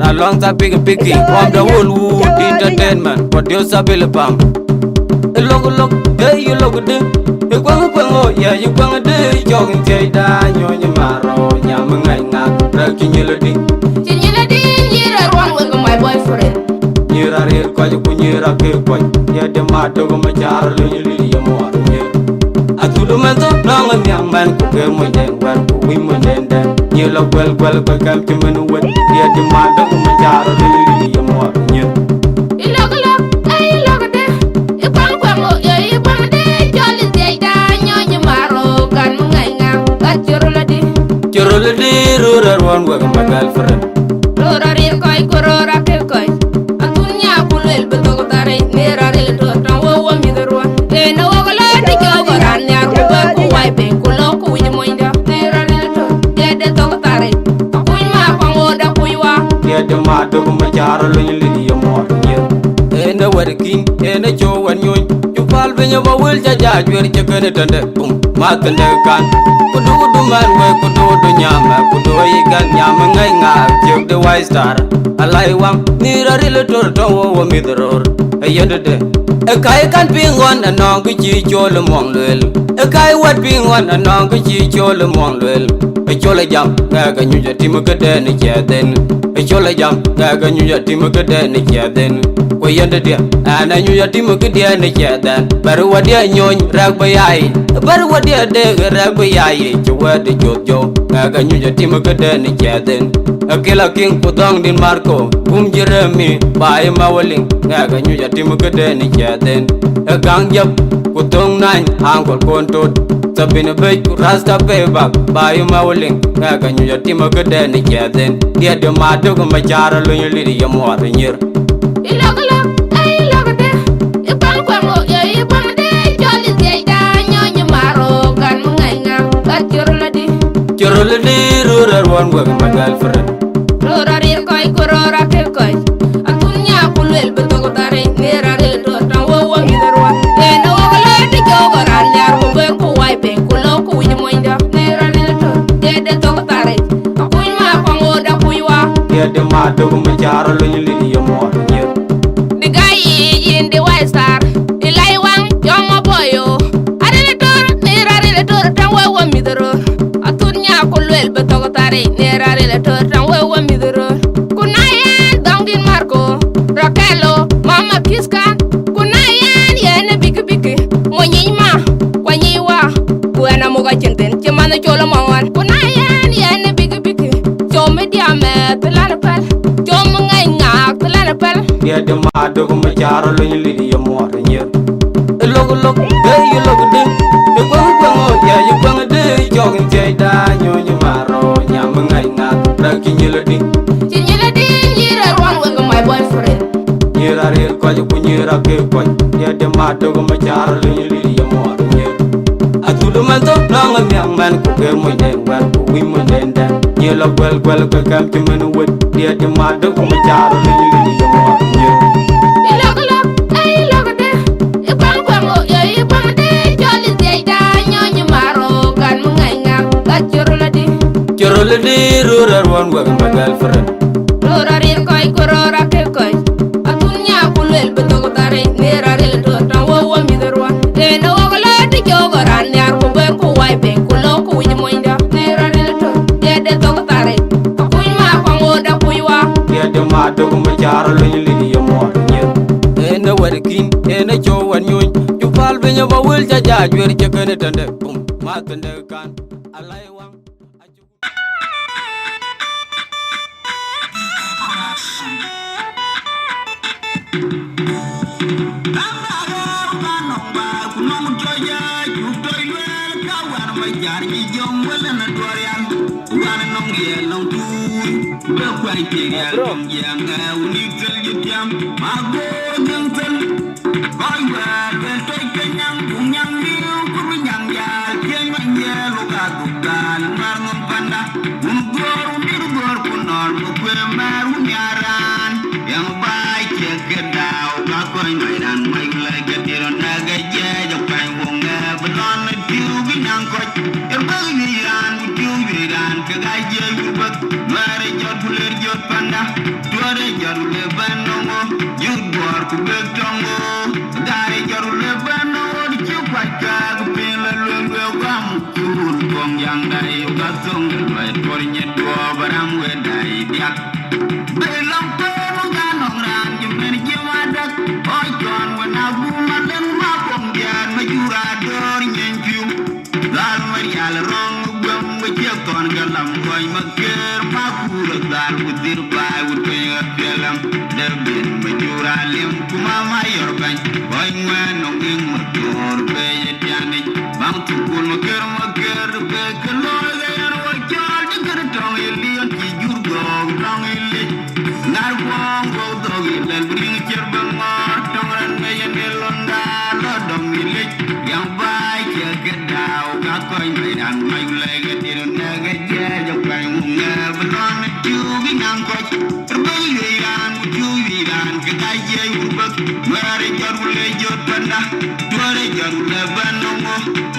Along the big picking from the Woolwood Entertainment, producer Bill Bam. Look, there you look at it. You go, yeah, you go a day, jogging Jada, your Maro, Yamanga, breaking your lady. You're wrong with my boyfriend. You're a real quite a big boy. Yeah, the Mato Majara, Lily, more. I could have met a long young man who came with them, women and then. You look well, but come to me with the demand of Majara, Lily, more. You look, I look at it. You can't day, Jolly Day, your Maro, Gananga, but you're already rural one with my girlfriend. Rora, Koi, Korora, Koi. Atunya, Pulil, Butogare, near a little town, one with the one. They know a lot of Kogor and their wiping, Kuloku with the Moinda, near a little, get the Togare. A queen map on what up we are. Get the Mato Majara, Lily, more. And the wedding king, and a Joe and you fall when you will judge where you're going to boom, Mark and the gun. Could do man where could do nyama kudo ikan nyama ngai nga jog the wise star alai wang nira rila tor to wo midror ayende de e kai kan pingon anong ki chol mong lel e kai wat pingon anong ki chol mong lel e chola jam ga ga nyu ja tim ka de ni chaden e chola jam ga ga nyu ja tim ka de ni chaden ko yende de ana nyu ja tim ka de ni chaden bar wadi nyon rag bayai bar wadi de rag bayai chwa de jojo ga ga nyu ja tim ka de ni chaden akela king putong din marco jeremy bai mawaling ga ga nyu ja tim ka de ni chaden gang jap putong nan angol kontot sabina bay rasta payback bai mawaling ga ga nyu ja tim ka de ni chaden dia de ma do ma jara lo nyu li ya mo nyir iloglo ay logde e pan kwango e pan de joli zeida nyonyi maro kan ngai nga ka chorladi rurar wan wa ma gal fred rurar ir koy korora ke koy atunya kulel betogo tare nera de to tawo wa midorwa e no wala de jogoran yar ko ben ko wai pe kulo ko wi moinda nera de to de to tare akuy ma kwango da kuywa dia de ma do ma jara lo nyu li ya mo nyir digayi yinde wai star ilai wang yomo boyo adele tor tawo wa midoro atunya kulel betogo tare nera de to tawo wa midoro kunayen dongin marco rakelo mama kiska kunayen yene biki monyima kwanyiwa buena moga chenten chemana cholo mawan kunayen yene biki chome diame pelana pel chome ngai ngak pelana pel dia de ma do ma jara lo nyu li ya mo nyir logo de you logo de e kwang ya you kwang de jog te da nyonyi maro nyam ngai nga ra kinyeladi nyira rwan with my boyfriend nyira rel ko ku nyira ke ko dia de ma do ma jara lo nyu li ya mo nyir atudu man to nang nyang man ku ke mo den war ku wi mo den da nyela gwel ka kam ti men wet dia de ma do ma jara lo nyu li ya mo nyir iloglo ay logde e kwango e pamde joli zeida nyonyi maro kan ngai nga ka chorladi rurar wan wa ma gal fred rurar ir koy korora ke koy atunya kulel betogo tare nera de to tawo wa midorwa e no wala de jogoran yar ko ben ko wai pe kulo ko wi moinda nera de to to tare akuy ma kwango da kuywa dia de ma do ma jara lo nyu li ya mo nyir ena warkin ena cho wan nyoy ju fal be nya ba wel ja ja jwer ke kene tande bum ma tande kan alai wang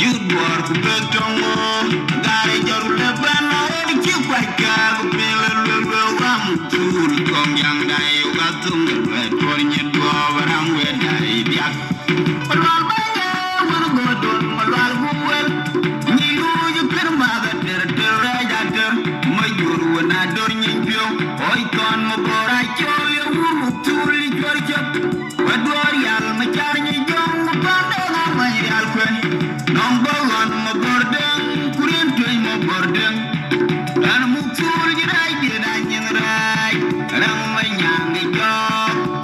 You'd work with the tongue, got a job, uru na dor nyin pio oi kon mo bora chol yo uru tuli jor jap wador yal ma char nyi jong mo pande na ma yal kwen non bolon mo borden kurien toy mo borden dan mu tul ji dai ji da nyin rai ram ma nyang jo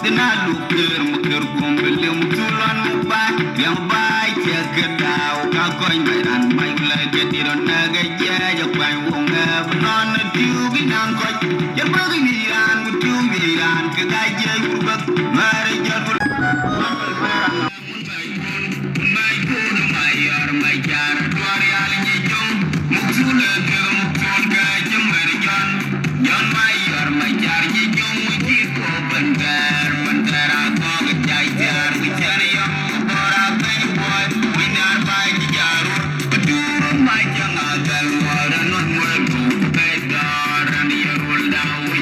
dina lu ker mo ker kum bele mu tulon mo ba yang bai che kedau ka koin bai ran bai la ke ti ron na ga je jo pai wong non tiu gi nan ko je ba gi ran mu tiu gi ran ke ga je urba mare jadul mai ko no mai yar mai jar twar yal ni jong mu tule ke mu ton ga je mare jan yan mai yar mai jar ni jong mu ti ko bandar bandara ko ga jai jar ni jar yam bora bai boy winar bai jaru dur mai jang agal wara non mo Yirol Dances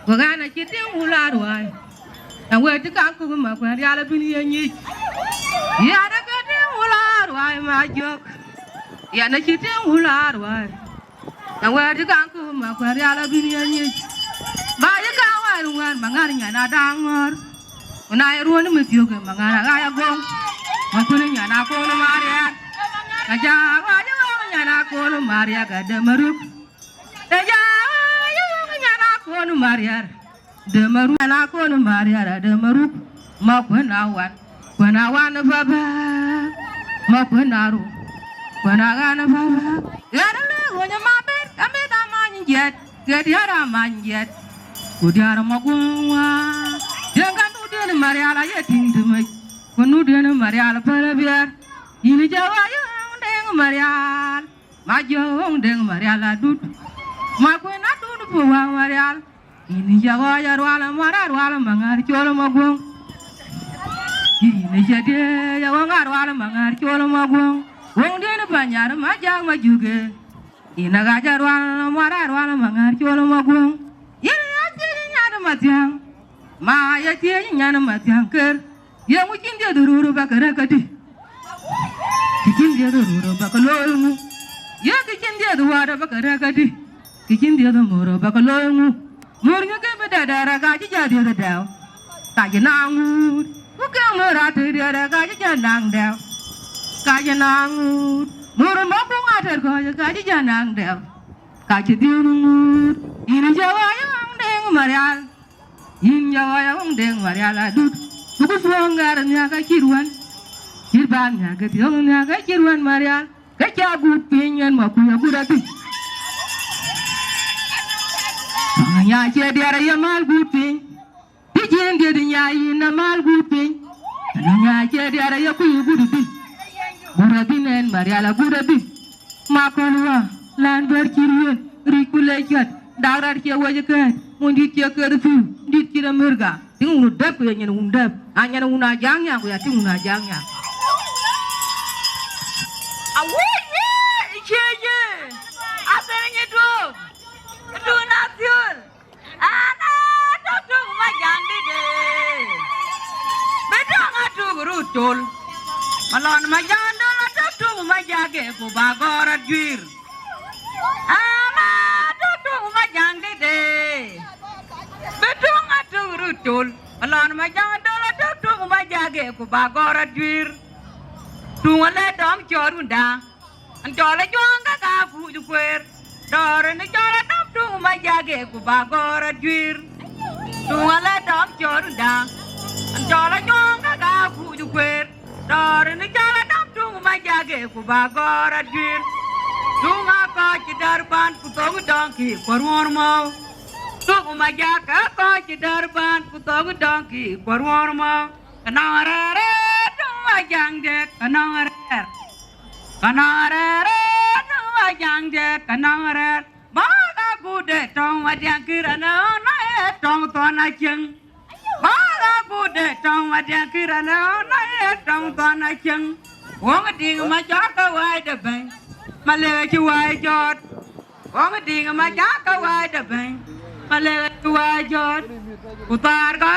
Wagana chiting ular wai. And where to come to my Yala Bini and ye. Yada getting ular wai, my joke. Yana chiting ular wai. And where to come to my Yala Bini and ye. By the cow and one Mangani and Adangor. When I run with you, Mangana, I go. Makunin and Akol Maria. Kajawa, and Akol Maria got the Maruk. Kono Maria, the Maru and Akon Maria, the Maru, Makuanawan, Kuanawan Baba, Makuanaru, Kuanagan Baba. Yadala, when your mother, come in a man yet, get the other man yet. Udiara Magua, Yangan Udian Mariala yet into me. Kunudian Mariala Paravia, Inijawa, Deng Marial, Majo, Deng Mariala Dut, Makuana. Marial, ini jawa ya ruala mara ruala mangar cholo magong. Ini jadi ya wangar ruala mangar cholo magong. Wong dia ni banyak majang majuge. Ini gajar ruala mara ruala mangar cholo magong. Ini aja nyada matiang, ma ya dia nyada matiang ker. Yang mungkin dia dulu bakar kadi. Mungkin dia dulu bakar loymu. Ya mungkin dia dulu ada bakar kadi. Kikin dia tu moro bakaloymu, murnya ke bedadara kaji jadi ada dah, kaji nangut, bukan merata dia ada kaji janang dah, kaji nangut, moro makung ada kaji janang dah, kaji dia nangut, ini Jawa yang deng Marial, ini Jawa yang deng Marial adut, buku suanggarnya kaciruan, kirbannya ketiongnya kaciruan Marial, kacagut pinyan Makuach dati. Nya che dia ya mal guping dijen dia nya ina mal guping nya che dia ya ku guduping burabinen mariala guduping makolwa lan berkirian rikulekat darar che wajekan mundit che kerfu dit kira merga ting undap ku nya undap anya una jangnya ku ya ting una jangnya awe che che aternya do nasyul ana tu majang dide bedang atu rutul malon majang dala tu majage ku bagor juir ana tu majang dide bedang atu rutul malon majang dala tu majage ku bagor juir tungale dom chorunda antole jonga ka fu ju kwer dore ne chora tu majage ku bagor juir tungala dom chorunda antola nyonga ga fu ju kwer dore ne chala dom tu majage ku bagor juir tunga ka chidarban ku tong donki korwor mau tu majaga ka chidarban ku tong donki korwor mau kanare tu majang de kanare tu majang de kanare Bude tong wadiang kirana na tong tona cheng Bala bude tong wadiang kirana na tong tona cheng Wong ding ma jaka wai de bang Male chi wai jot Wong ding ma jaka wai de bang Male chi wai jot Utar ka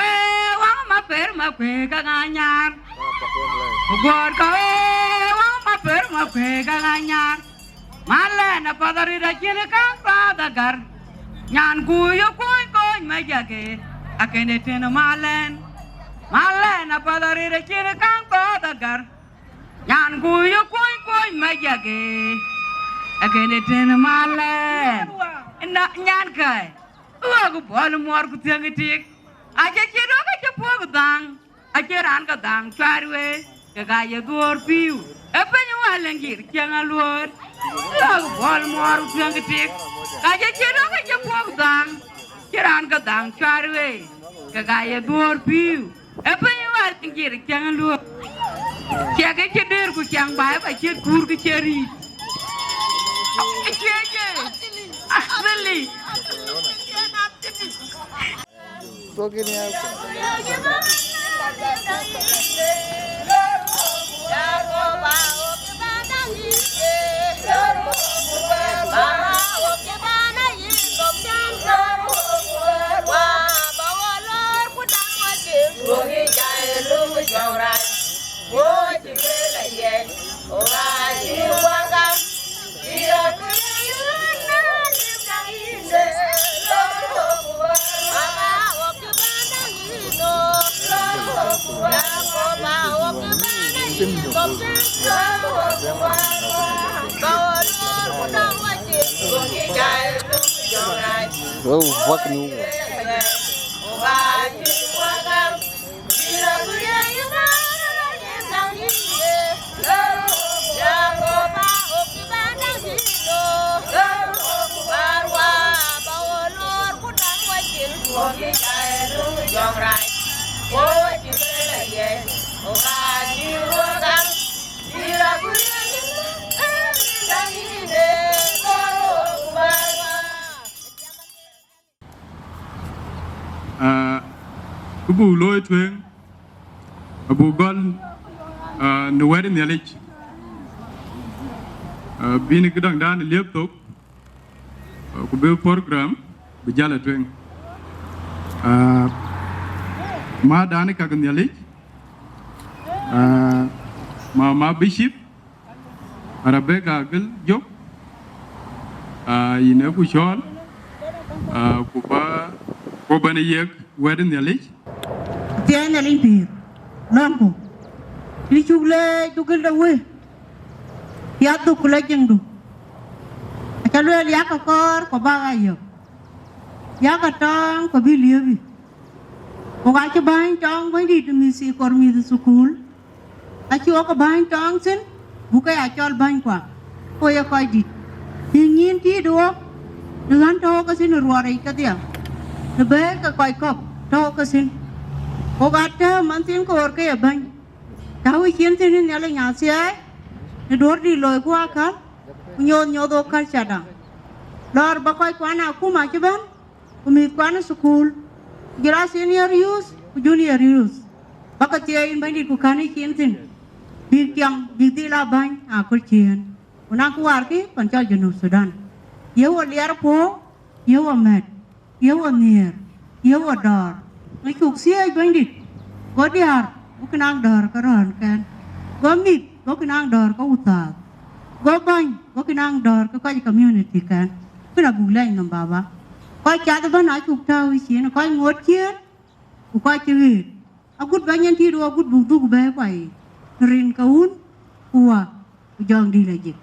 wong ma per ma pe ka nganyar Kuocgoor ka wong ma per ma pe ka nganyar Male na padari da chile kang padagar Nyan kuyo koy majage Akene tena malen na padari da chile kang padagar Nyan kuyo koy majage Akene tena malen Na nyan kay Uwagu bolu muar ku tiang itik Aja chiro ka chapo kudang Aja ran kadang charwe Kagaya duor piu Epenyo walengir kiang aluor Lagu bol muar tiang itik Kaja chiro ka chapo kudang dan ka dang charwe ka gaya dor piu e pa ni war ti jir kyang lu kya ga ke der ku kyang ba ba ke kur ku cheri ke asli तो कि नहीं Oh, fuck you. Abu lôi thuyền Abu gon nửa đến nhà lịch bini cái đằng đan liệp tục của biểu program bây giờ là thuyền mà đan cái nhà lịch mà bishop Rumbek Agol Gieu ina ku Chol ku ba ne yek wedin ya lich tiene limpio nampo li chugle tukil da we ya tu kula jengdu akalu ya ka kor ko ba ga yo ya ka tong ko bi liebi ko ga che ban tong ko di mi si kor mi du school a chu ko ban tong sin bu ka ya chol ban kwa ko ya ko di yin ti do dengan to ka sin ruare ka dia the bag ka koi kop to ka sin ko ga ta man tin ko ke ya ban ta wi chen tin ne la nya sia ne dor di loy kwa ka nyo do ka cha da lor ba koi kwa na ku ma che ban ku mi kwa na school gira senior use junior use ba ka che in ban di ku ka ni chen tin bi kyang bi ti la ban a ko chen una ku war ki pan cha Junub Sudan yewa liar po yewa met yewa nier yewa dor ngai kuk sia ban di go diar ku kenang dor ka ron kan go mit go kenang dor ka utar go ban go kenang dor ka Akoi community kan kena bulai nam baba ko cha da ban a kuk ta wi chen ko ngot chen ku ko chi agut banyan ti do agut bu du be bai rin kaun kuwa jong di la jik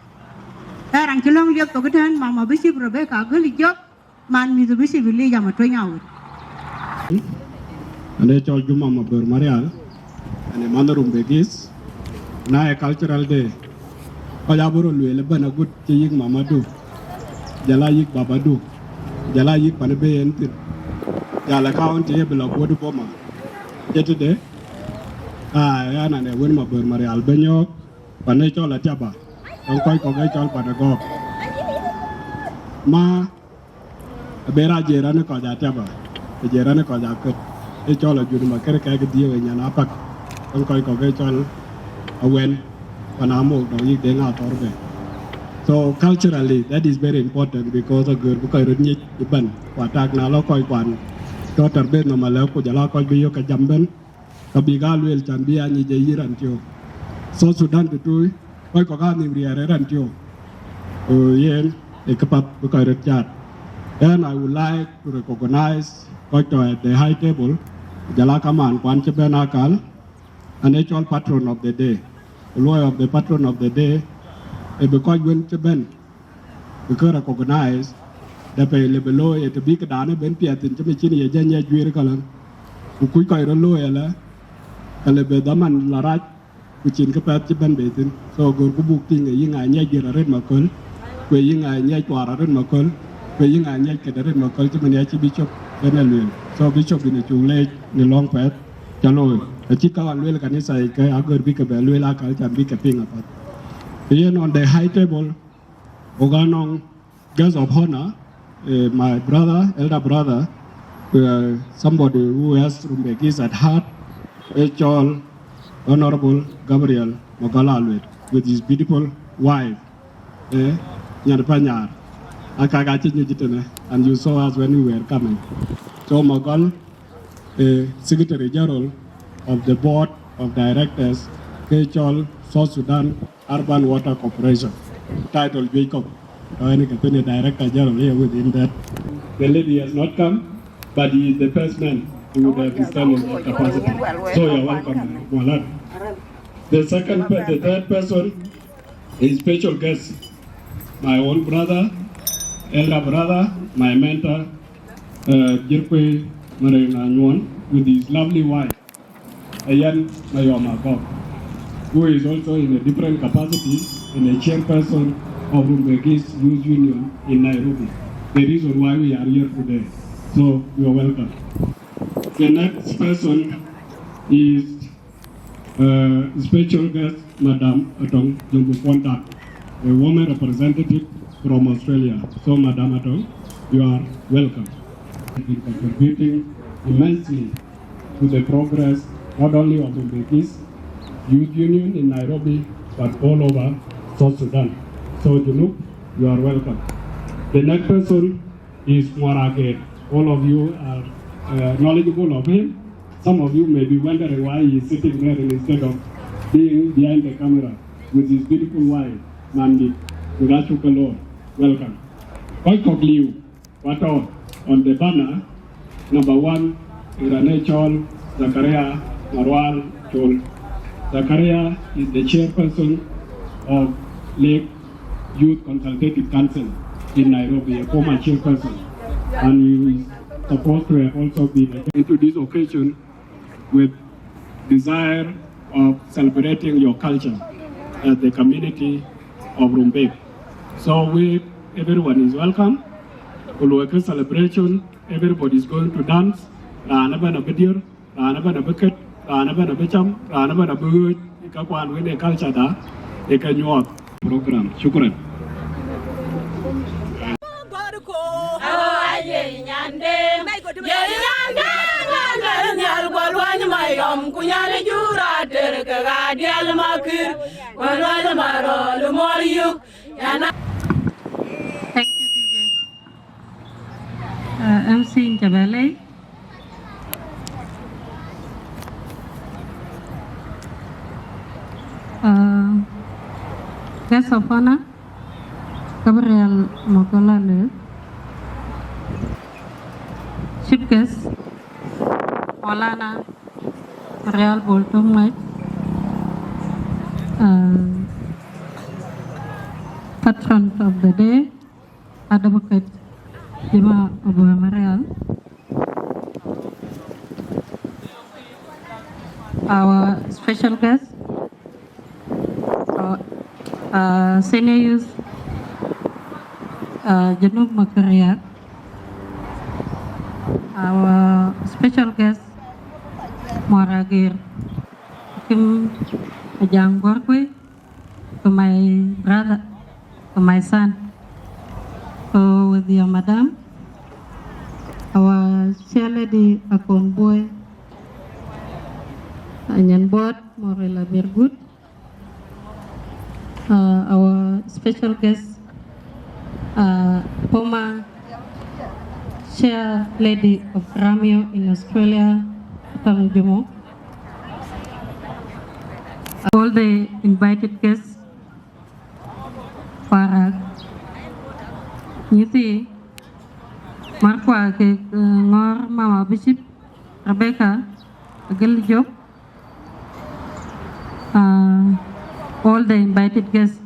tarang chelong liap to kedan mama bisi Rumbek Agol Gieu man mi bisi bili jam to nyaut ane chol juma Mapior marial ane mana Rumbekis na e cultural day ko ya boro luele bana gut ci yik mama du jala yik baba du jala yik pan be entir jala county e bla bodu boma yetude ya na ne won Mapior marial benyo pane chol ataba don koy ko gay chol pan Agok ma bera jerane ko ja taba jerane ko ja kut e chol a juruma kere ka ga diwe nyana pak don koy ko gay chol awen panamo do yik de nga torbe. So culturally that is very important because a girl ko ro nyi ban wa tak na lo koy kwan to tarbe no mala ko jala ko bi yo ka jamben ka bi ga luel chan bi anyi je yiran tio so Sudan tu koy ko ga ni riere ran tio yen e kapap ko ro chat. Then I would like to recognize Koito at the high table, Jalakaman Kwanche Benakal, an actual patron of the day. The lawyer of the patron of the day, a because when Ben, because recognize the pay below at the big dana Ben Piat in Chimichini, a Janya Juirikalan, who quick I loyal, a lebedaman Larat, which in Kapat Ben Basin, so go booking a ying I nyaj a red macol, where ying I nyaj or a red macol. Paying a nyaj a red macol to Maniachi Bishop, Benelil. So Bishop in the Chule, the long path, Jalo, a chica and Will Canisa, Agur Bika Beluela culture and Bika Ping apart. Then on the high table, Oganong, guest of honor, my brother, elder brother, somebody who has Rumbek is at heart, Chol, Honorable Gabriel Mogalalwet, with his beautiful wife, Nyarpanyar, Akagachi, and you saw us when we were coming. So Mogal, Secretary General of the Board of Directors, Chol, South Sudan Urban Water Corporation, titled Jacob, Director General here within that. The lady has not come, but he is the first man who would have stand in that capacity. So you're welcome, Mawan. The third person is special guest, my own brother, elder brother, my mentor, Jirkwe Marina, with his lovely wife, Ayen Mayom Agok, who is also in a different capacity and a chairperson of Rumbek's Youth Union in Nairobi. The reason why we are here today. So you are welcome. The next person is special guest, Madam Atong Jumbuponta, a woman representative from Australia. So Madam Atong, you are welcome. You've been contributing immensely to the progress not only of Rumbek's Youth Union in Nairobi, but all over South Sudan. So Junub, you are welcome. The next person is Agar. All of you are knowledgeable of him. Some of you may be wondering why he is sitting there instead of being behind the camera with his beautiful wife, Mandi. Dachuek Songs, welcome. Akoi Gieu, what on the banner, number 1, Irane Chol, Zakaria, Marwal, Chol. Zakaria is the chairperson of Lake Youth Consultative Council in Nairobi, a former chairperson. And he is supposed to have also been into this occasion with desire of celebrating your culture as the community of Rumbek. So everyone is welcome. Ulweke celebration, everybody is going to dance. Raanaba na bedir, raanaba na bucket, raanaba na becham, raanaba na buhut, ikakwan wene culture da, ikanyuak program. Shukran. Thank you, DJ. MC Jabale. Guest of honor, Gabriel Mogalalwet. Chief guest, Maulana Real Bolton, patron of the day, Advocate Jima Obuamareal. Our special guest, senior youth, Janub Makariak. Our special guest, Agar, Kim Ajang Borkwe, to my brother, to my son, with your madam, our chair lady, Akon Boy, Anyan Board, Morella Birgut, our special guest, Poma, Chair Lady of Ramio in Australia, Tangjumo. All the invited guests, Parag, Niti, Makuach, Ngor, Mama Bishop, Rebecca, Akol Gieu, all the invited guests,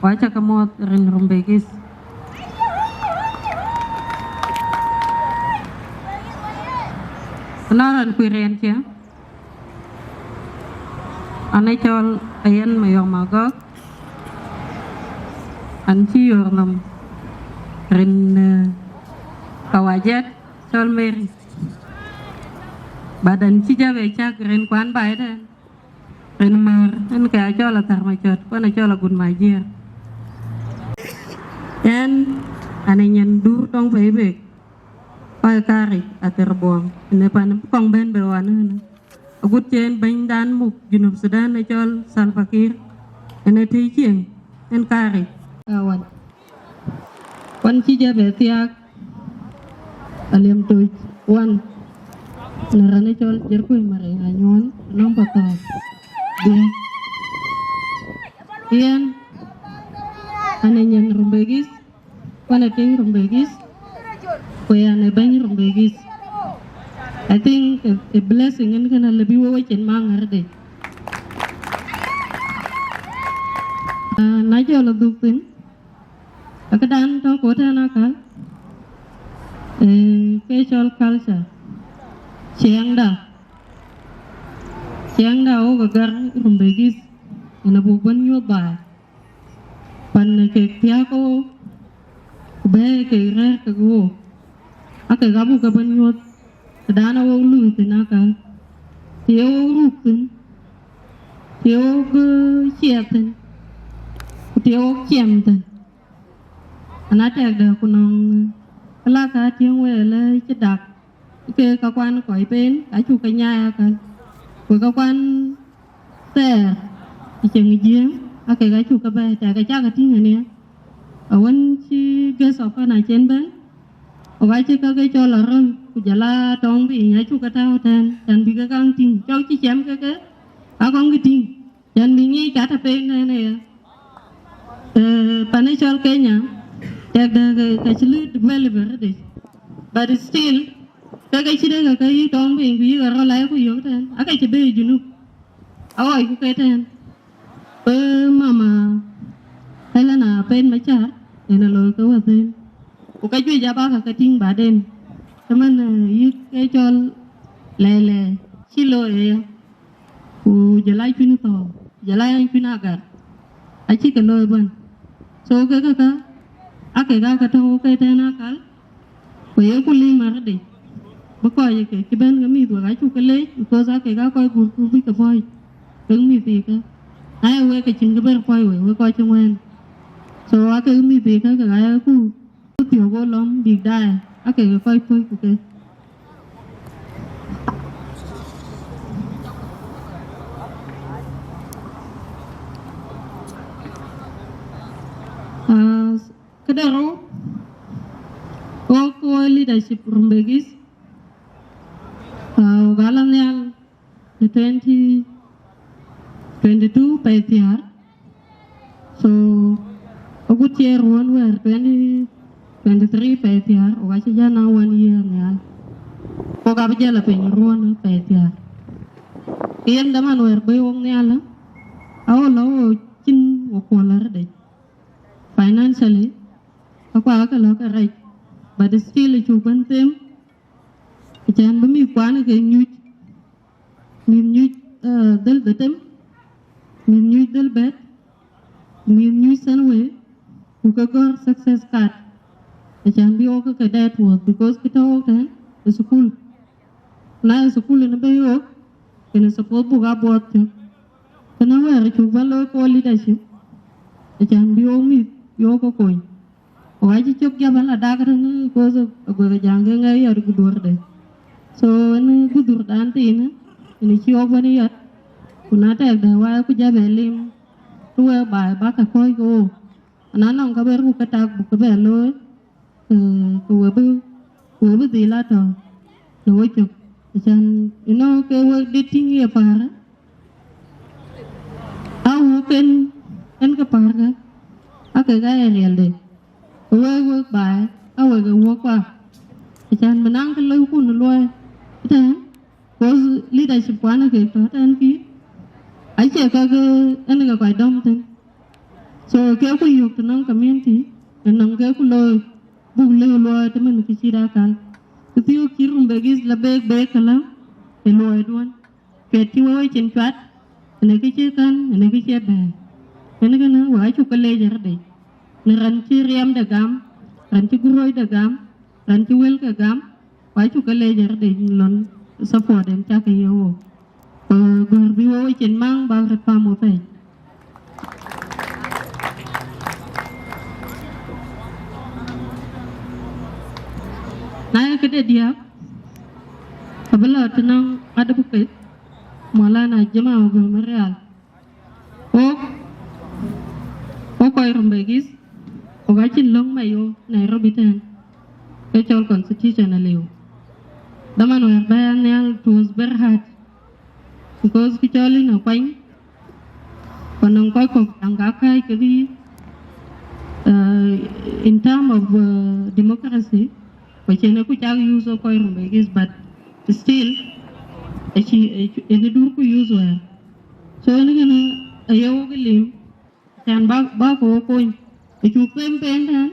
Wachakamot, Rin Rumbekis. Kenalan kuiren kia, ane Chol Ayen Mayom Agok, anci yor nam rin kawajat Chol Mary. Badan cija becak ren kwan bae dan. Ren mer en kaya chol atar macot kwana chol agun majir. En ane nyen dur tong bebek. Pai kari ater buang. Ine pan kong ben berwana. Agut chen bany dan muk Junub Sudan na chol Salva Kiir. Ene thi chieng en kari awan. Kwan cija betiak aliam Twic wan. Narane chol jerkui mare anyon nom patao. Bien. Ian ane nyen rumbegis. Wane ting rumbegis. Kwe ane bany rumbegis. I think a blessing in kana lebih wawa chen mangar de. Na jol duktin. Akadan to kota nakal. Special culture. Siangda o Agaar rumbegis ina buban nyoba. Pan ke tiako be ke re ke go. Ake gabu ke ban nyot. Dana wo lu tinakal. Tiyo rukin. Tiyo ke siatin. Tiyo kiamtin. Anate agda kunong kalaka tiyo wele cedak. Ike kakwan koi pen kachu kanya kan. Koi kakwan ter icheng jieng. Ake kachu kabe ta kacha katinga niya. Awan si gesok na chen ben. Ogai chi ka cái cho là rong kujala tong bi nya chu ka tao tan dan bi ka kang ting chau chi chem ka a kong ki ting dan bi ngi ka ta pe ne ne pane chol Kenya tek da ka chili developer de but still ka chi de ka yi tong bi ngi ka ro lai ku yo tan a ka chi be junu oi ku ka tan mama Helena pen ma cha ena lo ka wa ten cái chuyện gia ba cái tiếng bà đêm, cho nên ý cái cho lè xí lôi, giờ lại chuyên tàu, giờ lại chuyên Agaar, ai chỉ cái lôi bên, số cái cái thâu cái tên Agaar, bây giờ linh mà đi, bữa coi cái bên cái mì của cái chú cái lấy, cô ra cái coi buồn vui cái voi, cái mì gì cái, ai quay cái chuyện cái bên coi trong em, số cái mì gì cái cu tiểu vô lắm bị đai, cái coi của cái. Cái đó có leadership rumbegis, galannya 2022 Ayutyar, so Agutyar one were 2023 Ayutyar, oga siya na 1 year niyan. Oga bija la penyeruan Ayutyar. Iyan daman wer bayong niyan. Awo lawo chin wakolar de. Financially, ako akala ka right, but still chupan tem. Iyan bumi kwan ke nyuj dal betem, nyuj dal bet, nyuj sanwe, Kuocgoor success card. Iyan bi oka ka that was because kita oka school. Na school na bayo, kena support buga bot. Kena wer chupan lo ko leadership. Iyan bi omi yo ko koy o aji chok jaban la dagar ni ko so go jange ngai ar gudur de so ni gudur dan tin ni chi obani ya kuna ta da wa ku jabe lim tuwe ba ka koy go ananong ka ber ku ka ta bu ka be lo ku bu di la to no chok chan ke wo dating ya para au ken en ka para cái real de wo bài awe cái wo qua chan menang cái lối ku lối ta có leadership quan cái to tan ki ai che cái anh cái quái đông thế so cái ku yuk nang community nang cái ku lối bu lối te men ki sida kan tu tiu kirum begis la be kala cái lối duan cái ti wo chen chat này cái che kan này cái che ba cái nó wa chu cái lê jar de ran ci riam da gam ran ci guroy da gam ran ci wel ka gam wai chu ka le jar de lon support dem cha ka yo gor bi wo chen mang ba rat pa mo fe na ka de dia abala tanang ada bukit malana jama go marial o koy Rumbekis o ga chin long mayo Nairobi ten ke Chol constitution aliu daman wer bayan yal it was very hard because ki Choli na kwany panang koy ko anga kai ke bi in term of democracy ko chene ku chag use o koy Rumbekis but still ene dur ku use wer so ene gana ayo gilim tan ba ko chu pem pen tan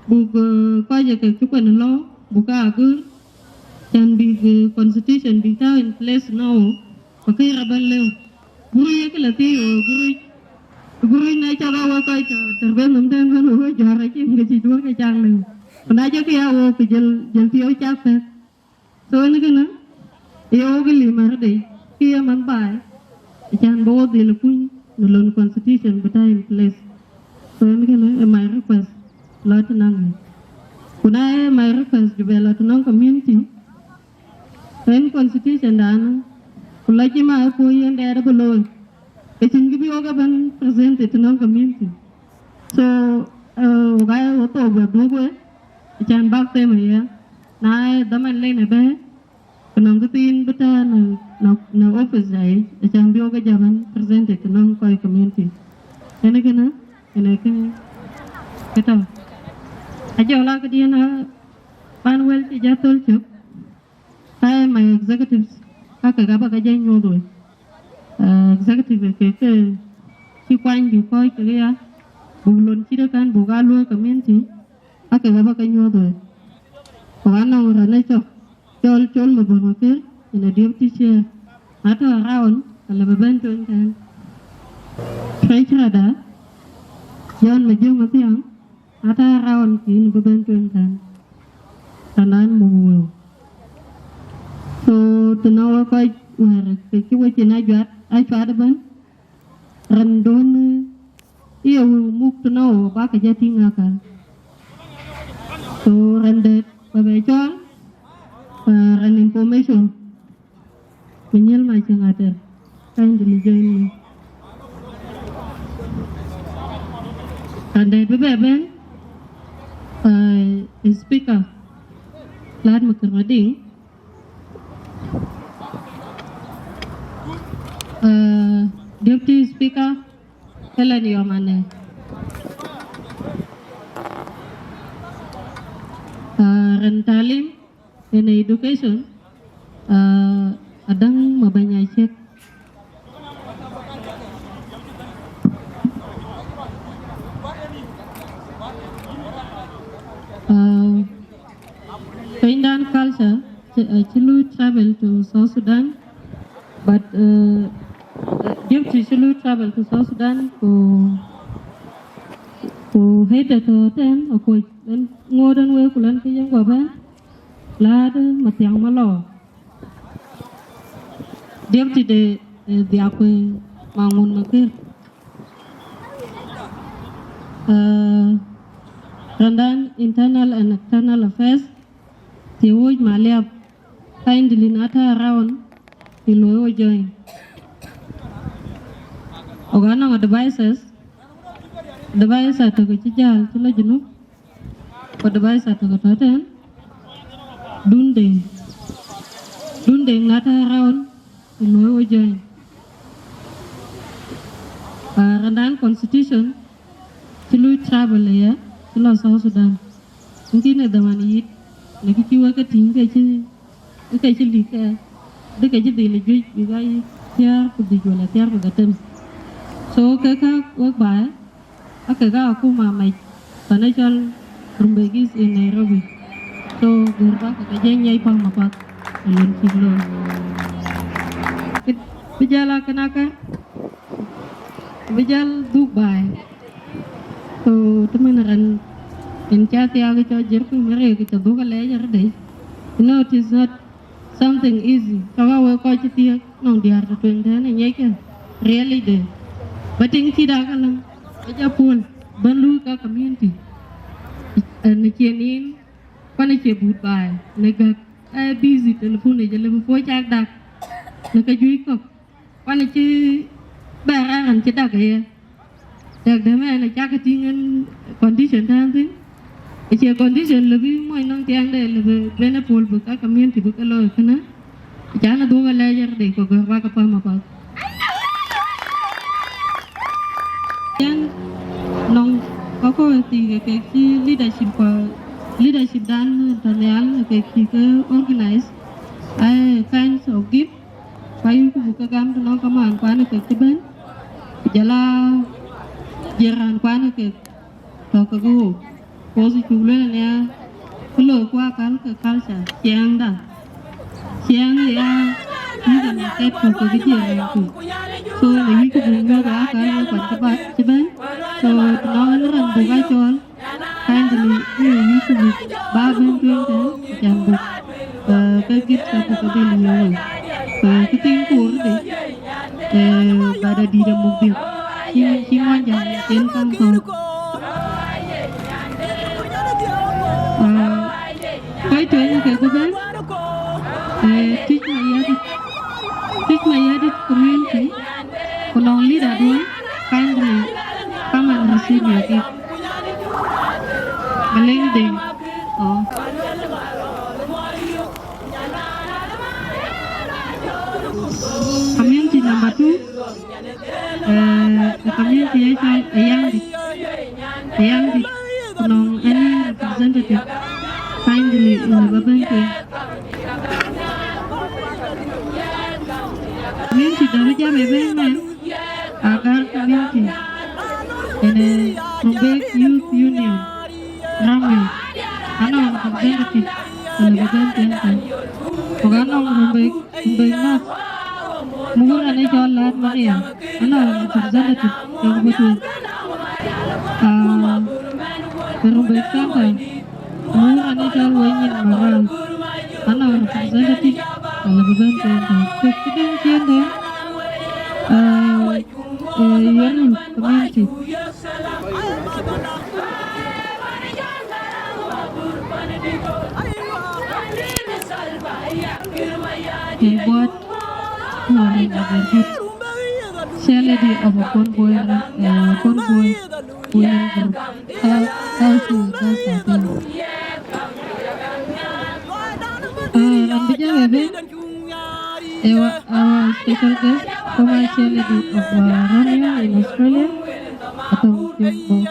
bug ko je ke chu kan lo buka agur tan big constitution big ta in place now pakai rabal le guru ye kala ti guru na cha ba wa ko ta terben nam tan kan ho jara ki ngi ti do ke chang le na je ke ya wo ke jel ti o cha fe so ni kana yo ge li mar de ki man bai chan bo de le kun no lon constitution but in place so ni kana my request lot nang kuna my request de lot nang community when constitution dan kula ji ma ko yen de da bolo ke chin gi bi o ga ban present it nang community so ga o to ba do go chan bak te ma ya na da man le ne be kanang tin beta na office dai chan bi o ga jaban present it nang Akoi community ene kana ene ke keta ajo la ke dia na panwel ti jatol chup ay my executives aka ga ba ga jen nyo do executive ke ki kwan bi ko ke ya bulon ti de kan buga lo community aka ga ba ga nyo do ko ana ora na chol mo bo ke ina deputy chair ata around ala ba ben ton kan treasurer John ma jeng ma tiang ata around ki ni ba ben ton kan tanan mo so tanawa ko wer ke ki wa china jat a chwa da ban randon iyo muk tanawa ba ka jati ngakal so rendet ba be chon ran information menyel ma changate kindly join me rendet ba ben speaker lad makrading deputy speaker Helen Yomane rentalim in education adang mabanya cek Pindan culture Chilu travel to South Sudan but deputy Chilu travel to South Sudan ko head to ten Akoi ngodan we kulan ke yang ba lad matiang malo deputy de Akoi mangun makir randan internal and external affairs tiwoj maliap kindly nata around ilo join ogana devices to kijal tula jinu ko device to taten dunding nata around ilo join randan constitution tilu travel ya tula South Sudan mungkin ada mani lagi kiwa ka tinggal je lika deka je de legi bigai tiar ku di jola tiar ku Atem so ka wak ba aka ga aku mamai Chol Rumbekis in Nairobi so gurba ka jengnyai pang mapak alun kiblo bijala kenaka bijal Dubai so temenaran in chat ya ga jer ku mere kita buka lejar deh No, it is not something easy. Kawa we ko chiti nong diar to twen and yake really there. But in Kidakalam, aja pool, Banluka community. And the Kenin, Panache boot by, Nega, I busy telephone, a level 4 jack duck, Naka Juiko, Panache Bara and Chedaka here. That the man a jacketing and condition dancing. It's a condition living my non young day, Benapol book, a community book a lawyer, Jana do a ledger, they could go back upon about. Long Akoi Gieu leadership done Daniel Akech organized kinds of gift Payu Buka Gam to no command Pana Ketiban Jala Jeran Pana Kek Kuocgoor Posi Chulania Hello Kuakal culture Chiang ya even a cat for Kuocgoor so the week of the Akal so now and Buga Chol kindly usually Babin Twitter Jambu Kagit Sapakabili Kiting Kurdi Bada Dida Mobil Chimanja Tenkang Kong Quite Kaguban Teach my edit community Kulong leader doing kindly come and receive your gift. Malingding. Oh. Community number 2. The community is Ayen. Kulong any representative kindly in the Babante. Community Dachuek Songs. Agaar Community and Rumbek Youth Union, Rumbek, representative and representative. Rumbek North, Mugur and Ayual Maria, representative of Rumbek Center, Mugur and Ayual Mawan, representative and representative. Yirol Community. Buat Celebrity of a convoy group. How to dance Atem. Our special guest, commercial lady of Romeo in Australia, Adhiok Songs,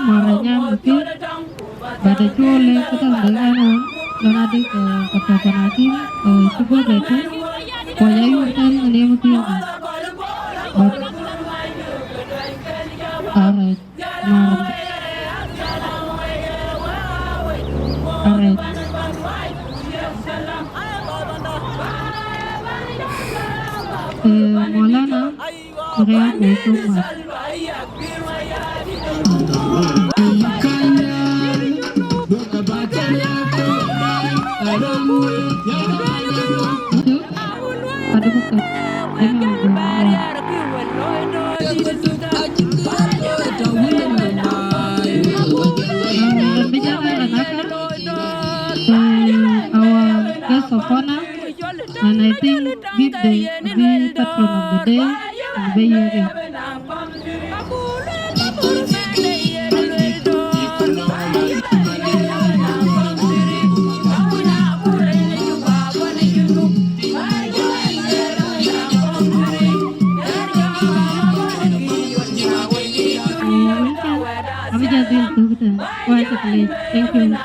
Mayom Mapior, Buga Da Angau, Denganwan, Lonadik Kapapanakim, Cuba Betul, Yirol Dances, alright, Maulana, Terima so much. Our guest of honor, and I think be patron of the day and be here. Thank you.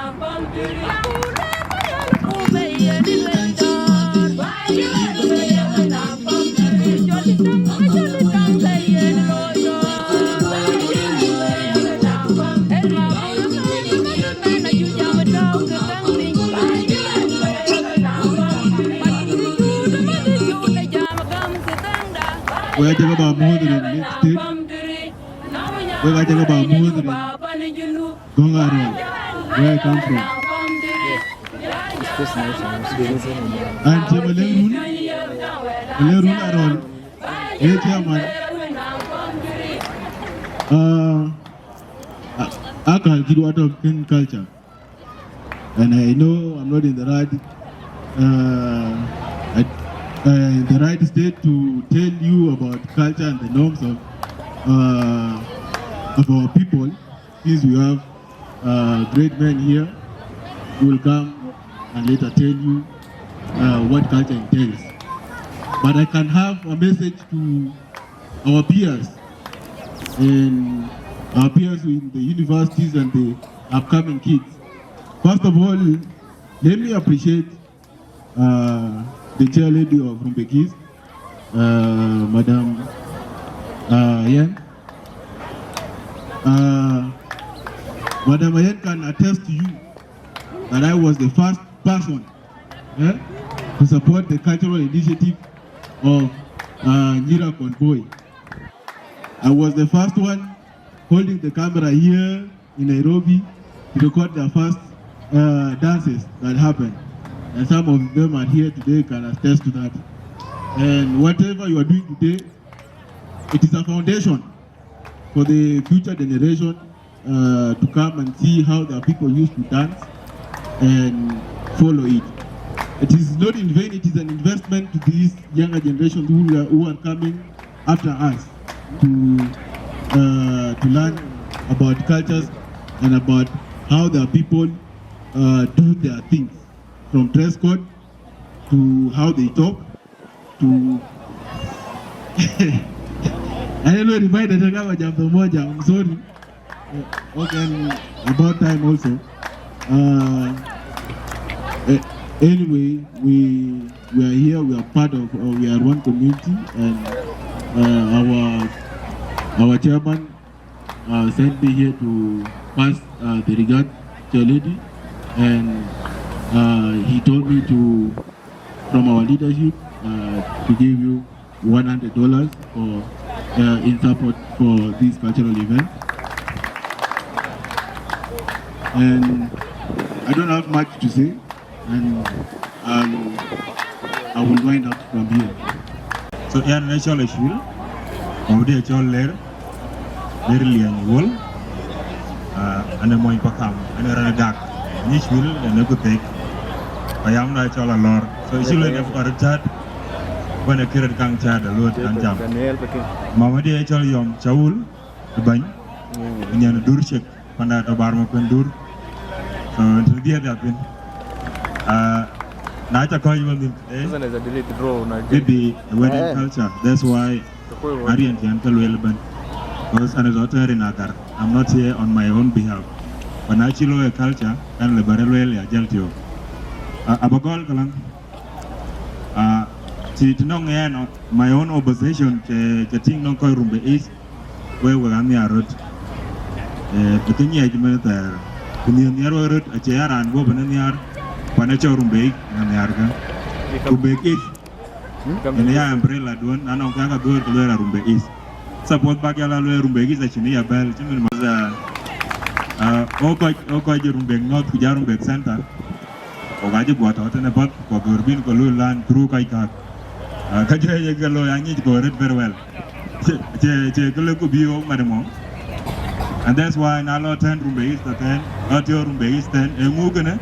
We're talking about more than next state. We're talking about more than Kongor, where I come from. And Malerun Aron, chairman. Akol Gieu out of culture. And I know I'm not in the right state to tell you about culture and the norms of our people. Since we have great men here who will come and later tell you what culture entails. But I can have a message to our peers and our peers in the universities and the upcoming kids. First of all, let me appreciate the chair lady of Rumbek, Madam Ayen. Madam Ayen can attest to you that I was the first person to support the cultural initiative of Yirol Convoy. I was the first one holding the camera here in Nairobi to record the first dances that happened. And some of them are here today can attest to that. And whatever you are doing today, it is a foundation for the future generation to come and see how the people used to dance and follow it. It is not in vain, it is an investment to these younger generations who are coming after us to learn about cultures and about how the people do their things, from dress code to how they talk to I don't know if I jump the moja, I'm sorry. Okay, about time also. Anyway, we are here, we are part of, we are one community, and our chairman sent me here to pass the regard to a lady, and he told me to, from our leadership, to give you $100 for in support for this cultural event. And I don't have much to say, and I will wind up from here. So here in Chol Ishwil, over there Chol Ler, Lian Wool, and a Moin Pakam, and a Ranak, Nishwil, and a Gutek. I am not Chol a Lord. So Ishwil have got a chat when a carrot gang chat a load and jump. Mama de Chol Yom Chaul, the Bany, and Yan Durchek, Panda Barma Pendur. So until the other pin. Night Akoi Gieu today, the wedding culture. That's why Arian Uncle Welban was an daughter in Agar. I'm not here on my own behalf. But natural culture and liberal Jaltio. Abagol Kalang. My own opposition to Ting no Rumbe is where we are near road. The thing is, the near road, a chair and go banana. Panacho Rumbek and Yarga. Rumbek is in the umbrella doon, and on Kanga door to where Rumbek is. Support Bagala Rumbek is actually a bell. Jimin was Akoi Gieu Rumbek, not Rumbek Center. Ogaji bought out in a butt for Gorbin Kolu land through Kaikak. Kajay Galo, I need to go read very well. Bio, Madam. And that's why Nalo 10 Rumbek is the 10, not your Rumbek is 10, and Mugana.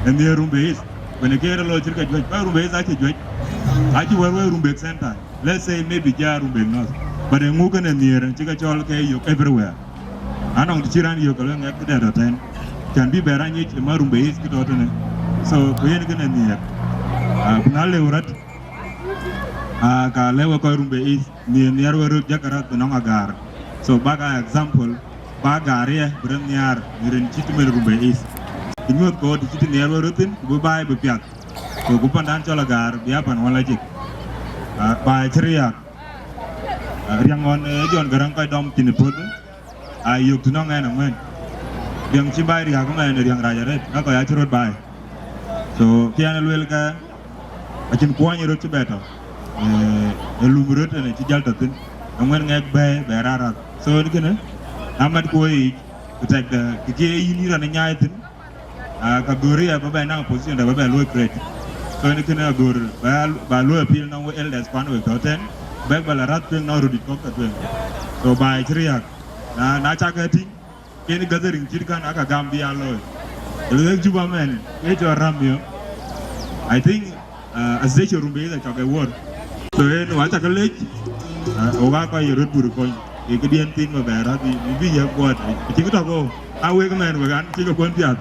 And near Rumbek, when a girl or Chirka Rumbek is actually Rumbek Center. Let's say maybe Jar Rumbek North, but a Mugan and near and Chicachol everywhere. I know the Chiran Yokolang at the 10 can be Beranich, and Marumbek is Kitotane. So we're going to near Punale Urat Kalewa Rumbek is near Jakarat and Agaar. So Baga example, Bagaria, Branyar, Nirin Chitimel Rumbek is. In your code, it's in the air routine, goodbye, Bupiat. So Gupandan Cholagar, the Apan Wallajik. By Triak. Young on John Garankai Dom Tiniput. I yoke to Nong and went. Young Chibai Yakuma and the young Rajaret, Nakoyachi road by. So Kiana Wilka, I can point you to better. A Lumurut and a Chijaltatin, and when egg by Berara. So again, I'm not going to take the Kiki and Yatin. Kaguri ya baba nang position da baba low grade so ni kena gur ba low appeal nang elders pan we toten ba bala rat pin na rudi ko ka twen so ba kriya na chagati keni gathering kirkan aka gambia loy le juba men e jo ramyo I think azesho rumbe da ka word so en wa ta kale o ga ko yirut buru ko e kedien tin ma ba ra bi ya ko ti ko ko awe ka men ba gan ti ko kon piat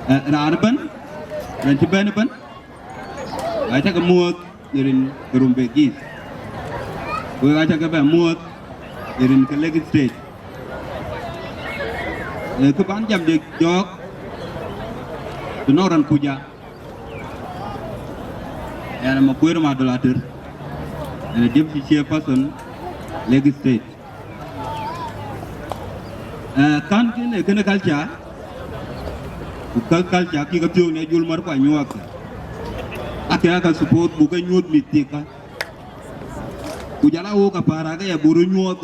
Rarban, Ranchiban, I take a mood in Rumbek. I take a mood in Kalek State. Kuban Jam de Jok, the Northern Puja, and I'm a queer modulator and a deputy chairperson, Leg State. Kankin a culture, culture, Kigatu, and Yul Marpa, New York. I can support Buga New Mitika. Ujala Oka Paraga, Buru New York.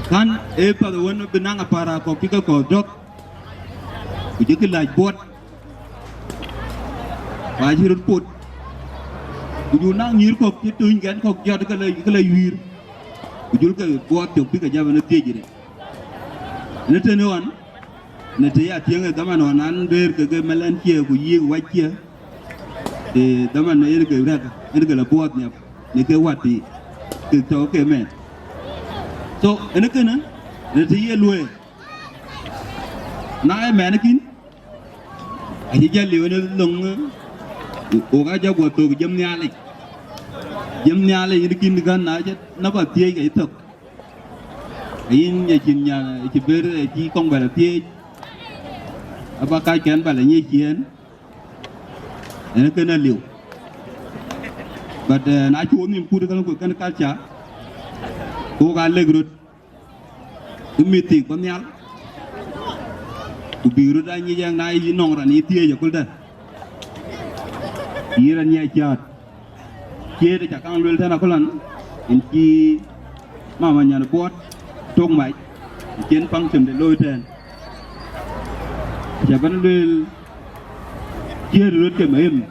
Kan pa the one of the Nanga para copy called dog. Would you like boat? Why you put? Would you now near cook to get cook Yadaka Weir? Would you get boat to pick a Javan Tigre? Let anyone, Natia Tianga Daman on there, the melon here, who ye white here. The Daman Erga boat, Nika Wati, the talk a man. So, in a cannon, let's see a lawyer. Now a mannequin. I just live in a long Ogaja go to Jemniali. Jemniali in the kindergarten, I just never take a talk. In the Jinya, it's a very key combat of tea. About I can by the Yian and a cannon live. But I told him put a culture. Oga legrut meeting panyal biru da nyi yang nai nong ran itie ya kulda iran nya chat ke de jakang lul tana kolan in ki mama nya bot tong mai ken pang chen de loy ten jaban lul ke rut ke mem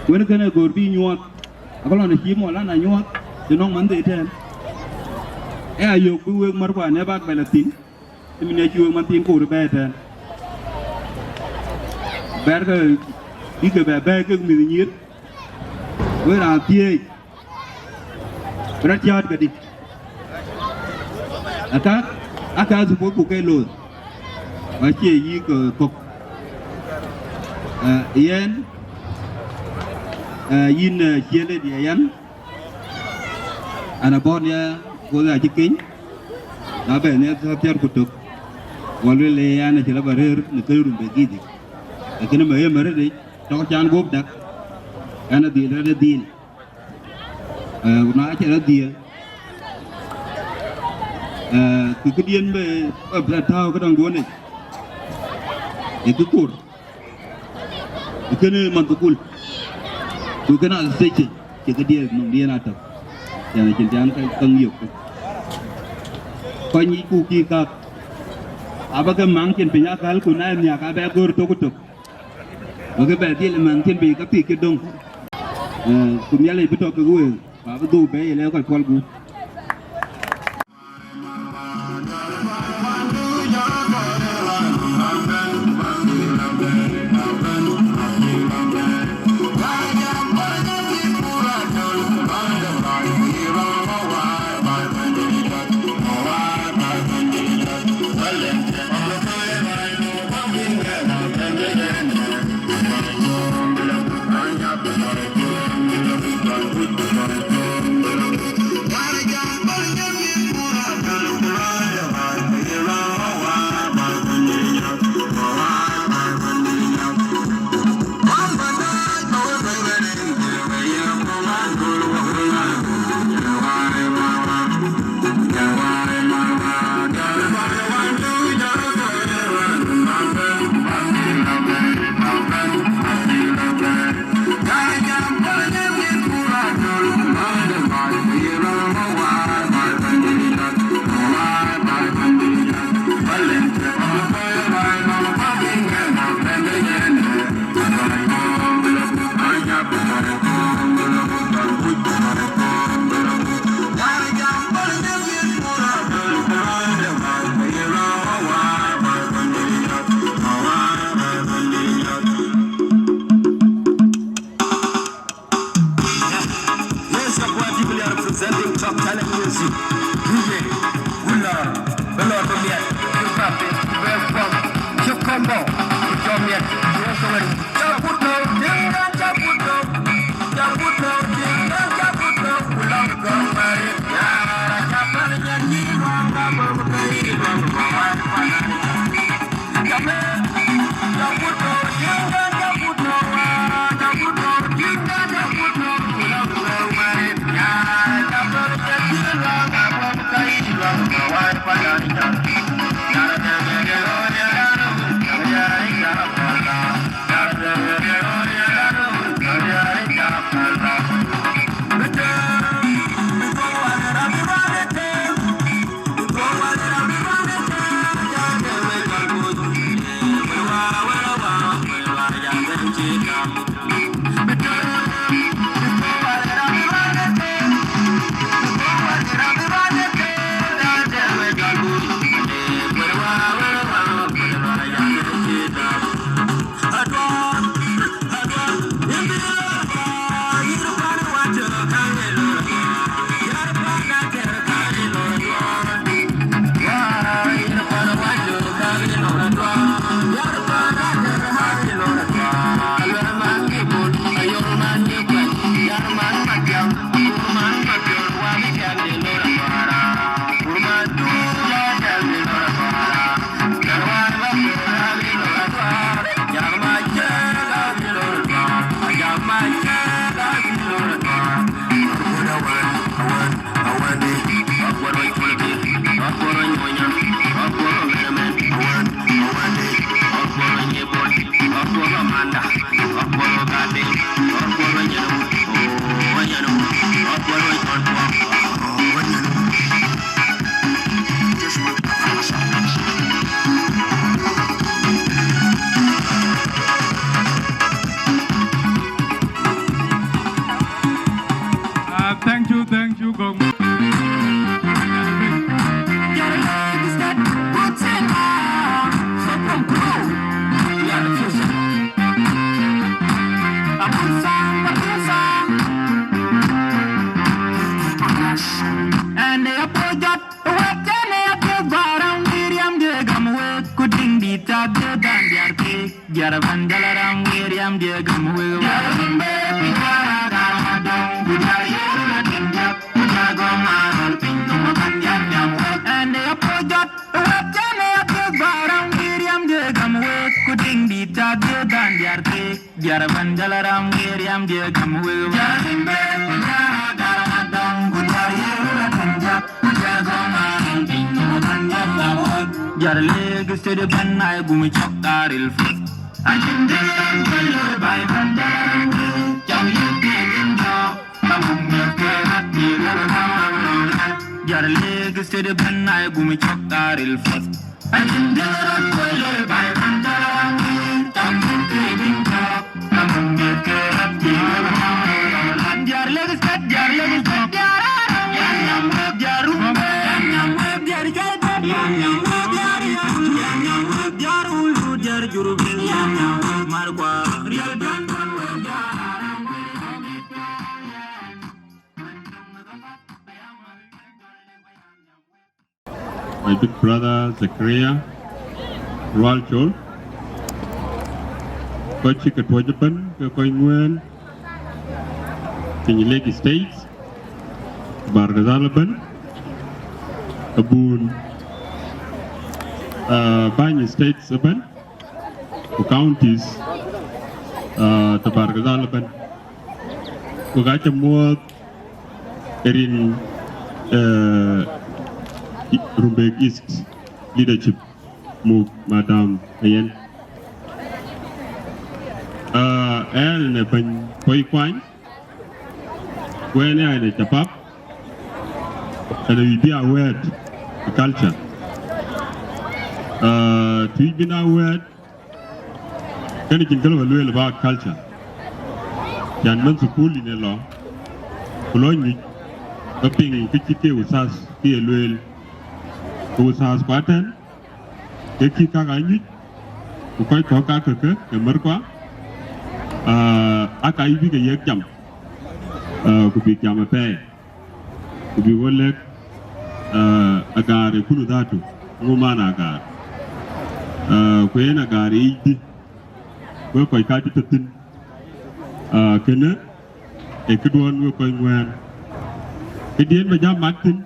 wen kana gor bi nyuat akolon ki mo la na nyuat de nong man de ten Ayual Buga Marwa never by Latin. The miniature Martin for the better. Berger, you could be back with me. Where are the Bratjard Gadi? I can't support Bukelo. I say you cook Ayen in Jelly Ayen and a Bonia. Cô là chiếc kính đã về nên theo theo cuộc tục và luôn lấy anh chỉ là bà rơi nó cứ rụng về gì thì cái nó mới đấy cho chán gốp đặc anh là tiền ra tiền nó chỉ là tiền cái điên về ở thao cái đồng vốn này cái cột cái này mình cột cái nào sẽ chỉ cái điên mình điên nào tập giờ này chuyện chán cái cân nhiều coi như cookie card apa cái mang trên bên nhà cái của nai nhà cái bé gor to kutuk và cái bé đi là mang trên bên cái tì cái đông cùng nhà lấy bắt đầu cái gue và bắt đầu bé lấy cái con gue tab de dan yar ke yar ban dalaram wiriam de gam we Rumbe pinara garma dong bujar yura dinjak bujar gomarol pintu makan yam and they apojat jane ke barang wiriam de gam we kuding di tab de dan yar ke yar ban dalaram wiriam de gam we Rumbe pinara garma dong bujar yura dinjak bujar gomarol pintu makan yam Jar leg sted ban ay gumi chokar il fut Ajin de kullu bay bandang jam yuke indo tamum ke hatti Jar leg sted ban ay gumi chokar il fut Ajin de kullu bay bandang jam yuke indo tamum ke hatti Jar leg sted My big brother Zakaria, Rual Chol, Coach Akoi Japan, Akoi Nguyen, King Lake States, Bargazalaban, Abun, Bany States Aban, counties, the Bargazalaban, Kuocgoor Erin Rumbek East leadership move Madam Ayen. And when Koi Kwan, when I step up, and we be aware of the culture. To be aware, can you tell a little about culture? Yan man school in the law, Colony, a ping, Kitty was us, here, Luel. Usahas Paten, Eki Kagani, Ukoi Toka Kaka, Merkwa, Akai Big Yakam, could be Yamape, could be Wolek, Agaar Kuludatu, Woman Agar, Queen Agar, work by Katitin, Kenner, a good one work going when. It didn't be Jam Martin.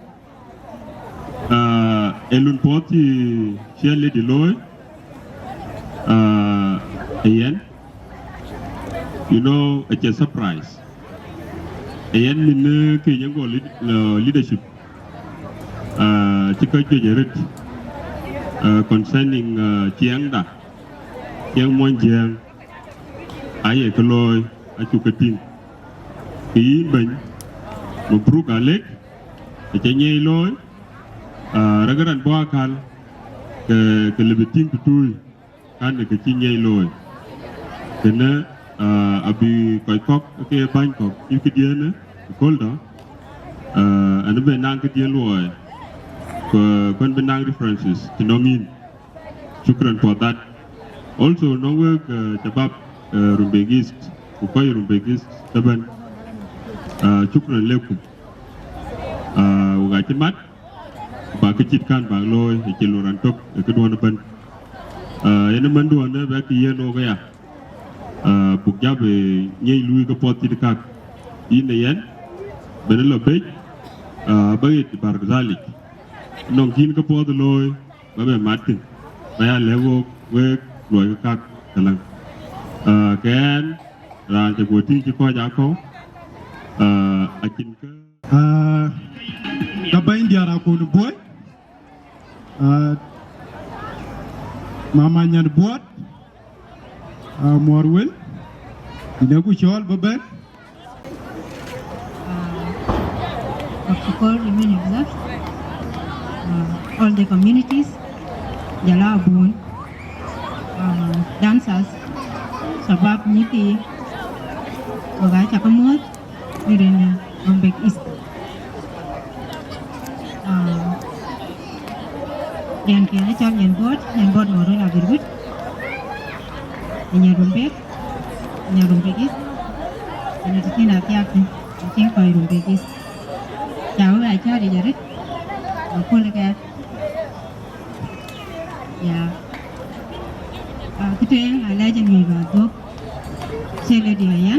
Elun Poti, Share Lady Loy, Ayen, you know, it's a surprise. Ayen in Kenyango leadership, Akoi Gieu, concerning Chiangda, Yang Monjiang, Ayekoloy, Achukating, Iben, Mubruk Alek, Achenye Loy. Ragaran Boakal, the Levitin Tutui, and the Kachin Loy. Then Abi Koikok, okay, Bangkok, Yukidiana, Kolda, and the Benankidian Loy, when Benang references to Nomin. Shukran for that. Also, no work, Jabab Rumbek East, Ukoi Rumbek East, Taban, Shukran Leku, Ugachimat. Ba kecit kan ba loy keluaran tok kedua naban ene mandu ane ba ki yeno ga ya bukja be nyei lui ka poti dekat ine yen benelo be ba it bargzalik nong kin ka pot loy ba be martin ba ya lewo we loy ka kalang ken ran te boti ki ko ja ko akin ka Kabain diara ko no boy. Mama nyan buat. Morwell. Ina ku Chol baban. Kuocgoor remain observed. All the communities, Jala Abun, dancers, Sabab Niti, Buga Da Angau, Miren Rumbek East. Dan kaya Chol yan board moro la birgut. Nya Rumbek East. Nya tikin atiak ni, tikin koi Rumbek East. Jauh aja di jarit. Aku lagi ya Kita ala jadi batuk. Saya dia ya.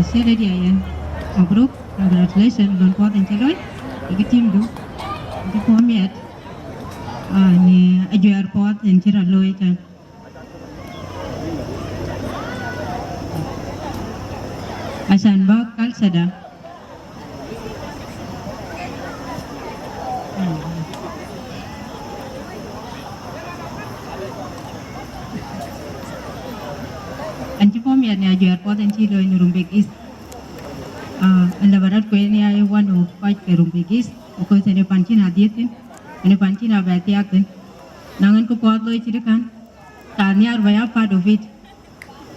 Saya dia ya. Mabruk, congratulations dan kuat yang celoi. Iki tim tu. Iki komiat. Ni Ayual pot yang celoi kan. Asan bakal sada. Anci pomiat ni Ayual pot yang celoi ni Rumbek is. Anda barat kau ni ay one of five ke Rumbek is. Because ini pancin hadiatin, ini pancin abatiakin. Nangan ko pot loi cirikan. Tanya arbaya part of it.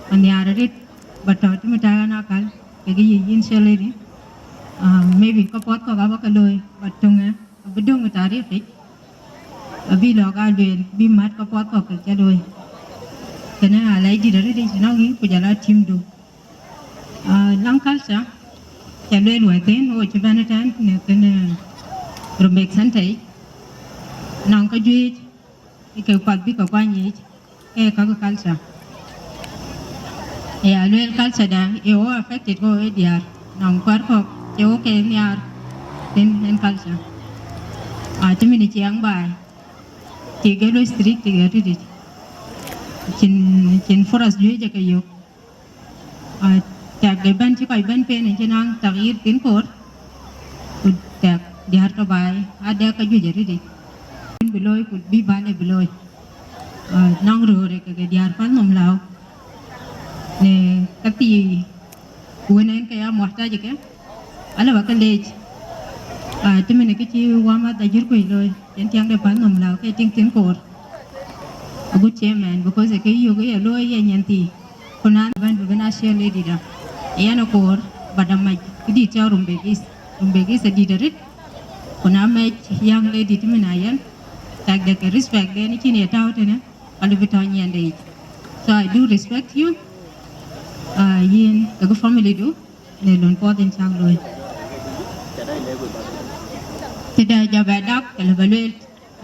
Aniarit, but taught me nakal. Kegi yin shelly. Maybe ko pot ko gaba kaloi, but tunga. Bedung utari fit. Abi logal bel, bi mat ko pot ko kaloi. Kena alai di dari di senangi pujala tim do. Langkal sa. Chalwe luatin, o chubanatan ne kena Rumbek santai. Nang ka juij, ike upat bi ka kwanyij, ka kalsa. Alwel kalsa da, o affected ko Adulyar. Nang kwar ko, o ke niar, en kalsa. Tumi ni chiang bai, tiga lo strict tiga ridit. Chin foras juij ka yok. Tag ban ci koy ban pen ci nang tagir tin kor. Tag di harta bay ada ka ju jari di. Beloy put bi bale beloy. Nang ro re ka di har pan nom lao. Ne tapi kuenen ka ya muhtaj ke. Ala ba ka lej. Tumi ne ke ci wama da jir ko loy. Yen tiang de pan nom lao ke ting tin kor. A good chairman because ke yo ke loy ye nyanti. Kunan ban bana share lady da. Ayan kor badamai kedi cha Rumbek is di darit kuna mai yang lady timinayan tag de respect de ni kini tahu tena kalau betanya ande. So I do respect you. Yin the family do ne lon pot en chang loy. Tidak jabadak kalau balel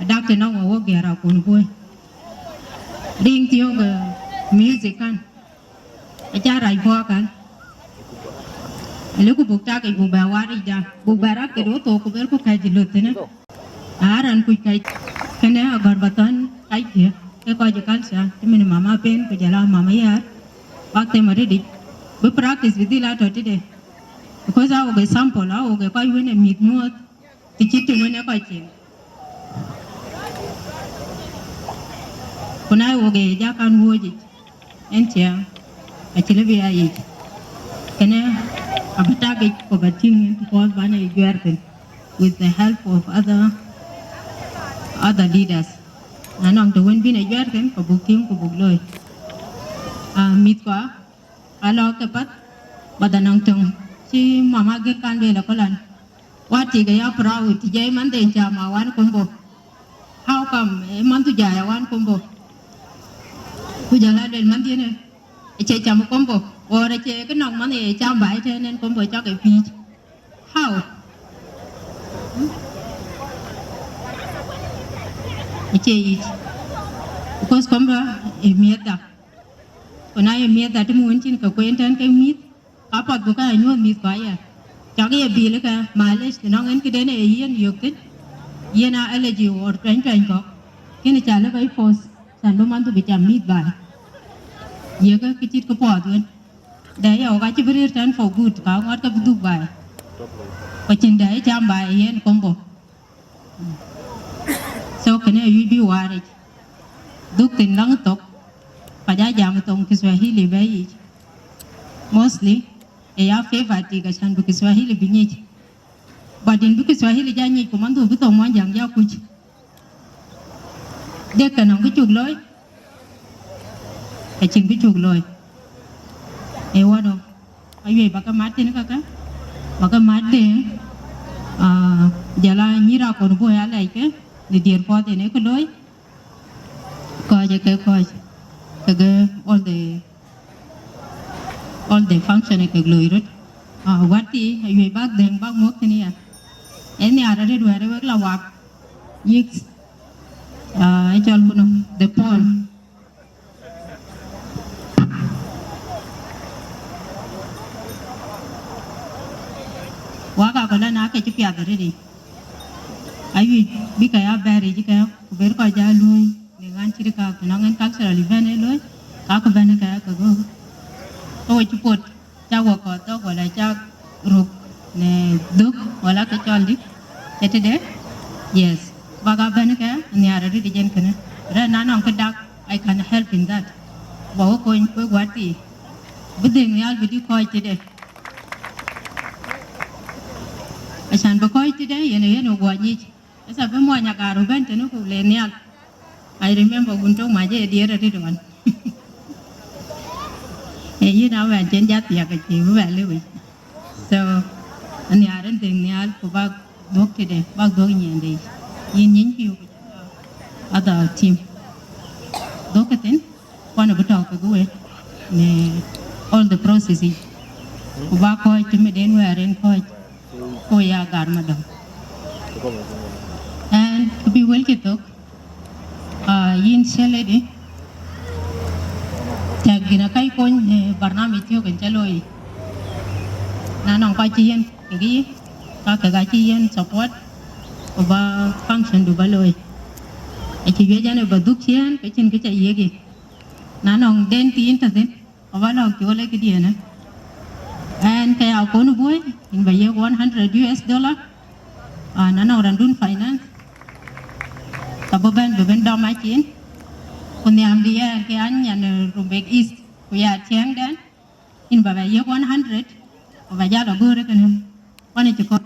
adak tena ngawo gera kun boy. Ring tio ke music kan. Acara ibu kan. Lalu bukta ke Buga wari dah, Buga ke do to kuber ko kai jilut na. Aran ku kai kena agar batan kai dia. Ke ko jakal sa, temen mama pen ko jala mama yar. Waktu mari di, be practice with la to de. Because I will sample, I will kai wene meet muat. Tikit wene kai chen. Kuna I will jakan woji. Entia, achile bi ayi. Kena Abatagik for batting called Bana Yuerken with the help of other leaders. Nanong to win bin a Yuerken for booking for Bugloy. Mitwa, allow the pat, but the Nongtung, she Mama Gekan de la Colan. What is a proud Jay Monday in Jama one combo? How come a month to Jaya one combo? Kujala del Mantina, a Checham combo. Or a check and money, a jam by 10 and combo chok a peach. How? Because combo a meeta. When I meet that moon in Kaquentan can meet, Papa Buka and you meet fire. Chagi a bilica, mileage, the non enkidene a yen yoked. Yena allergy or train cock. Can a child by force, Sandoman to be a meat by. Yaga kitty kapot. Day ở cái bữa trend for good cả ngót cái bút bài, và trên đấy chạm bài Ayen combo. So cái này uy wari, đúc tin lăng tóc, và giá giảm tông Kiswahili vậy. Mostly, ai favorite cái sản bút Kiswahili bị nhỉ. But in bút Kiswahili giá nhỉ của mình thôi bút tông món dạng giao kuch. Để cái nòng cái chuột lối, cái trên cái chuột lối. Ewa do, ayuh baka mati ni kakak, baka mati, jala nyira korbo ya lai ke, di dir pot ini keloi, kau ke all the function ke keloi rut, wati ayuh bak deng bak muk ni ya, ini ada dua lawak, yik, jual kuno the pole. cái chụp giặt rồi đi ayu bi ka ya bari ji ka ber ko ja lui ne gan chi ka no ngan tak sara li vene lui ka ko vene ka ka go to chu pot cha wo ko to ko la cha rup ne duk wala ka chol di ete de yes baga vene ka ni ara di jen kana ra na no ka dak I can help in that bo ko ko wati buding yal bidi ko ite de asan ba ko ite de yene go ni esa be mo nya garu ben tenu ko le nial I remember Gumtoong ma je dia ra ti don e yi na wa jen ja tia ka chi wa le wi so ani aran ding nial ko ba dok ti de ba go nyen de yin yin piu ko ada team dokaten wana buta ka go ne all the processing ko ba ko ti me den wa ren ko ya gar ma dam and to be well ketok yin seledi tagina kai kon barnami tio kan chaloi nanong pa chien gi ka ga chien support ba function du baloi e chi ye jane ba duk chien ke chin ke cha yegi nanong den tin ta den ba lo chole ke diena and kay ako no boy in ba ye $100 nanong randun finance kaboban beben dom ma chin kun yam dia ke an yan Rumbek East ku ya cheng dan in ba ye 100 ba ja lo gure kan wani ti ko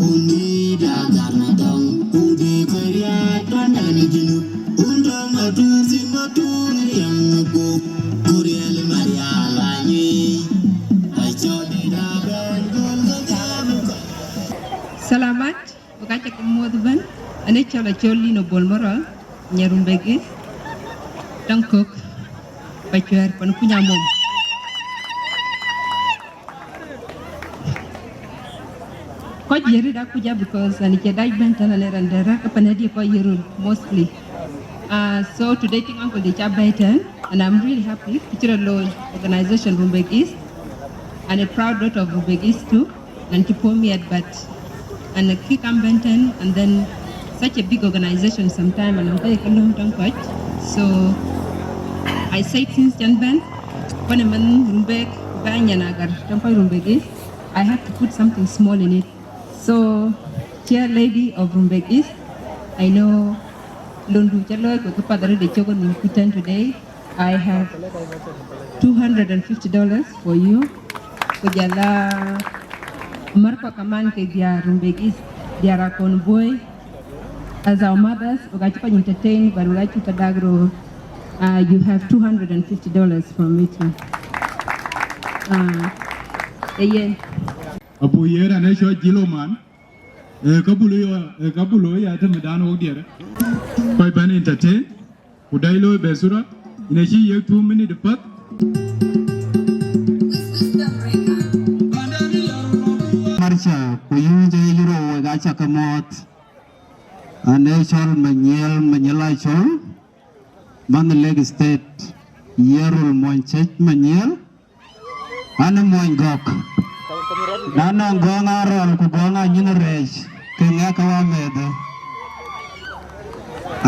uni da garna dong udi koria tan ni jinu undong matu simatu yang ko kuriel maria lani ai chodi da ben gol ga salamat bukacha ko modban ane chola choli no bolmora Rumbek East tangkok pacuar pan punya mom ko jeri da kuja because ani ke dai bentana le randera ka panadi ko Yirol mostly so today thing uncle de chabaitan and I'm really happy picture law organization Rumbek East and a proud daughter of Rumbek East too and to pour me at but and a kick benten and then such a big organization sometime and I'm very long time coach so I say since Jan Ben when I'm in Rumbek Banyanagar Tampa Rumbek East I have to put something small in it so chair lady of Rumbek East I know Lundu Chaloy ko padare de chogo ni kutan today I have $250 for you kujala marpa kaman ke dia Rumbek East dia rakon boy as our mothers ugachipa entertain barulachi kadagro you have $250 from me too Ayen abu yera ne sho jilo man kabulo ya te medan o dire koy ban entertain udai lo besura ine shi yek 2 minute pat marcha kuyuje yiro ga chakamot ane chol manyelai chol man leg state Yirol monchech manyel ana moin gok nana gonga rol ku gonga nyinresh kenga kawa mede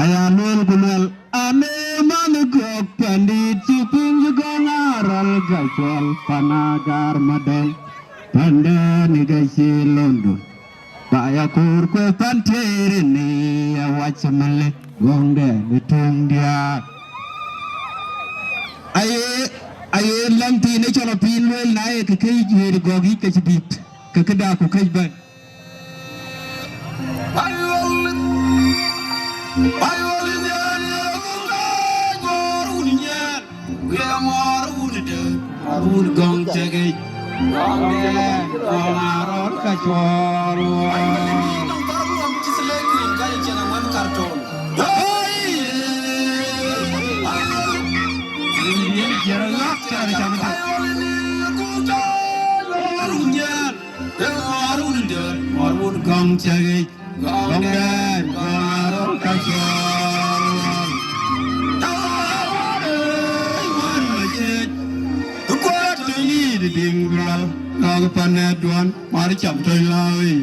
ayalul kulel ane man gok pandit chipin gonga rol gachol panagar madal pandani gachi londo baya kur kwe panteri ni awachmale gonge bitung dia aye lamti ne chola pinwel nae ke kay jeri gogi ke chibit ke kada ku kay ban ayol arun gong chege arun ka choro Arun gong chage gong dan arun ka choro dingral lagu panai duan mari chap toy lawi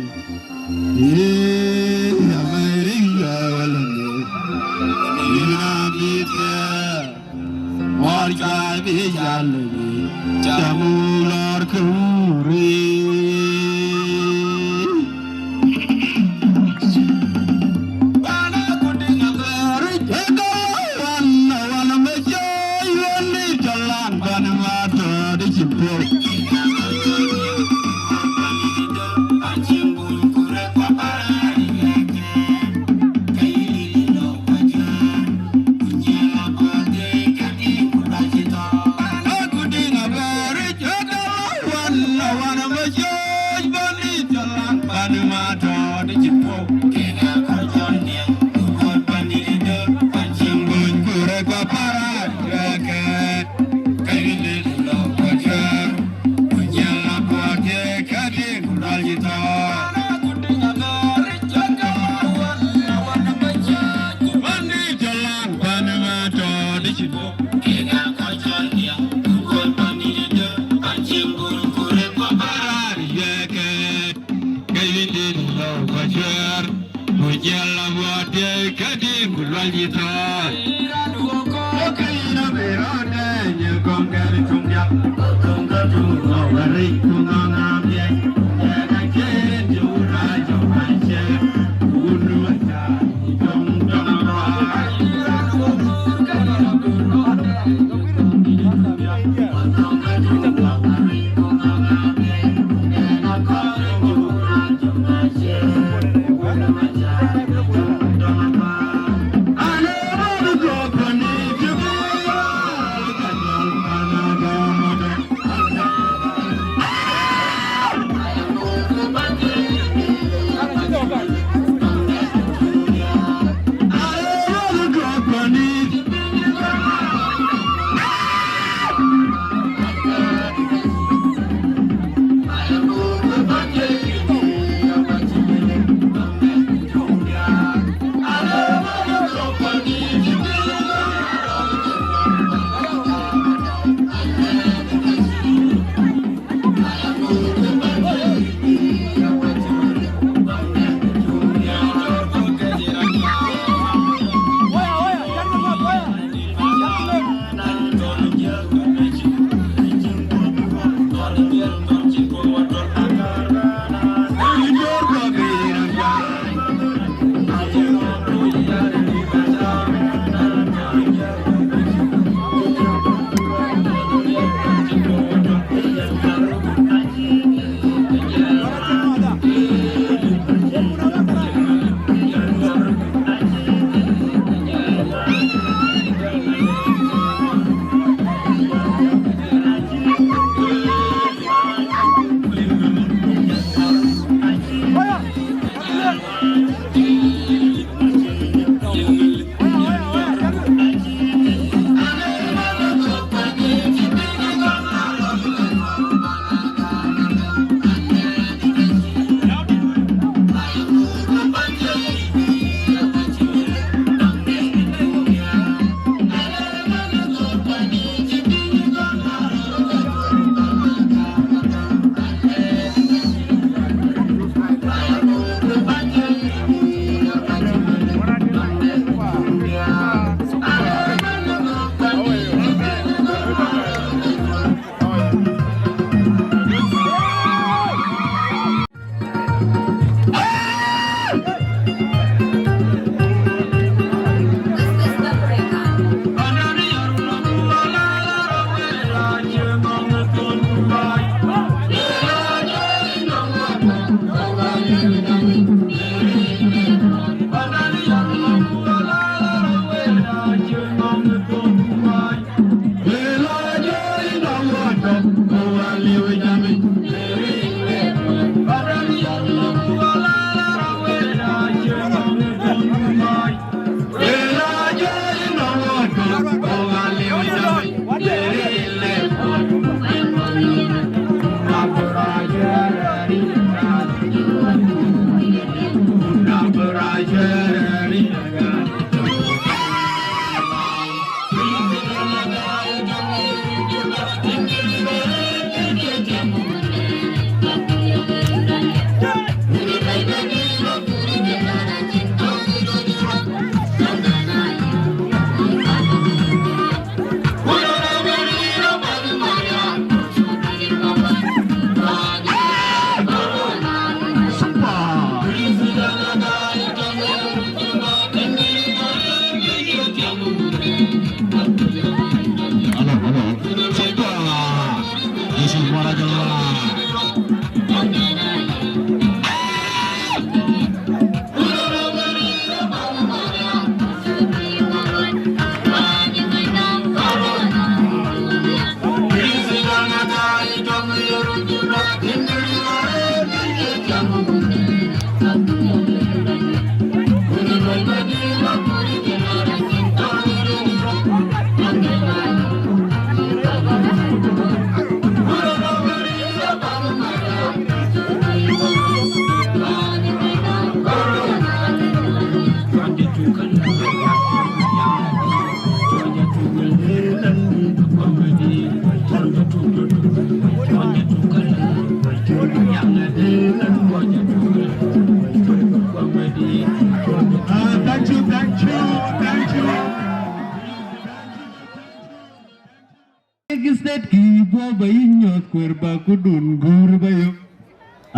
set ki bo ba inyot kwer ba kudun gur ba yo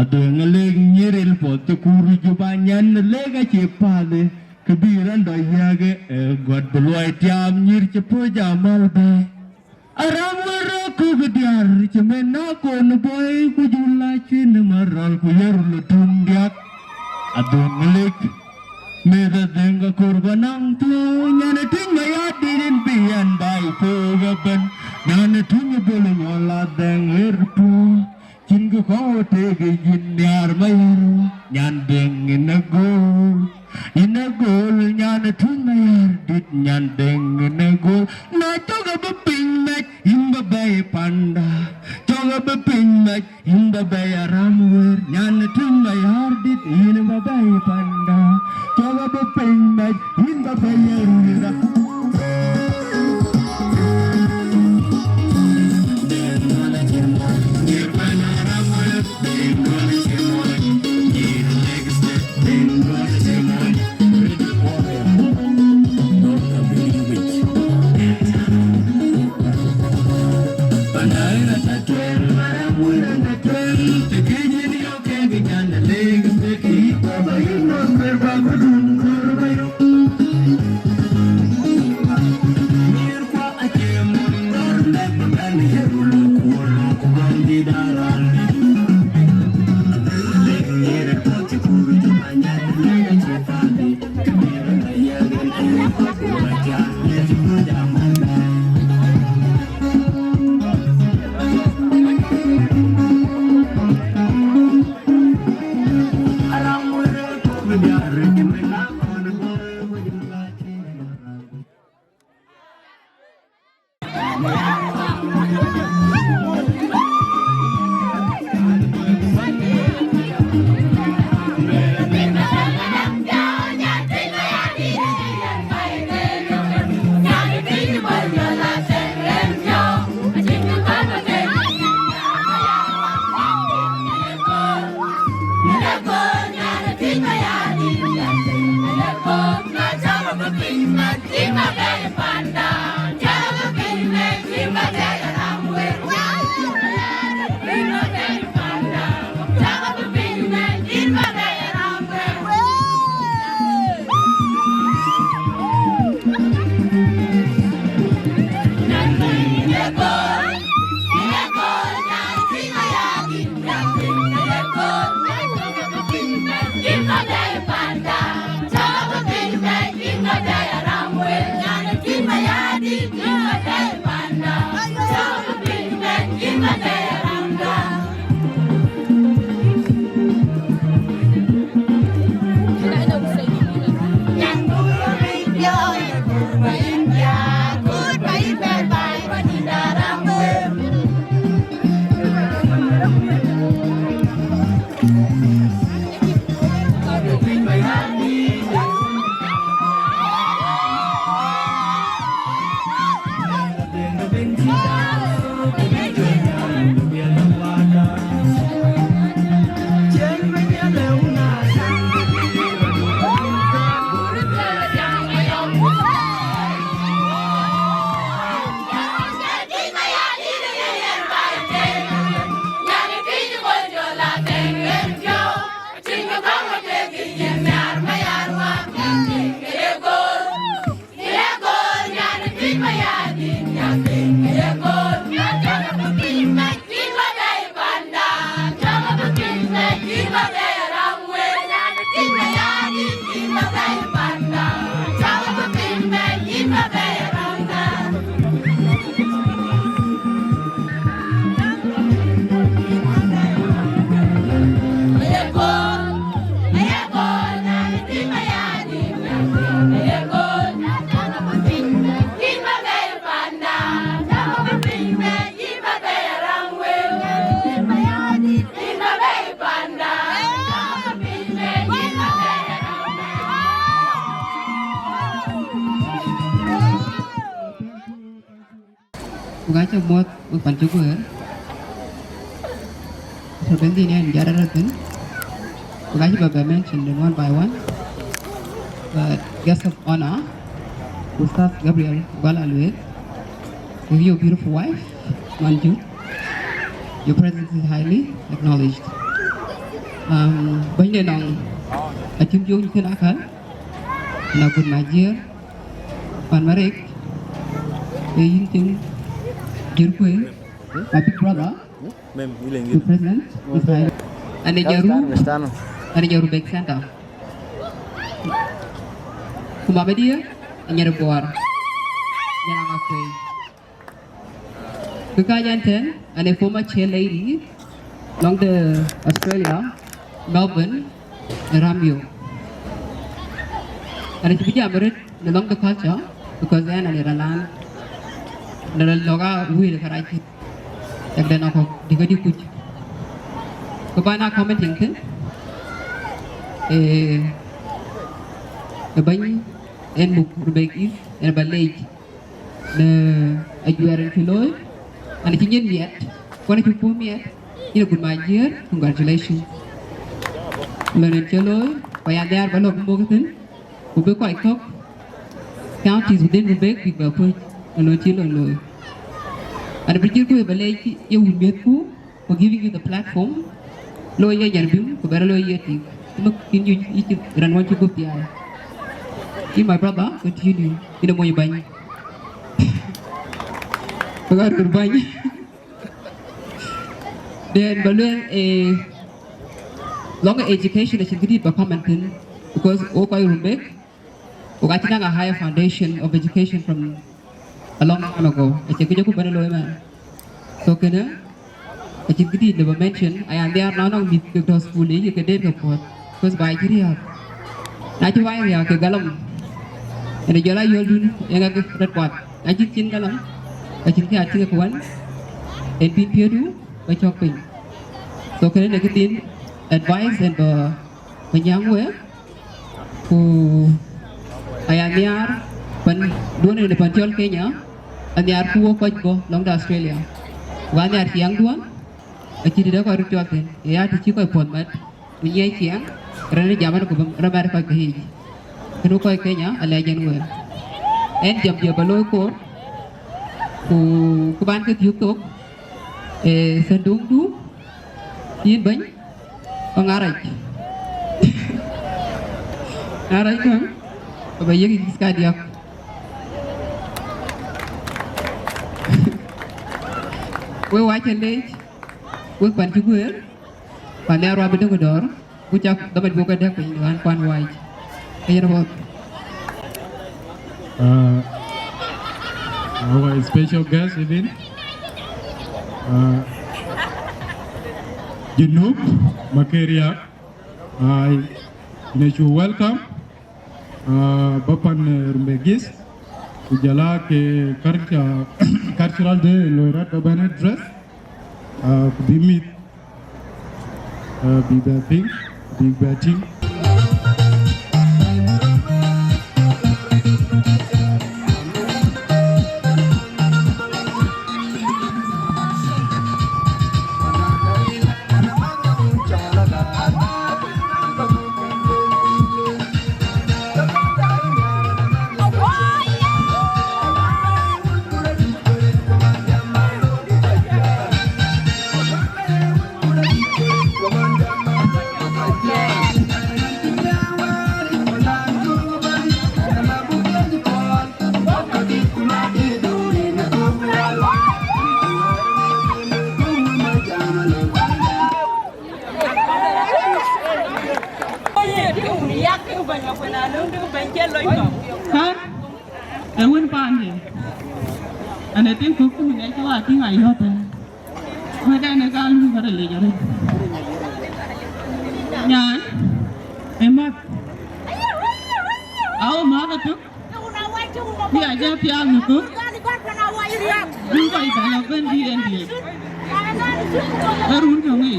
adong leg nyiril pot kur ju ba nyan lega che pale kebiran do yage god bloy tiam nyir che po jamal ba aram wara ku gediar che mena kon boy ku jula chin maral ku yer lu tundiak adong leg meda denga kurbanang tu nyane tinga ya dirin pian bai ko gaban nyane tinga bolu nyola deng erpu cingu ko tege jinyar mayaru nyan deng ina gol nyane tinga yar dit nyan deng ina gol na toga beping mek imba bay panda toga beping mek imba bay aramwer nyane tinga yar dit ina bay panda toga beping mek imba bay arura Bukacha buat pancukur. Sebenarnya ini yang jarak itu. Bukacha baba mentioned one by one. But guest of honor, Gustav Gabriel Balaluet, with your beautiful wife, Manju. Your presence is highly acknowledged. Bánh đèn nòng ở chung chung như thế nào nào cùng mà chia pan marek in chung jirkwe my big brother the president is highly and the Rumbek Center kumaba dia anyar buar yang Akoi Kekayan and a former chair lady along the Australia, Melbourne, and Wieu. And it's been along the culture because then I land the loga will Karachi. And then I'll dig a good. Kabana commenting a bunny and Rumbek is and a ballet. The Ayual and if you get yet, when you pull me yet, you good my dear, congratulations. Learn it yellow, by a there, but of Bogatin, who be quite cock. Counties within Rumbek, big put and no chill and low. And a particular ballet, you will be cool for giving you the platform. Lawyer Yanbu, who better lawyer thing. Look in you, eat and want to go the eye. You, my brother, continue in the way you buy. Then balloon a longer education that should be commented because Akoi Rumbek got a higher foundation of education from a long time ago. I think you could man. So can I think it never mentioned I am there now with the school you can date report because by Kiria. Not to why we are Galam and the Jala you'll do that what I think in Galam. I think I think one and be peer to by shopping. So can I get advice and when young way who I am near when doing in the Panchol Kenya and they are who go long to Australia. One they are young one, I did a good job then. They are to check appointment. We yet young, Rani Jaman Ramarka Kahi. Kuocgoor Kenya, a legend way. And jump your below court. Của ban cái thiếu tốt sẽ đúng đủ yên bánh còn ngã rạch không và bây giờ cái đi học quay quay chân đi quay quan chú quên và neo ra bên trong cái đó quay chắc đó mình buộc cái đẹp của những quan quay cái gì đó our special guest even Yirol Mapior. I wish you welcome Bapan Rumbegis Ujala ke cultural day Loirat Babane dress be meet big batting And I think cooking is I think I got it. But I can't look at a little. Yan, Emma. Our mother took. Yeah, just young cook. You guys are going to be ended. I don't know me.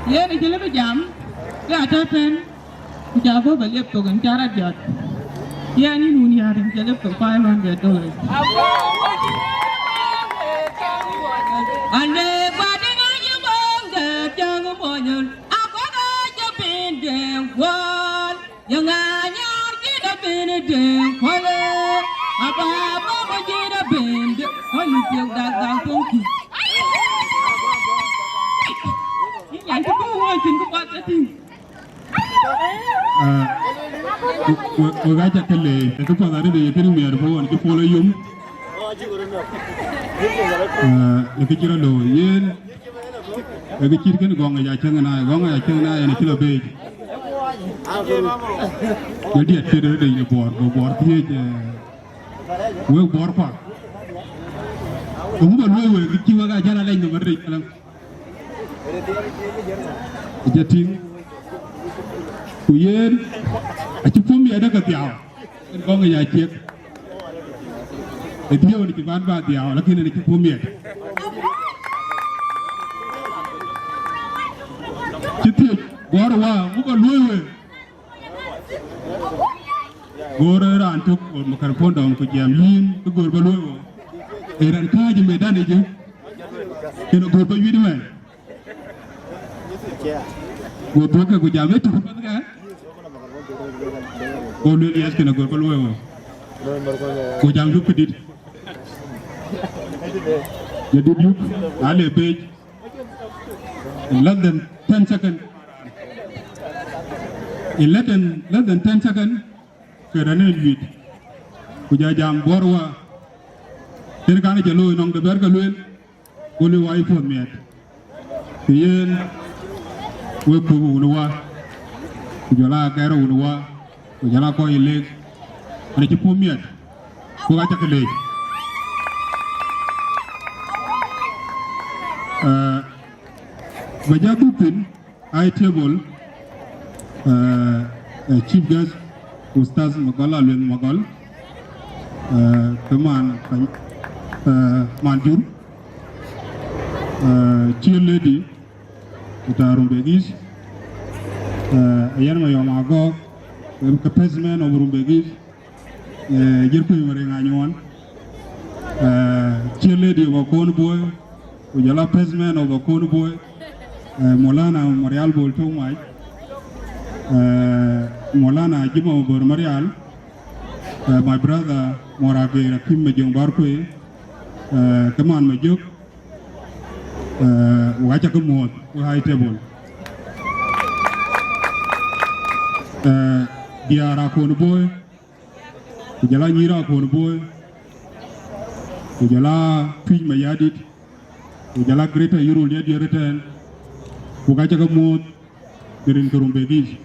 Yeah, it's a little jam. Yeah, that's it. Java believe to get a jot. Yeah, you know, you are in the $500. And the body on your bone, the young boy, I've got your pain, young one. Young, I get up in a day. Apa apa jeda bend, hon tiok dak tongki. Ini yang tu wajin ku buat tadi. Ugaja kele, itu pada hari dia kiri miar bawa ni follow yum. Lagi kira lo, yen. Lagi kira kan gong aja cengenai ini kilo bej. Jadi ada dia bor dia je. Wieu bor pak. Kamu baru wieu kiciwa aja jalan lain nomor dia kalam. Jadi kuyen, acuh pun ada ketiau. Gong aja cek. Dia orang di ban ban tiau, lagi ni acuh pun ada. Jadi bor wah, muka wieu. Gora rantuk makan pondong ku jamin ku gor balu eran kaji medan je kena gor bayu di mana gor boka ku jamin tu kan gor lias kena gor balu ku jam du pedit jadi du ale page in less than 10 seconds in less than 10 seconds kerana duit, kuja jam borwa, terkana jelu nong deber kaluin, boleh wifi miat, tiyen, wepu unwa, kujala kera unwa, kujala koi leg, ada cipu miat, kuaca kelej. Baca bupin, high table, chief guest. Ustaz Magol Alun Magol, teman Manjur, cheer lady, kita Rumbegis, Ayen Mayom Agok, kapasmen of Rumbegis, Jirpu Maringanyuan, cheer lady of Akon boy, Ujala pesmen of Akon boy, Molana Marial Boltomai. Molana Jimo Bor Marial, my brother Morage Rakim Majong Barque, Kaman Majuk, Wachakamot, high table. Diara Konboy, Ujala Nira Konboy, Ujala Twic Mayadit, Ujala Greater Yirol Dances, Wachakamot, Dirin Rumbek.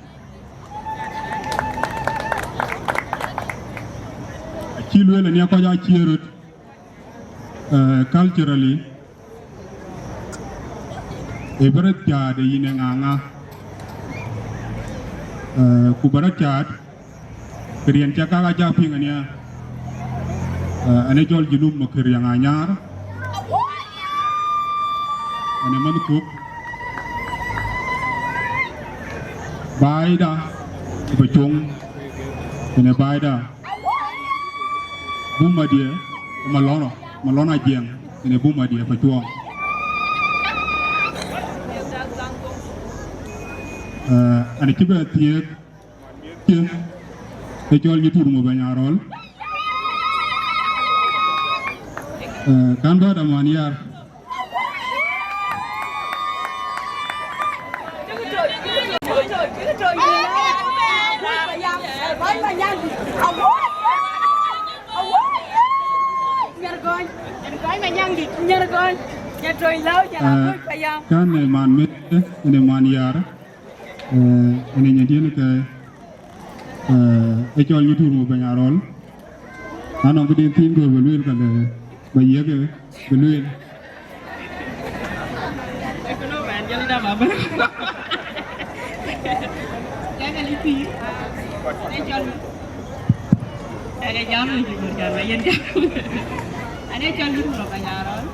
Chilwell and Akoi Gieu culturally a berat card in Anga Kubarat card Korean Chaka Japing and ya an Ayual Songs Makir yang anyar and a man cook Baida Bachung and a Baida Buma dia Malona Jiang ini Buma dia pejuang. Anak kita tiap Ayual itu rumah banyak rol. Kan ada maniar. Kan man met ini maniar ini jadi ni ke Ayual itu rumah banyak rol. Anak kita tim dua beluil kan bayar ke beluil. Ekonomi jadi dah apa? Jangan lipi. Ayual ada jam ni juga kan bayar jam. Ada Ayual itu rumah banyak rol.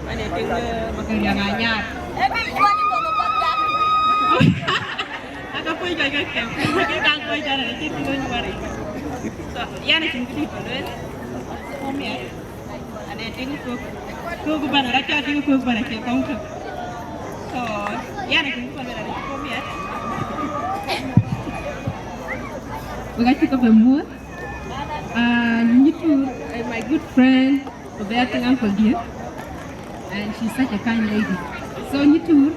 Ini tinggal makan yang anyar. Akoi Gieu kem, kita Akoi Gieu ada di sini juga. So, ya ni sini boleh. Kami ada tinggal kau bukan raja tinggal kau bukan raja Kongor. So, ya ni sini boleh ada kami. Begitu kau bermuat, good friend of the Uncle Gieu, and she's such a kind lady. So you too,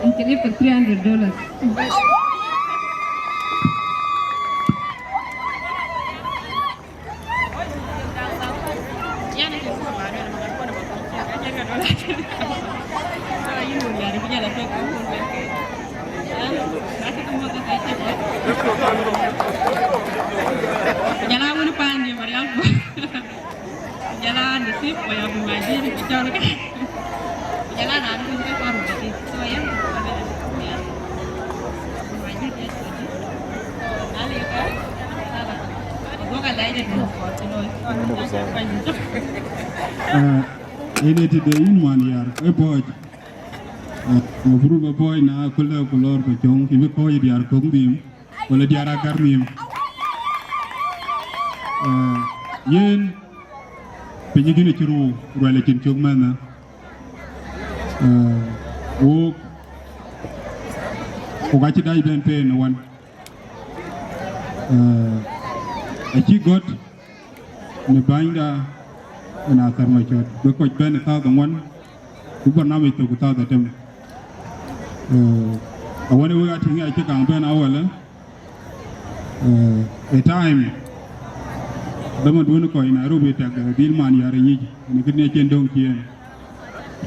and can for $300. Ini tidak inwan ya, boy. Guru boy na kulo kejong, ibu koi diar kong dim, kulo diar agar dim. Yen penyegini ceru, ruale cincung mana. Wo gaci dai ben pe na wan. Aci got ne bainda na tar ma chot be ko ben ta da wan ku ban na me to ku ta da tem awani we ati ngai ke kan ben awala a time da ma du ko ina robe ta ga dil man yare ni ne gne chen dong kien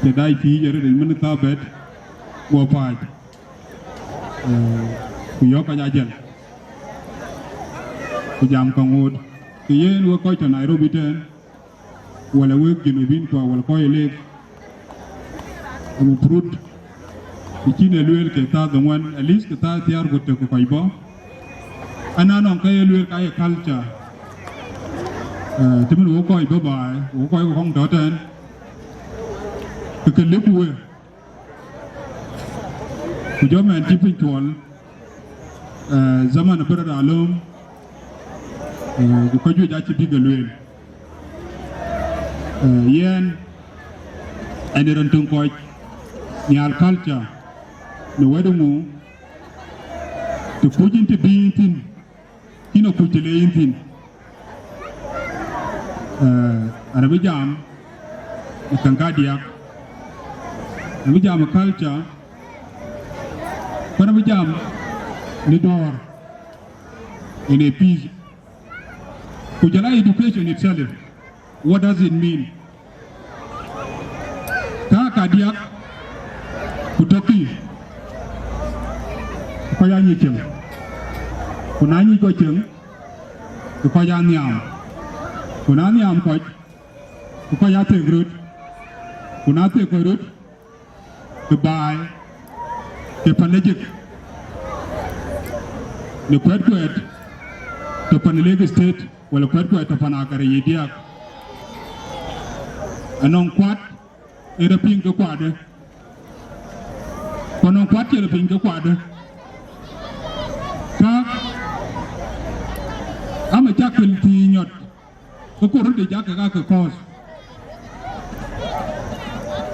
te dai fi yare de min ta bet wo pa ku yo ka ja jel ku jam kan wod ke yen wo ko ta Nairobi ten wala we ginubin ko wala ko ele mu prut ikine luel ke ta da wan at least ke ta tiar go te ko ibo ana non ke luel ka e culture timun wo ko ibo ba wo ko ko hong do ten ke le buwe ku jo men tipin tol zaman bara alum ko ju ja ci diga luel yen aniran tung koi nyal culture no wedumu to pujin to be tin ino kutile tin arabi jam kangadiak arabi jam culture arabi jam ni door in a piece kujala education itself. What does it mean? Kadiak kutoki kaya nyikem kunani ko cheng kaya nyam kunani am ko kaya tegrut kunate ko rut goodbye ke panejik ne kwet to panelege state wala kwet to panakare yidiak anong kwat era ping ke kwade kono kwat era ping ke kwade ka ama jakil ti nyot ko ko de jakka ka ko kos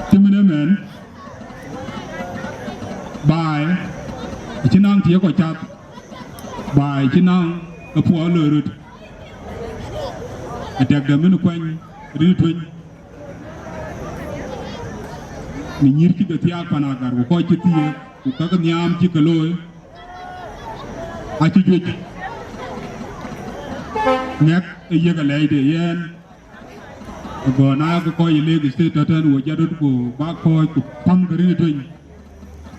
timene men bai chinang ti ko chat bai chinang ko po le rut atak da men kwan ri twin ni nyir ki ga tiak panagar ko ci tiye ku ka nyam ci kaloy a ci joj nek e yega layde yen go na ko yele gi state tan wo jadut ko ba ko ku pam gari ni toy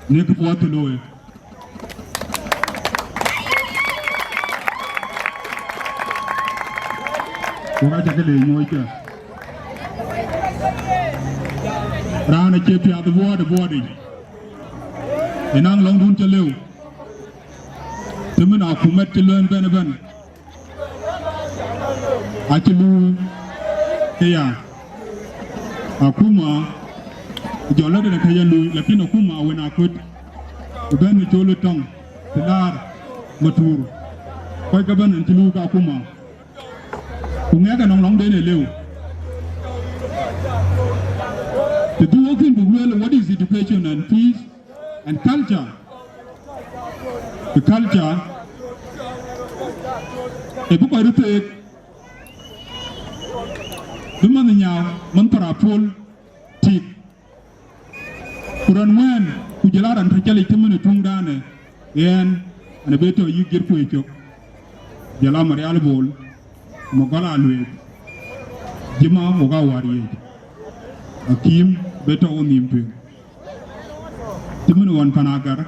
nek po to loy ko ga jagale nyoy ta rana che pia the body enang long dun che lew temena ku met len ben a che lu ke ya akuma jola de ka ya lu lakini akuma wena kut ben ni cholo tong tilar matur ko ga ben ni lu ka akuma ku ngega nong long de ne lew. To do work in Buga, what is education and peace and culture? The culture, a book I take man nyaaw man para pol tik kuran wen ku jalaran ta jali timene tungdane yen ana beto yigir ko ekyo jala mari albol mo gala lwe jima mo ga wariye akim beto onimpe timene won panagar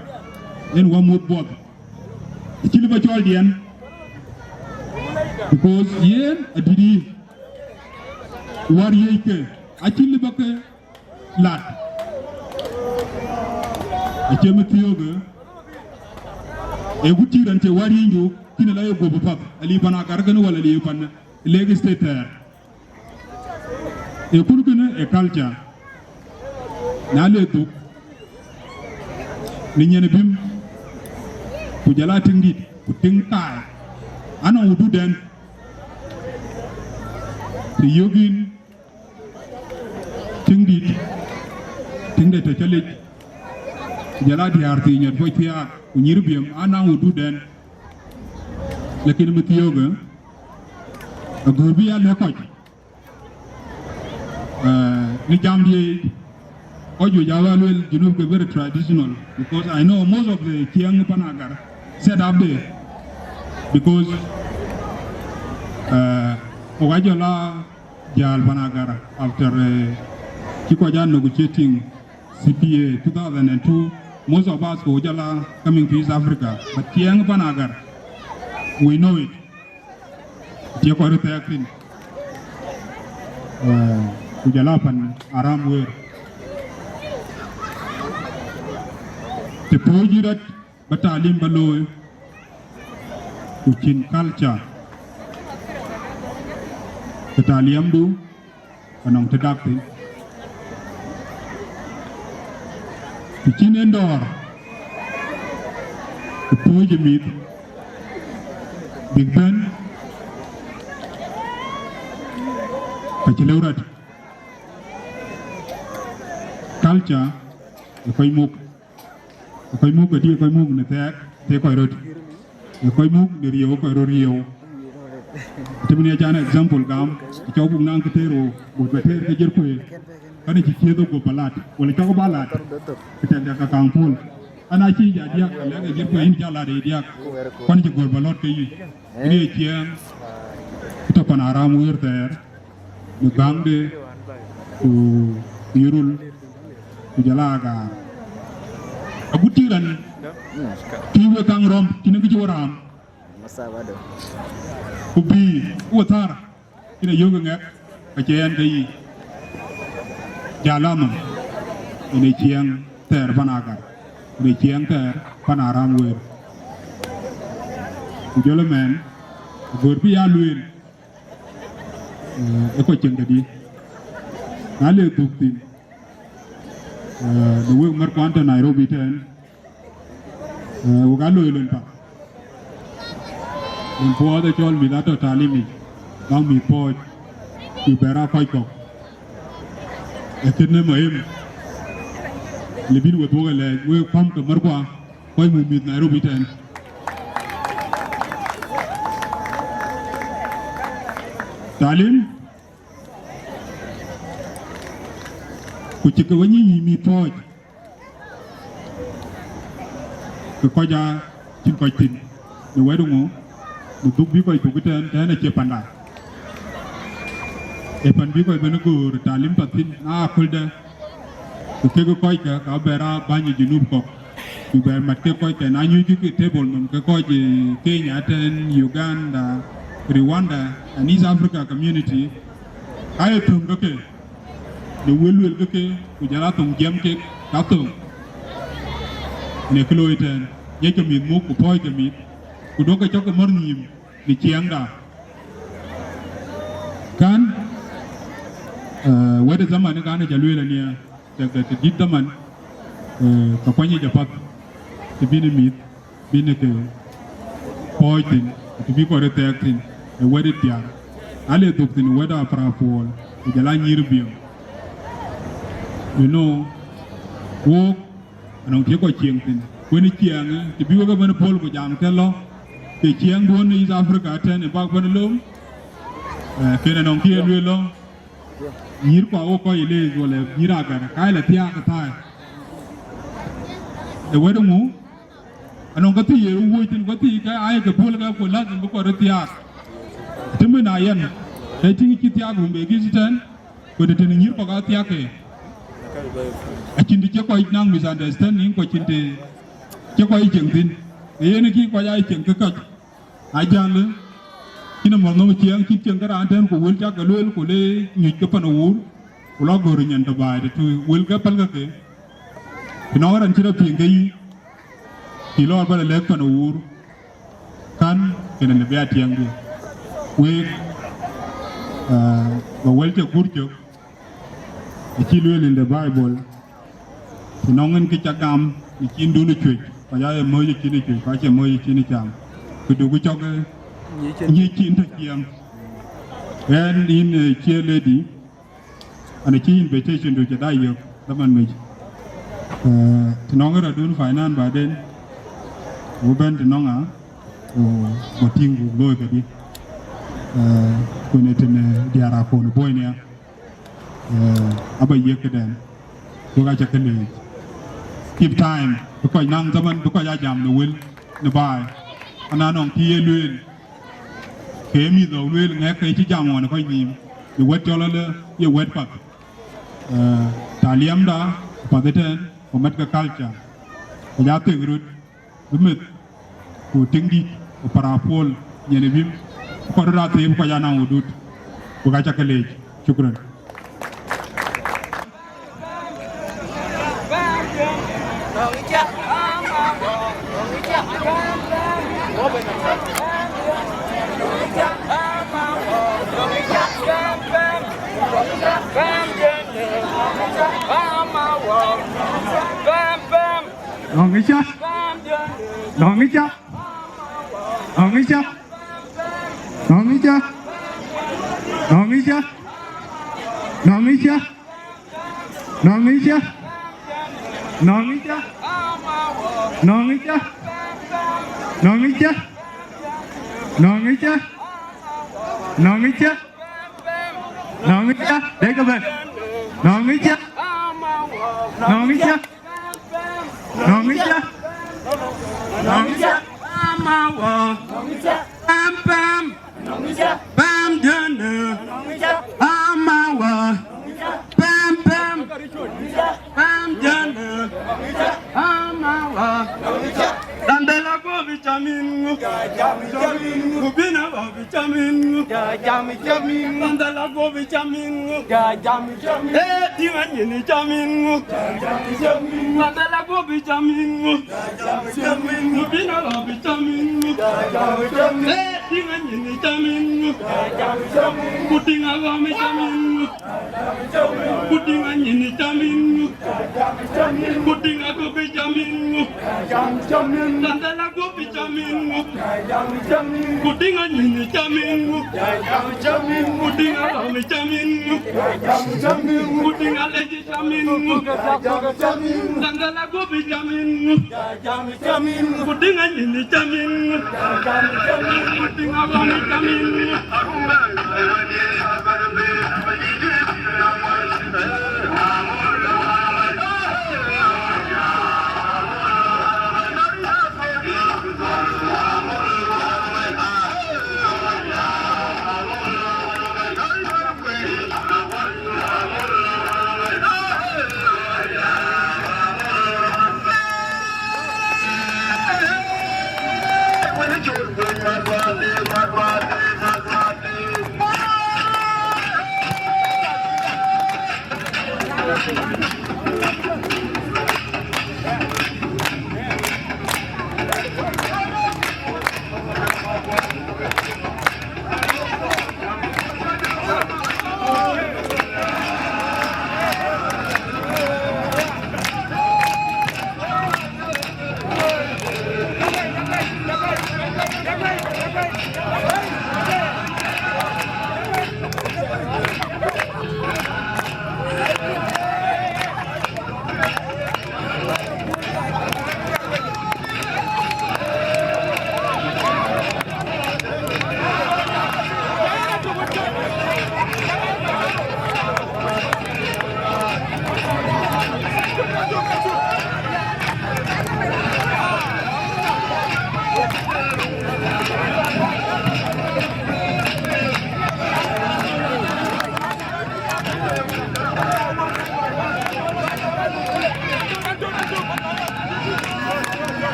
en wa mut bot chili ba chol dien because yen adidi wariye ke achili ba ke lat acheme tiyoga e gutiran te wariyo kina la yogo pap ali panagar gan wala li pan legislator e kurkuna e culture na le tu ni nyene bim ku jala tingit ku tingkai ana udu den te yogin tingit tingde te chale jala diarti nyet boy tiya ku nyirbiam ana udu den lekin mutiyoga agurbi ya lekoj ni jamdi Ojo Jawalwell, you know, very traditional because I know most of the Kiang Panagar set up there because Ogajola Jal Panagar after Kikojan negotiating CPA 2002, most of us Ojala coming to East Africa, but Kiang Panagar, we know it. Jekore Teakin, Ujalapan, Aramware. The Pojirat Batalim Baloy, which in culture, the Taliamdu, and on the Dakti, the Chin Endor, the Pojimit, Big Ben, the Chilurat, culture, the Koimuk. Akoi muk adi akoi muk netek te koi rot akoi muk de rio koi rio temani aja example gam chau bung nang ketero bot beter ke jer koe kan ci kiedo go balat wala chau balat ketek da ka kampul ana ci ja dia le ke jer koe in jala de dia kan ci gol balot ke yi ni ciang to panara muir ter ni bangde ku Yirol ku jalaga Agutyar tiwe kang rom kina ki joram ubi utar kina yoga ngak ajen kai jalam ini ciang ter panagar ini ciang ter panaram wer ujolamen gorbi aluin eko ceng tadi nale tuktin the work Marquanta Nairobi 10 Ugalo Ilunpa in poor the Chol Milato Talimi Long Me Port Ubera Koiko a kidney Mayom living with Bogale we come to Marqua Koi Mumit Nairobi 10 Talim Kuchikawani mi poj Kukoja Chinkoitin the Wedungo the book Bikoi Pukutan and a Chepanda Epan Bikoi Benagur Talim Patin Kulda Kego Koika Kabera Banya Junubko you bear Mate Koika and I knew you could table Num Kakoji Kenya Uganda Rwanda and East Africa community I think okay the will ke kujalatung jam ke katung ne kloiten ye ke mi mu ku poi ke mi ku do ke chok mar nim ni chiang da kan wede zaman kan ja lwela nia de dit zaman ka kwani ja pat te bini mit bini ke poi tin te bi ko retektin e wede tia ale duktin weda para pol jala nyirbiam you know walk anong tie ko chieng tin when chiang ti bi ko ban pol ko jam ke lo ke chiang don East Africa ten e bak ban lum ke na nong tie lwe lo nyir kwa o ko ile wala nyira ga kai la tia ka tai de wedo mu anon ka ti yeru wo tin ka ti ka ai ka pol ka ko la tin ko ro tia timu na yen kai tin ki tia gu be gi tan ko de tin nyir ko ka tia ke a chin di ko nang misunderstanding ko chin de ko i jeng tin ye ne ki ko ya i jeng ka a jan le kina mo no chiang ki chiang ka ran ten ko wel ja ka lel ko le nyi ka pa no wur ko lo go rin ta ba de tu wel ka pal ka ke no ran chira pi ngai ki lo ba le pa no wur kan kena le ba tiang di we ba wel te kurjo ki lel in the bible ki no ngen ki chagam ki ndu ni chwe pa ya mo yi ki ni chwe pa che mo yi ki ni cham ku du ku chok Nyi chin ta kiam and in chair lady and a key invitation to Jadayo Laman Mij Tinonga Dun Finan by then Uben Tinonga or Boting Loy when it in Diarako Boynia Abba Yekadan Buga keep time because Nang Zaman because I jam the will the buy and I don't hear Kemi the will make a jam on a coin. The wet dollar, you wet pack. Taliamda, Padetan, or Metka culture. Yating root, the myth, who tingi, or parapol, Yenevim, Korati, Payana would do. Bugacha College, Chukran. Longicha, Longicha, Longicha, Longicha, Longicha, Longicha, Longicha, Longicha, Longicha, Longicha, Longicha, Longicha, Longicha, take a bit, Longicha, Longicha. Longicha, Longicha, Amawa, Bam Bam, Bam Dana, Amawa, Bam Bam, Bam Dana, Amawa, Dandela go vitamin, Kubina go vitamin, Dandela go vitamin, Diwan vitamin, Mandela go vitamin, Kubina go vitamin, Diwan vitamin, Putting a vitamin, Putting a vitamin, Putting a go vitamin, Mandela go vitamin, Putting a vitamin, Putting a vitamin, Putting a vitamin, Mandela go vitamin, Putting a vitamin, Putting a vitamin.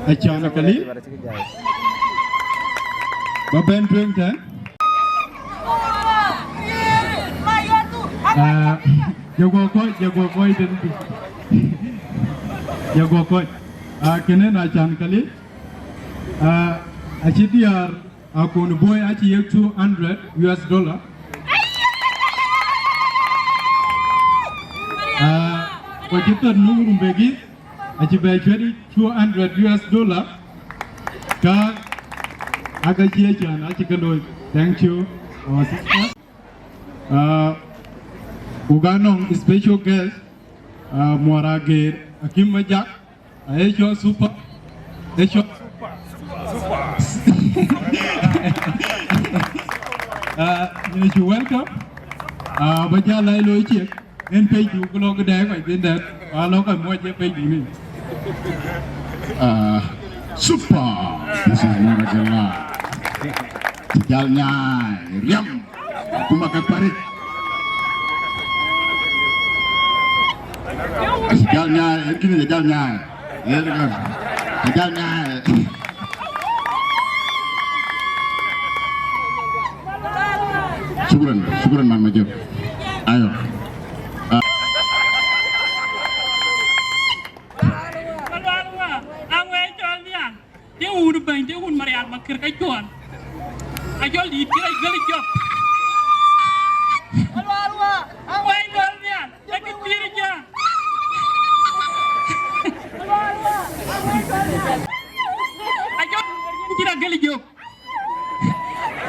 Achana kali Baben Twington Jago koi Kenen achan kali Achidiar Akon boy achi yek $200 US Wajitan nungrum begi Achi bajwedi $200 US Ka Agatyar chan achi kaloy. Thank you our sister. Uganong special guest Muaragir Akim Majak Ayual super you welcome Baja Lailo Chik and pay you go to there I did that I look at what you pay me Super. This is Maragala. Jalnya, Riam, Kumakaparit. Jalnya, ini jalnya. Ya kan. Jalnya. Syukuran Man Maju. Ayo. Dia hun Marial makir kajuan. Ayual di kira gali job. Alwa. Awai golnya. Lagi tirja. Alwa. Ayual kira gali job.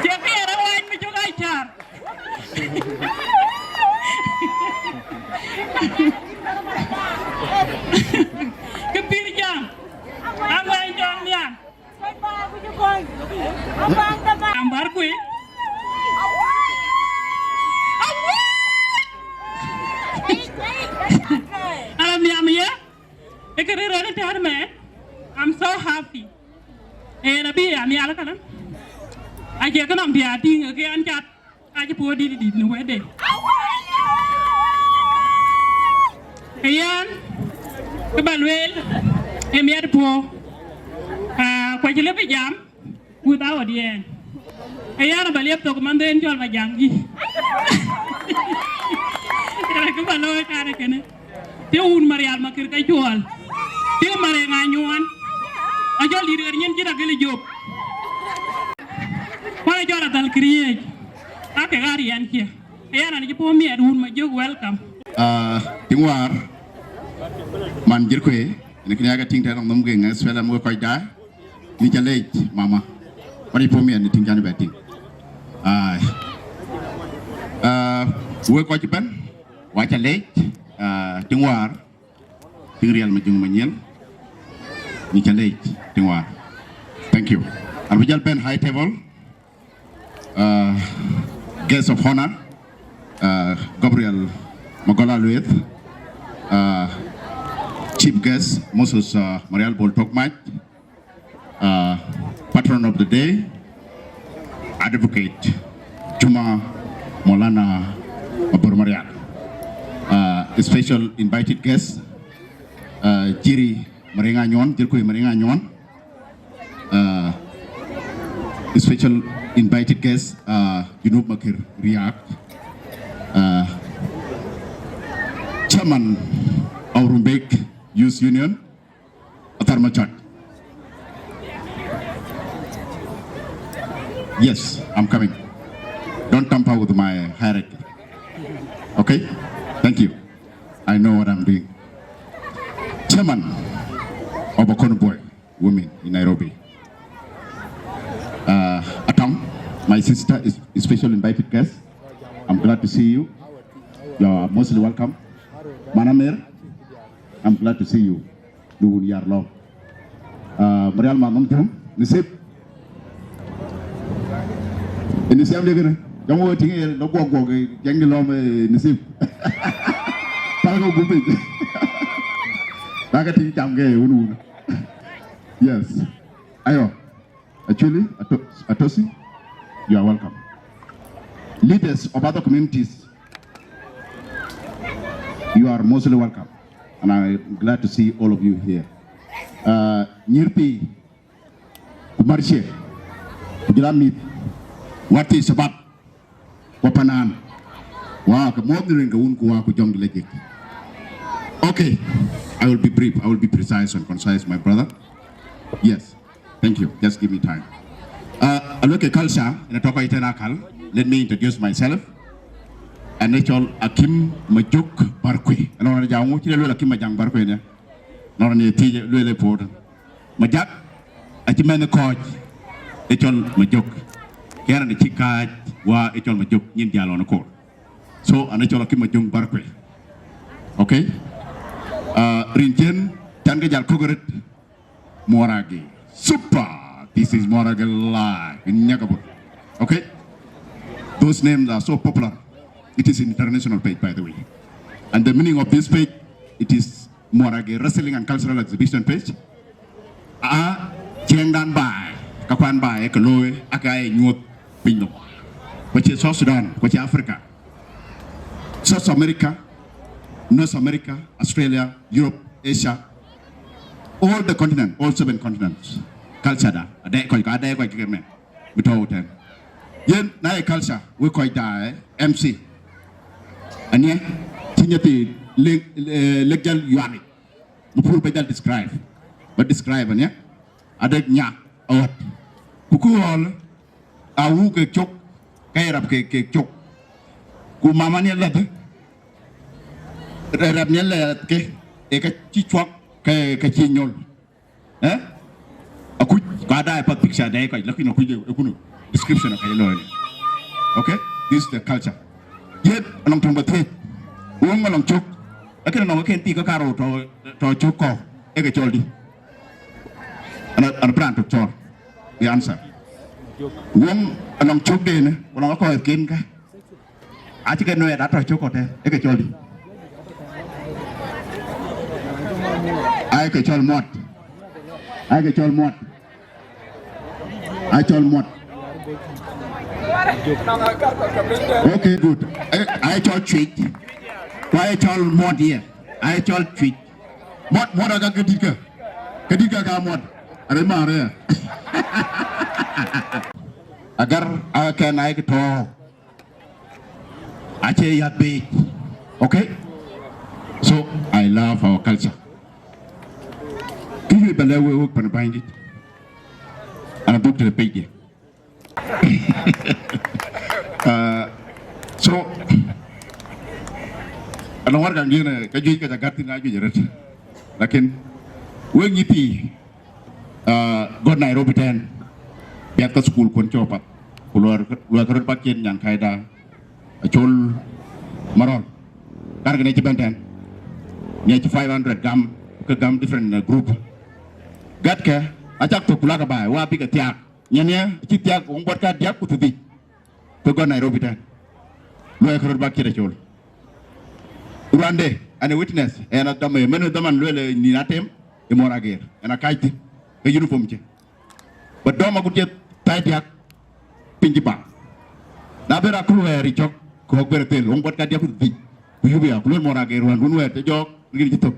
Siapa yang lain mencoba ajar. Kepir jam. Amai jam lian. Ambar kui. Alam liam ya. Ekerere tar man. I'm so happy. Nabi ami ala kanan. Aje kanam dia ting ke ancat. Aje po di no wede. Ayen kebalwel emiad po kwa jile pe jam without adien. Ayen baliap to komanden jol ma jangi. Era kebaloy kare kene. Te un marial makir kay jual. Te mare nganyuan. Ajol diri nyen jira gele job. Wala jora dal kriye. Ake gari yan kia. Ayen ani po mi adun ma jog welcome. Tingwar man jirkwe ne knya ga tingta nong nomge nga swela mo koy da ni jale mama wari po mi ni tingjan beting ai wo ko ci ban wa ca lej tingwar tingrial ma jung ma ñen ni ca lej tingwar thank you al bijal ben high table guest of honor Gabriel Magola Lueth, chief guest Moses Marial Boltokmat, patron of the day, advocate Juma Molana Abur Marial, special invited guest Jiri Maringanyon, Jirkui Maringanyon, special invited guest Junub Makir Riak. Chairman of Rumbek Youth Union, Atarmachat. Yes, I'm coming. Don't tamper with my hierarchy. Okay? Thank you. I know what I'm doing. Chairman of Akonoboy Women in Nairobi. Atem, my sister is a special invited guest. I'm glad to see you. You are mostly welcome. Manamer, I'm glad to see you. Do Yarlo. Marial Mamam Jum, Nisip. In the same day, don't worry, no go, Yangalom, Nisip. Pago Gubi. Nagati Jamge, yes. Ayo, actually, Atosi, you are welcome. Leaders of other communities, you are mostly welcome, and I'm glad to see all of you here. Nirpi, Kumarshe, Kujilamit, what is about Wapanan, Waka Modern Gaunkuaku Jong Legit. Okay, I will be brief, I will be precise and concise, my brother. Yes, thank you, just give me time. I look at culture in a top Kal. Let me introduce myself. And Ayual Akim Majuk Barkwe. I don't know what you Akim Majang Barkwe. Not on the tea, really important. Majak, Achiman Coach, Ayual Majuk. Here on the Chika, Wa Ayual Majuk, Indian on a court. So, and Ayual Akim Majung Barkwe. Okay? Rinjen, Tangajal Kugoret, Moragi. Super! This is Moragi live in Nyakabut. Okay? Those names are so popular. It is an international page, by the way. And the meaning of this page, it is Moragi Wrestling and Cultural Exhibition page. Chiangdan Bai, Kapan Bai, Ekoloe, Akoi Gieu, Pino. Which is South Sudan, which is Africa, South America, North America, Australia, Europe, Asia, all the continents, all 7 continents. Culture da, Adhiok Songs, without them. Yen na culture, we call it MC. Anya, tinyati legal yuani. Mupul bejal describe, but describe anya. Adek nya awat. Kukuhol, awu ke chok, kaya rap ke chok. Ku mama ni lada. Rap ni lada ke, eka chichwak ke chinyol. Aku kada ipat picture day kai lakin aku description of Ayual. Okay, this is the culture. Yet along tong bathe, uang along chok, akan no ken ti ka karo to choko e ke Chol di ana plan to Chol the answer wong anong chok de ne wala ko ken ka a ti ke no da to choko te e ke Chol di ai ke Chol mot ai ke Chol mot ai Chol mot. Okay, good. I Chol Twic. Why Chol mod here? I Chol Twic. Mod aga ketika. Ketika ka mod. Are mare. Agar akan naik to. Aceh ya be. Okay? So I love our culture. Kini balawe work pan bind it. Ana book to the page. So ana warga ngene ka joy ka jagati na ju jeret lakin we ngiti god Nairobi ten ya ka school kon chopat luar ko pakien yang kaida Chol maron dar gane ci benten ne ci 500 gam ke gam different group gat ka acak to kula ka bay wa bi ka tiak nyane ci tiak on bot ka diak ko tudi to god Nairobi ten luar ko pakien Chol Rwande and a witness and a dame menu daman lele ni Atem e Agaar and a kite a uniform che but doma could get tight yak pinjipa na bera kruwe richok ko bertel on bot ka dia put bi you be a blue Agaar wan runwe te jok ngir jito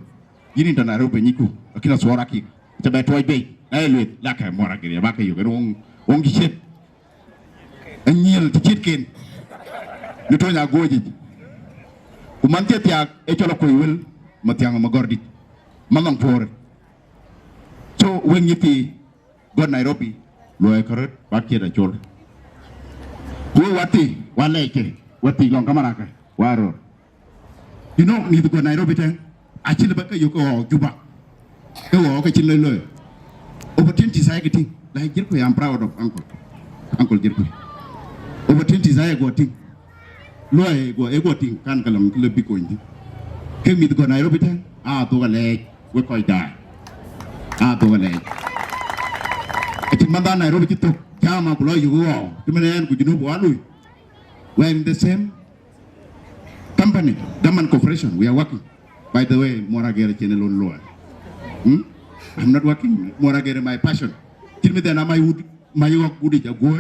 yini tan Nairobi nyiku akina swara ki te be toy be ay luet la ka Agaar ya ba ka yo on gi chet anyel ti chet ken ni to nya goji Umantia tiak Chol Akoi Gieu matiang magordi mamang por so when you god Nairobi loe korot bakir da Chol ku wati waleke wati long kamaraka waro you know ni god Nairobi ten achile ba ka yoko juba ko ka chile loe opportunity sai giti like jirko I'm proud of uncle jirko opportunity sai go ting loe go ego ting kan kalam lebih ko indi ke mi go Nairobi ten to ga le we ko da to ga le eti manda Nairobi to kama bulo yugo timenen ku jinu bo alu we in the same company Daman Corporation we are working by the way Agaar channel on loa I'm not working Agaar my passion tilmi dana my work gudi ja go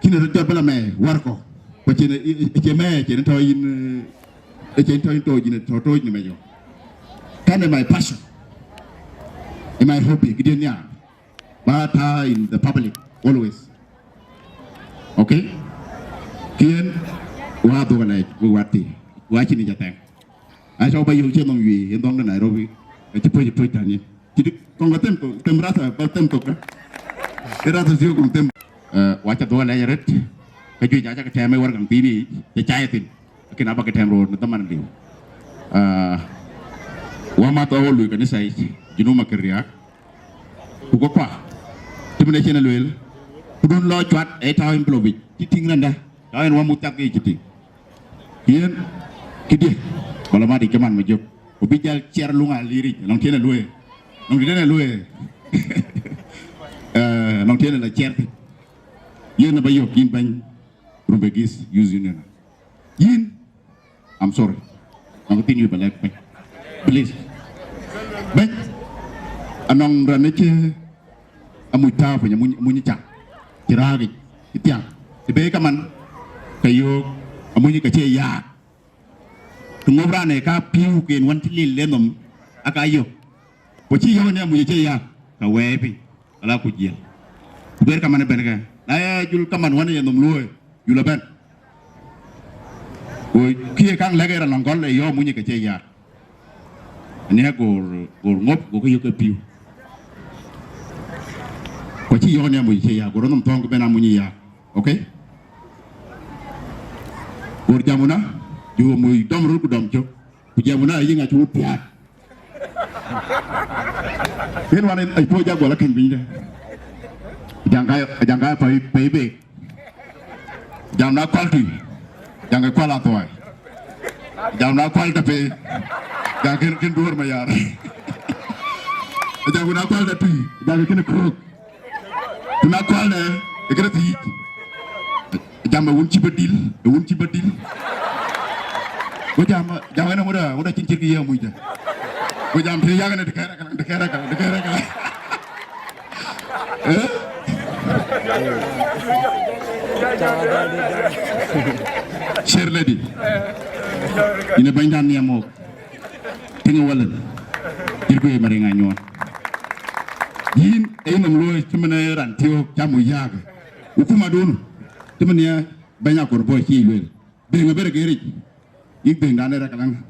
kina do bala me warko ko cene to in to ni mejo kind of my passion in my hobby gideon but in the public always okay kien wa do like we wati wa chini jatang I saw by you chemong wi en dong na Nairobi ci po tani ci ko ngatem to temrata ba tem to ka era to sio tem wa cha do la yaret ka ju ja ka tem war gang tini te chayatin kenapa ke tem ro na taman liu wa ma to lu ka ni sai jinu makeria ku ko pa timne chena luel ku don lo chat e taw en blobi ci ting randa taw en wa mu tak ci ting yen kidi bala ma di keman ma jop ko bi jal cer lu nga liri long tena luel long tena luel long tena la cer yen ba yo kin bañ Rumbek is using yin I'm sorry I'm continue ba lek please bañ anong ranece amuy ta fa mu ñu ca ci raagi ci tiang ci be ka man kayo amuy ka ci ya tu ngobrane ka piu ken wan tilil lenom aka yo po ci yo ne amuy ci ya ka webi ala ku jil ku ber ka man ben ka ay jul ka man wan yenom luoy jula ben o kiye kang lagera langol le yo muñi ka ci ya ne gor ngop go ko yo ka piu ko ci yo ne amuy ci ya gor nom tong ben amuñi ya okay gor jamuna ju muy dom ru dom ci ku jamuna yi nga ci wut ya ben wane ay po jago la ken biñde jangay pay be jamna kwalti jangay kwala toy jamna kwalta pe Jangan ken dur mayar. Jangan aku ada tu, jangan ken keruk. Tuna aku ada, ekor tu. Jangan unci bedil. Kau jangan muda cincin dia muda. Kau jangan dia jangan dekera. Share lady. Ini banyak ni amok. Tengok walan. BIGBOY maringanyon. Yin enam loy cemana rantio jamu yaga. Ukuma dulu. Temennya banyak korban ciluel. Dengan bergerik. Ik dengan ada kalang.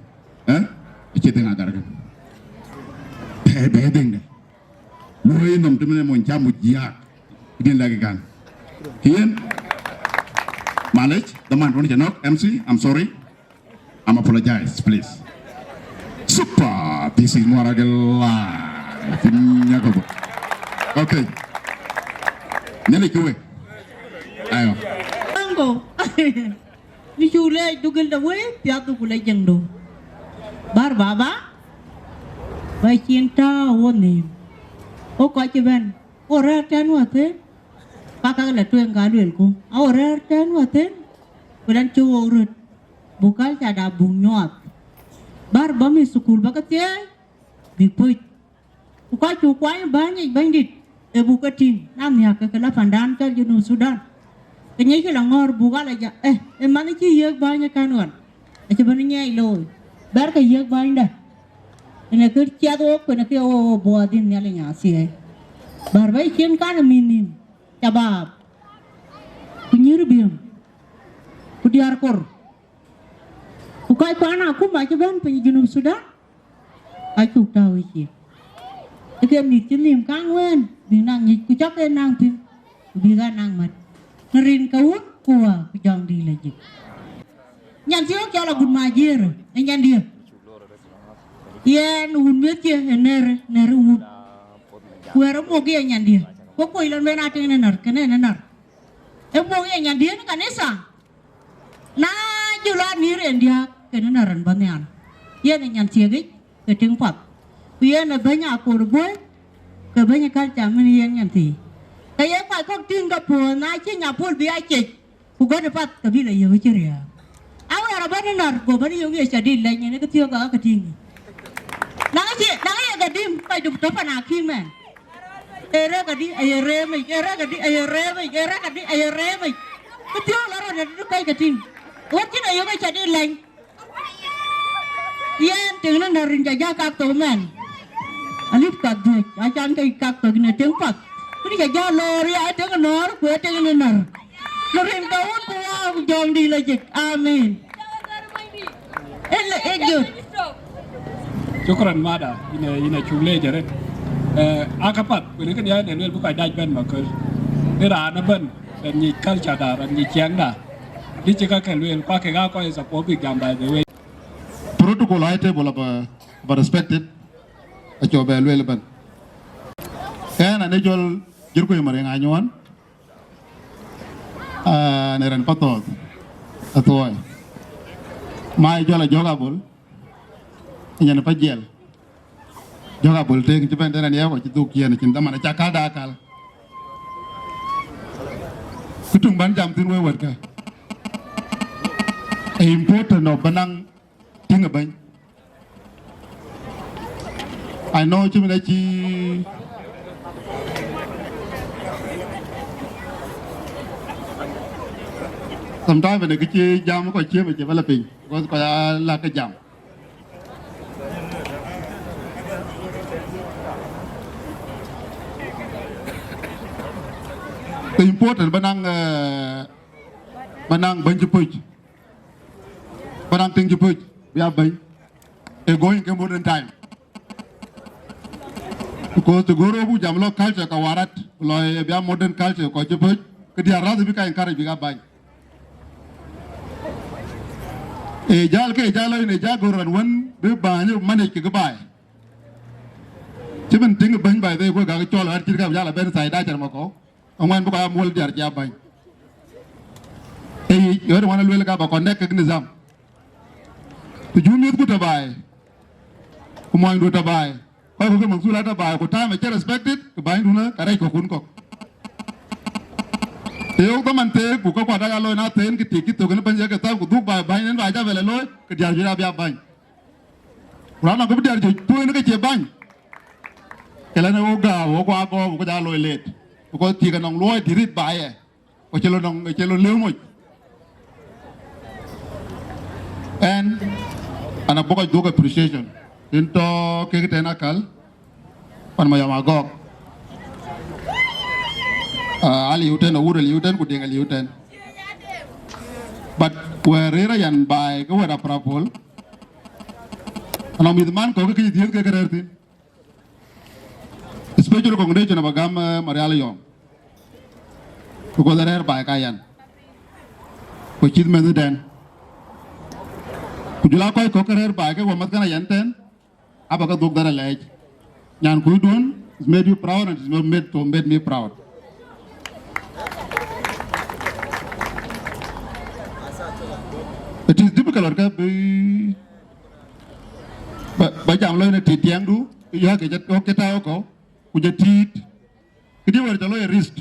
Icet dengan agar kan. Bedeng deh. Loy enam temennya mau jamu yaga. Ini lagi kan. Yin. Malech, the man running the MC, I'm sorry. I'm apologize, please. Super, this is more like a lie. Okay. Nelly Kuwe. Ayo. Anggo. Ni chule dugel da we piatu kule jengdo. Bar baba. Bai cinta woni. O ko chiben. Ora tan wate. Pakak la tueng gaduel ko. Ora tan wate. Kudan chuo rut. Bukal cada bunyot. Bar bami sukul bakat ya. BIGBOY. Ukay cukway banyak bandit. Bukatin. Namnya kekela pandan ke Junub Sudan. Kenyai ke langor bukal aja. Mana ci yek banyak kanuan. Coba nyai lo. Bar ke yek banyak. Ini kerja tu kena ke buatin nyali nyasi. Bar baik kian kan minim. Cabab. Kunyir biam. Kudiar kor. Ukay ko anak aku macam ban Junub Sudan. Aku tahu sih. Dia mikirin kangwen, binang ku cak nang pin, biga nang mat. Nerin kau kuah kujang di lagi. Nyan siok jala gun majir, nyan dia. Yen unmet je ner un. Kuero mogi nyan dia. Kok ilan ben ate nenar, kene nenar. Mogi nyan dia ni kanesa. Na julan nir dia kene naran banyan. Yen nyan siok ke tempat. Yen banyak korban, kebanyakan zaman yang nanti. Kayak pak kau tinggal pun, aje nyapul biar Akech, bukan dapat kabila yang berceria. Awak orang benar, kau bani yang jadi lainnya ni ketiak agak keting. Nangis gadim, kau hidup dapat nakim man. Era gadi ayeremai. Ketiak orang ada kau keting. Wajib ayam jadi lain. Yen dengan narin jaga kau man. Alif kadut, acan kai kak togna tempat. Kini jaga lori ada kenor, kue dengan benar. Lorin tahun kuah jom di lagi. Amin. Ejut. Syukran mada. Ina chule jare. Akapat. Kini kan ya nenel bukai daj ben makal. Nira anaban dan ni culture da, dan ni kiang da. Di jika kelwel pakai gak kau support bigam by the way. Protocol item bola ba respected. Coba lu leban. Kan ane jual jeruk yang mereka anyuan. Neran patut. Atau mai jual juga bol. Ini apa jual? Juga bol teh kita pengen neran ya waktu itu kian cinta mana cakal dah akal. Kutung banjam tin we warga. Important no benang tinggal banyak. I know cuma lagi sometimes when cái jam có chia về chế developing có là cái jam the important benang benjuput benang tingjuput biar ben going ke modern time. Because the guru bu jamlo culture kawarat loy biar modern culture ko jeput ke dia rasa bi ka encourage bi ka ban jal ke jalo ini jagoran wan be banyu manage ke bai cimen ting ban bai de ko ga chol har tir ka jala ben sai da jar mako angwan bu ka mol jar ja ban yo de wana lwel ka ba connect ke nizam tu jumit ku ta bai kumoy do tabay ko ko mansula tabay ko time che respected ko bay duna kare ko kun ko yo ko man te ku ko da lo na ten ki ti ki to ko banje ka ta ku duk bay bay nen ba ja vele lo ke diar jira bia bay rana ko diar je to ne ke je bay kala na o ga o ko ko ko da lo let ko ti ka nong lo dirit bay e ko chelo nong chelo lew mo and ana boko do appreciation into ke tena kal pan Mayom Agok ali uten urel uten ku dengal uten but where yan by ko wada prapol ana midman ko ke diet ke kererti special congregation of Agam Marialayom ko der by kayan ko chid men den kujula koy ko kerer by ke wamat kana yanten abaka dog dara lej nyan kuy don is made you proud and is made me proud. It is difficult or ba jam lo ne titiang du ya ke jet ko keta ko ku jetit kidi wer jalo e risk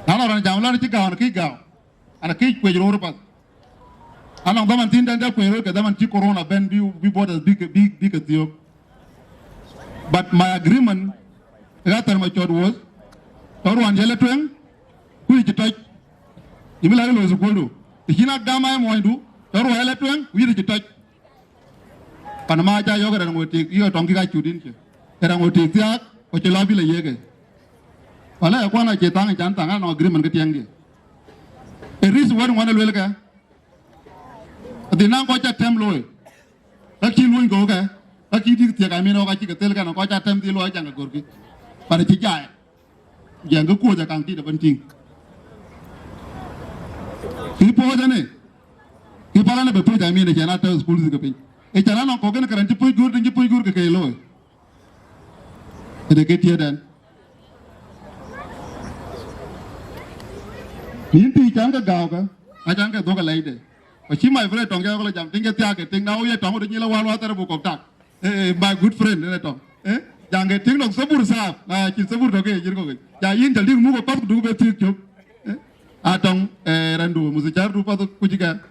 ana ran jam lo ne tiga on ki gaw ana ki ko joro pa ana daman tin dan da ko ro ke daman ti corona ben bi borders big Ethiopia. But my agreement that my church was Torwan Jeletwang, who is the touch. You will have a condo. The Hina Gama Moindu, Torwa Eletwang, we did the touch. Panama Yoga and will take your tongue like you didn't you? And I will take that, what you love you yege. Well, I want to get on an agreement get young. A reason one will welcome. The now got a tem loy. Lucky won't go there. Lucky did the Gamino, I think a telegram of what I attempt the Lloyd and a Gorky. But it's a guy. Younger Kuocgoor can't eat a bunting. People than it. People on the put I mean, they cannot tell schools the pin. A Charano Cogan can put good and you put good Kalo. They get here then. Ninti Changa Gauga, I can't get Doga lady. But she my friend Tonga jumping a target, think now you're talking to Yellow Water book of that. My good friend, Young thing of Sabur Sap, Sabur, okay, you're going. Yain the little move up to do a trick. Atong Randu, Musicar to Patu Kujiga.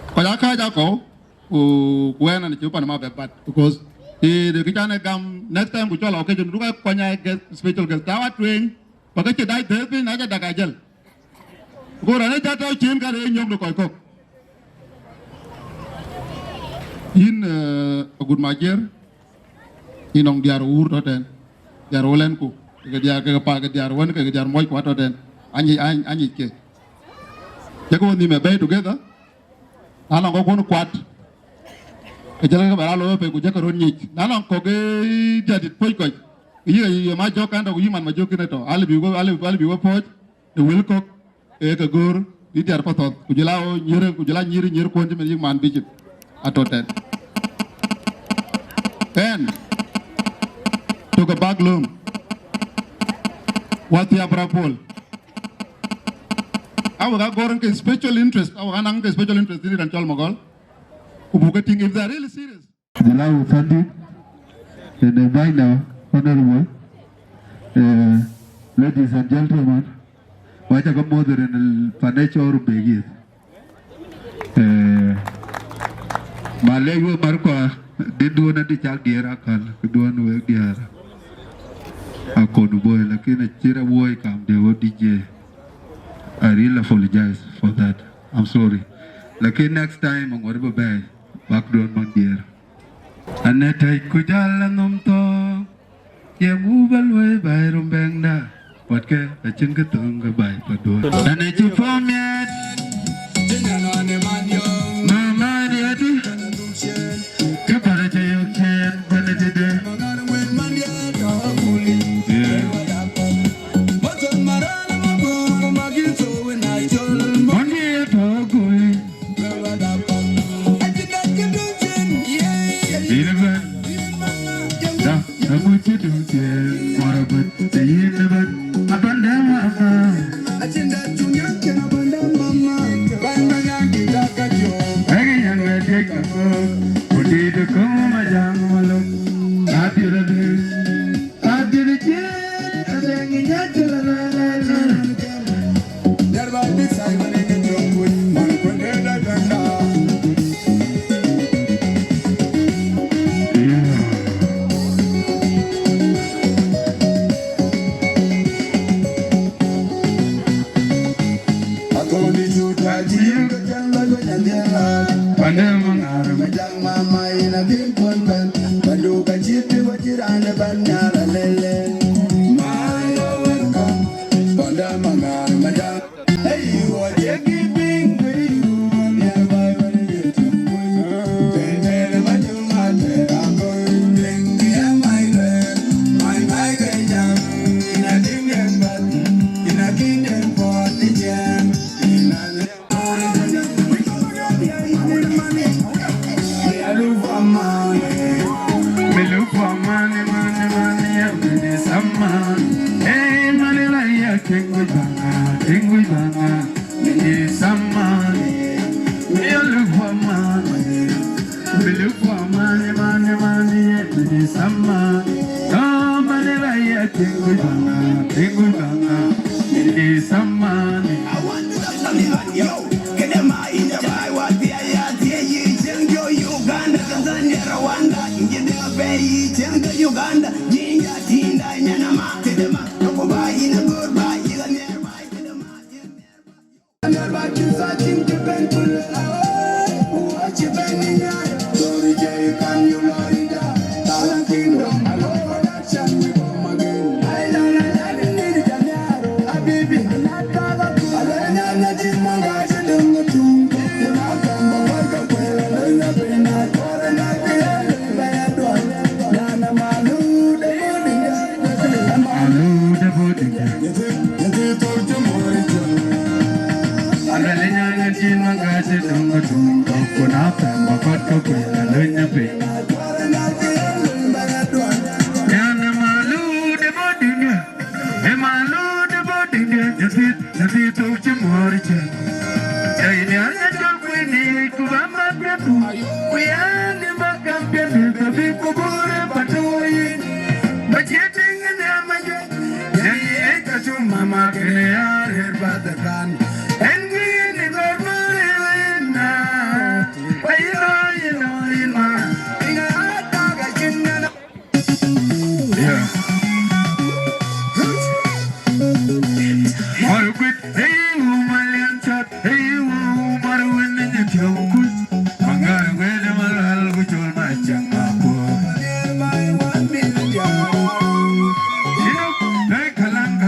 Payaka Jako, who went and Chupan Map, because the Kitana gum next time we shall occasion to have Panya get special guest. Now train, but I died there, Naja Dagajal. Go run it out, Chin got a young Koiko. In a good major, in on their wood, then their Olenko, their park, their one, their moik water, then Annie K. They go in a bay together. Nana go on quat. A general Baralo, Jacaroni, Nana Coge, Jadit Poiko. You might joke and a woman, my joke in it. I'll be a pot, the Wilcock, Agaar, Little Patot, Kujala, near quantum man bishop. At that. And took a bag loom. What the Abrapol? Our Agor special interest, our Anang special interest in it and Chol Mogol. If they're really serious. The law funded and by now, honorable ladies and gentlemen, what I got more than financial begins. Malay Marco did do another child dear Akal, do one work dear Akon boy, like in a chira boy come, they were DJ. I really apologize for that. I'm sorry. Like next time, I'm going to be back down my dear. And I take Kujal and Umto, you move away by Rumbek. What can I think of by Padu? And it's a form yet. Mama, Daddy, Kaparaja, you can, but it did. What mama ina bin kontan Badu kajiti wajirane banyara lele Mayo welcome Bonda mangar madam Hey you are giving you nearby when you get to Tell majuma te Akoi Gieu my red my gajam in a dingen but in a kingdom for the jam in a me look for money, every summer. Hey, money like a king with banga, me need some money. Me look for money, me look for money, every summer. Oh, money like a king with banga, me need some money. I want some money, yo. Get them out in the buy what they are. Uganda, Tanzania, Rwanda, India, Berry, Tenga, Uganda, Jinga, Tinda, Yanama, Kedema, Tokoba, in a good buy, you are nearby, nearby, you searching to bend to the what you bending at? Sorry, Jay, can you lie down? Talent Kingdom, I love production, we come again. I don't need it, I baby, I'm not Agaku, I learn that it's my guys, I don't go to. Mama, can I hear about the gun? And we in the government now. You know, yeah. All good. Hey, woman, shot. Hey, woman, when you tell good. Mangar, where the Malal, which will match your mappo. My 1 million. You know, like Kalanga.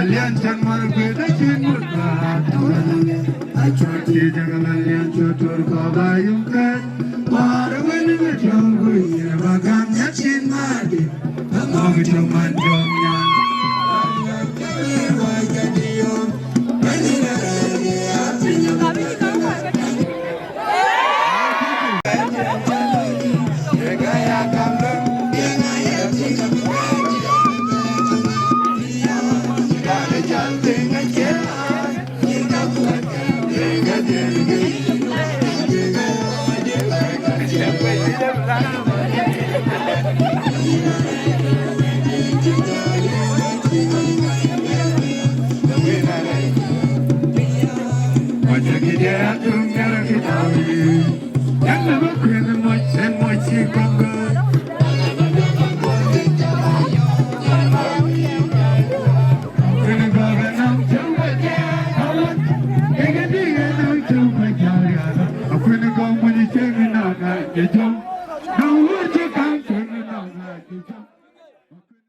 Alian Chan Malgweda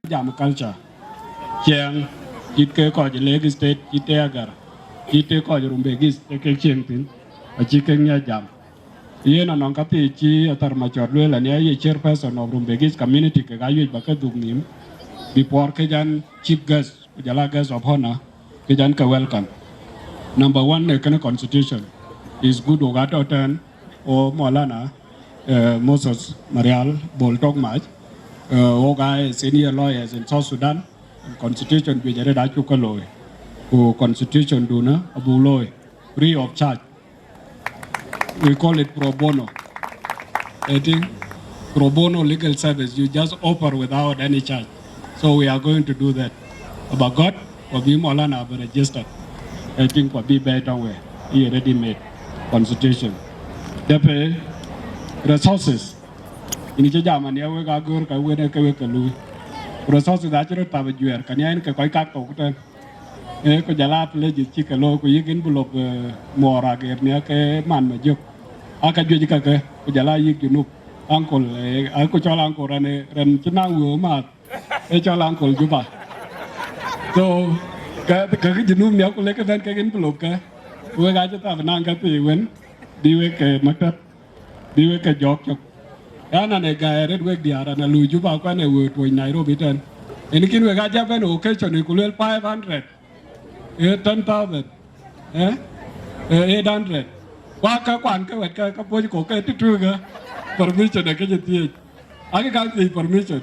Jam culture. Chiang, it ke ko Lake State, it Agaar, it ko Rumbek ke chiang tin, a chicken ya jam. Yen an onkati chi atar machorluel and ye chairperson of Rumbek community ke gayu bakadugnim before kejan chief guest, jala guest of honor, kejan ka welcome. Number one, the constitution is good ogato ten or Molana, Moses Marial, Boltok Mach. Ogai senior lawyers in South Sudan, constitution we jere Dachuek loy, who constitution duna abu loy, free of charge. We call it pro bono. I think pro bono legal service you just offer without any charge. So we are going to do that. About God, will be Molana registered. I think will be better way. He already made constitution. The resources. Ini zaman ya we Agaar ka we ne ka we ka lu resources da chiro ta Wieu ka ne ka koi ka to ta e ko jala ple ji chi ka lo ko yigin bulop mora ger ne ke man ma jok aka ju ji ka ke ko jala yig ju nu angkol a ko chola angkol ne ren china wo ma e chola angkol ju ba so ka ji nu ne ko le ka ka gin bulop ka we ga ta ba nang ka ti wen di we ke maktab di we ka jok Ana ne ga red work diara na lu juba kwa ne wo to Nairobi ten. Enikin we ga jaben occasion ikulel 500. 10,000. 800. Kwa ka kwan ka wet ka po ko ka tu ga permission ke jeti. Age ga ti permission.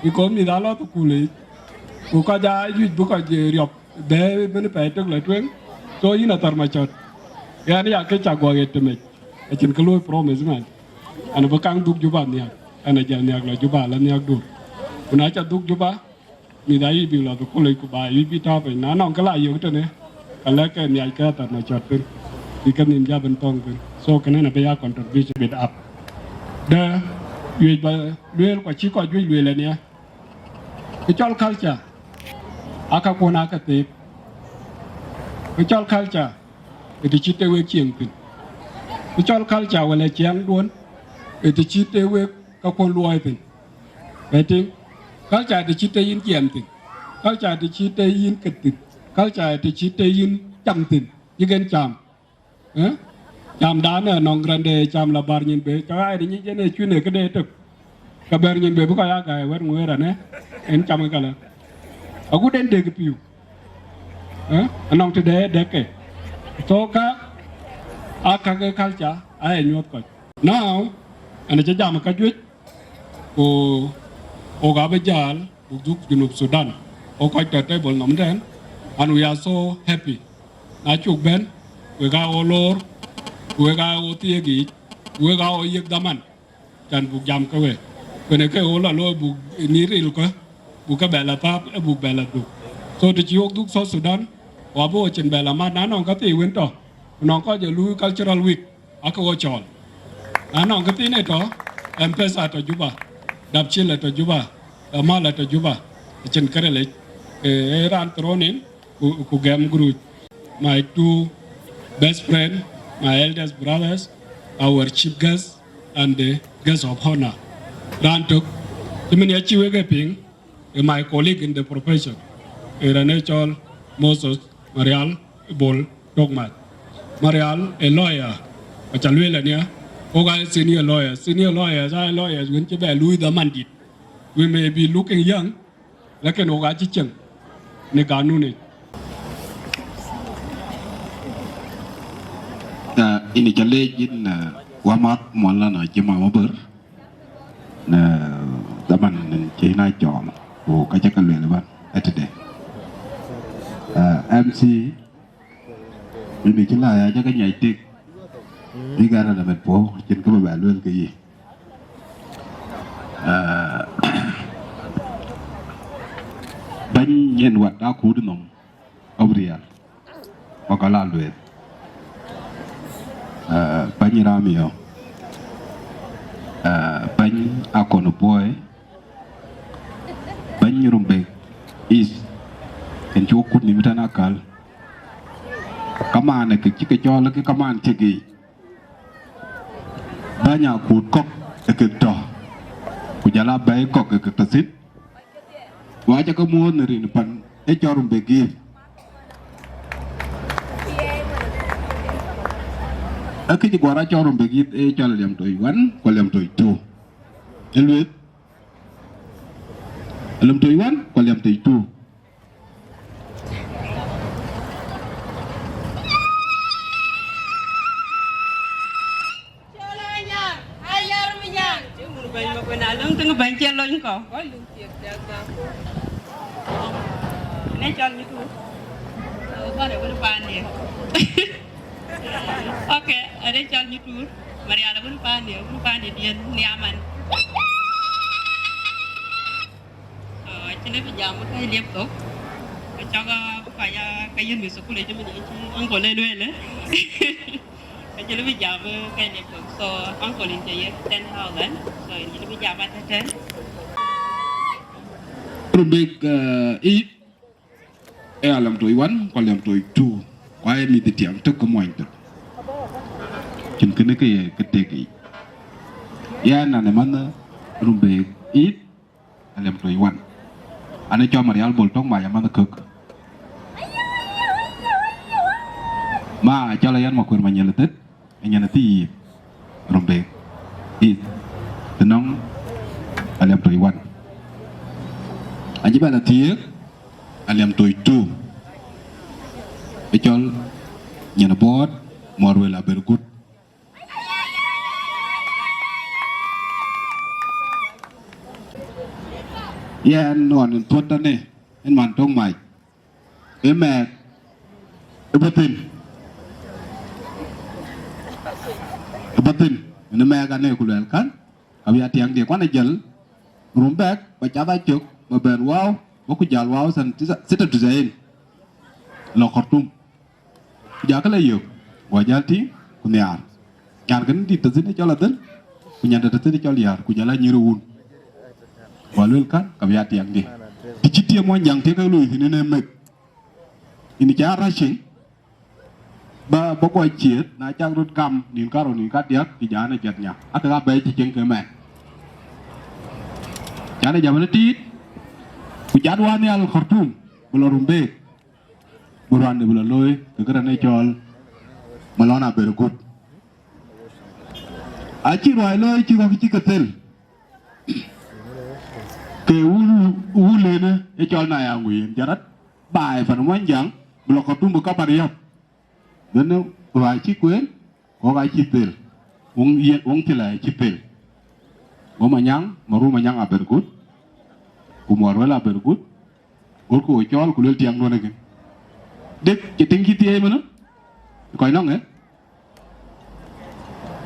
Iko mi da lo to kule. Ko ka ja yu bu ka je riop de men pe to le twen. So ina tar ma chot. Ya ni ya ke cha go ge teme. E chin ko promise man. Ana bakang duk juba niak, ana jal niak la juba la niak dur. Kuna cha duk juba, mi dai bi la ko le ko ba yi bi ta pe na nong kala yu to ne. Kala ke niak ka ta na chat pe. Bi kan nim ja ben tong pe. So kana na be ya contribution bit up. Da yu ba luel ko chi ko yu le ne. Ke chol culture. Aka ko na ka te. Ke chol culture. Ke chi te we chieng pe. Ke chol culture wala chiang duon. It is cheat away, Kakon Loipin. I think culture the cheat in Yamping, culture the cheat in Katin, culture the cheat in Jamtin, you can jam. Jam Dana, non grande, jam la bargain bay, I didn't get a tune a day. Cabernian Bebuka, when we're and Chamacala. A good end take you. Along today, decade. So, Akage culture, I knew what. Now, and the jam ka Twic o gabajal bugduk junub Sudan o quite table nom den and we are so happy na chuk ben we ga olor we ga otiegi we ga oyek daman kan bug jam ka we ne ke ola lo bug ni ril ka bug ka bela pap e bug bela du so the chuk duk South Sudan wa bo chen bela ma na non ka ti wen to non ko je lu cultural week Akoi Chol Anong katine to M-Pesa to Juba, Dapchila to Juba, Amala to Juba, Chen Karele, Ran Tronin, Kugam Group, my two best friends, my eldest brothers, our chief guests, and the guests of honor. Ran took Timiniachi Wegaping, my colleague in the profession, Chol, Moses, Marial bol dogmat. Marial a lawyer. A chalwela nia. Oga senior lawyers, lawyers when you be Louis the Mandit. We may be looking young, like an Oga Chicheng. Neganune. In the challenge in Wamak Molana Jima Mobber, the man in China John, who Kajakan at today. MC, we make a lie, I can take. Đi ra là mình phố trên cái bài luôn cái gì bánh nhân vật đã cũ đến nồng Aduldul và cả là luyện bánh ra miêu bánh Akol boy bánh Rumbek is en chỗ cút niệm thanh Akol kaman này cái cho là cái kaman chơi gì banyak kok ekto kujala baik kok ektasit wajah kamu neri depan ecorum begi akhirnya gua corum begi ecol liam toi wan liam toi tu elwet liam toi wan liam toi tu Lung tengah banjir loh engkau. Ini Chol itu. Kau ada berapa dia? Oke, ada Chol itu. Mari ada berapa dia nyaman. Jadi pejam kayak liap tu. Jaga kayak misal kulit je macam ni. Engkau lelui le. Jadi lebih jam kayak liap tu. So engkau lincah 10,000. So ini lebih jam apa tu? Rumbek it alam toi wan alam toi tu quay mi tiang tức có mọi thứ chính cái cái ya na mana Rumbek it alam toi wan anh cho Marial bol trong bài mana cực mà cho layan mà quên mà nhớ là tết nhớ là tí Rumbek it tenong alam toi wan anh bạn là thiệt anh làm tôi tu để cho nhà nó bớt mò rồi là bền cút anh ngon tuột đó nè anh màn trong mày em mẹ em bắt tin anh mẹ cái này cũng là kan bây giờ tiếng dia quan này jel Rumbek baca Dachuek Maben wow, aku jalan wow san kita desain lo kortum, jaga lah yuk, wajah ti kunyar, kan kan di tazin ni jalan tu, kunyar tazin ni jalan ku jalan nyirun, walul kan kabiat yang di, diciti yang ti kalau ini nemek, ini cara sih, pokok ciet, nak cak rut kam, ni karo ni katiak, di jalan jatnya, aku tak baik cicing kemek, jalan jalan ti. Kujadwani al Khartoum bulan Rumbek bulan de bulan loy kekerana Chol malona bergut aci roy loy ci ko ci ketel ke ulene e Chol na ya ngui jarat bai fan mo jang bulan Khartoum ka bariap dene roy ci kuen ko ga ci tel wong tilai ci pel mo manyang maru manyang a bergut kumor wala bergut ko Chol kulel tiang do nake dek ci tingi tie mana koy nong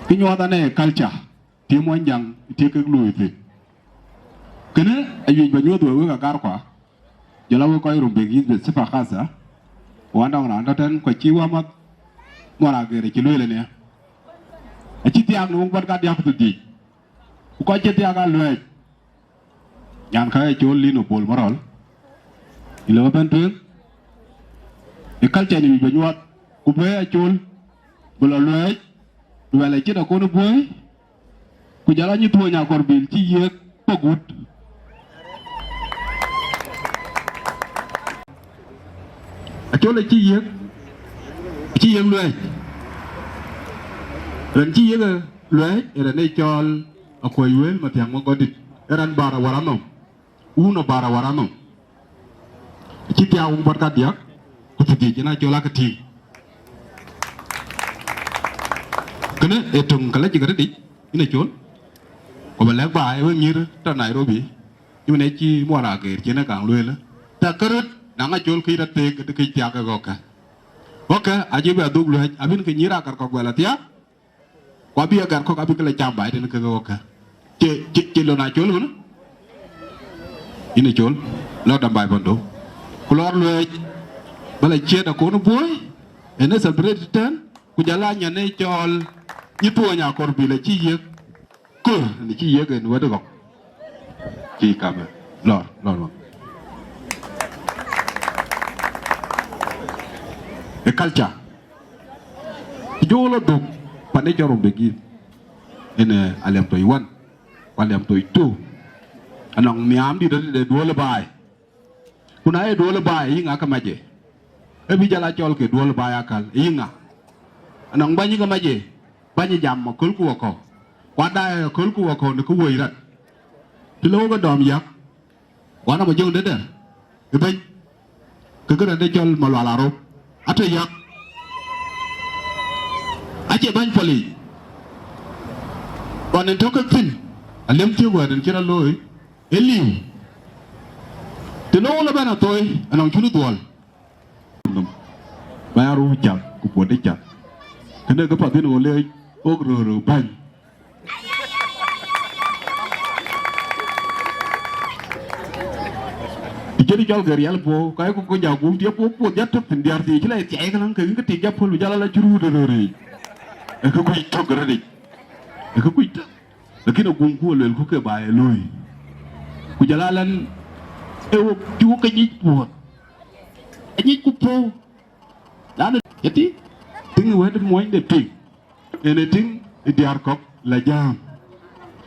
ki nyota ne culture ti mo njang ti ke luy ti kene ayi ba nyoto we ga gar kwa jala we koy Rumbek yi be sifa khasa wanda ngana ndaten ko ci wa mak mora gere ci luy le ne ci tiang no bat ga diak tu di ko ci tiaga luy yang kaya Chol lino pol marol ilo bantu culture ni banyuat kubaya Chol bula luai duala ci da ko no boy ku jala ñu toña korbil ci yek pagut ở chỗ là chi giếng lưới lần chi giếng lưới ở đây cho Akoi Gieu mà thằng có đi eran bara warano uno bara warano chi tiao un barka dia ku ti jina cho la ka ti kana etung kala chi garadi ina chon ko ba lek ba ai ngir ta Nairobi nhưng mà chi mua là cái chuyện nó càng luyện lắm ta cứ rất nắng ở chỗ khi ra tê cái tiệc cái gọc ok aja bây giờ luyện abin cái nhira cả gọc là tiệc qua bây giờ cả gọc abin cái là chạm bài thì nó cái gọc chị lo nào chỗ luôn ini chỗ lo đầm bài bận đồ keluar luyện balai chia đã cố nó vui ini celebrate ten kujalan nhà này cho như tua nhà con bị là chi giết cứ này chi giết cái nó được gọc chi cảm ơn lo cái culture jolo duk pane cho Rumbek ene aliam toi 1 aliam toi 2 anong miam di de dua lebay kuna e dua lebay inga kamaje e bi jala chol ke dua lebay akal inga anong banyi kamaje banyi jam ma kul ku ko kwa dai kul ku ko ne ku wei rat thì lâu cái đòn giặc quá nó mà dương đến đây cái bên cái này để cho mà loa là rồi à thôi giặc à chị bên poli còn nên thấu cái phim à liếm tiêu vừa đến kia là lôi liu thì lâu là bên nào tôi anh ông chú nó tuồn ba ru chặt cục bột đấy chặt thế nên cái phần tin của lê ô rồi banh jadi jual gerial po, kaya ko jago dia po jatuh pendiar di, cila cai kan angker, ketiga pun jalan la curu dorori, aku itu geredi, aku itu, lagi nak gungku lel ku ke bayar lui, ku jalan, juga kenyit po, kenyit ku po, lalu jadi, tinggal ada moin de ting, anything diar kok lajang,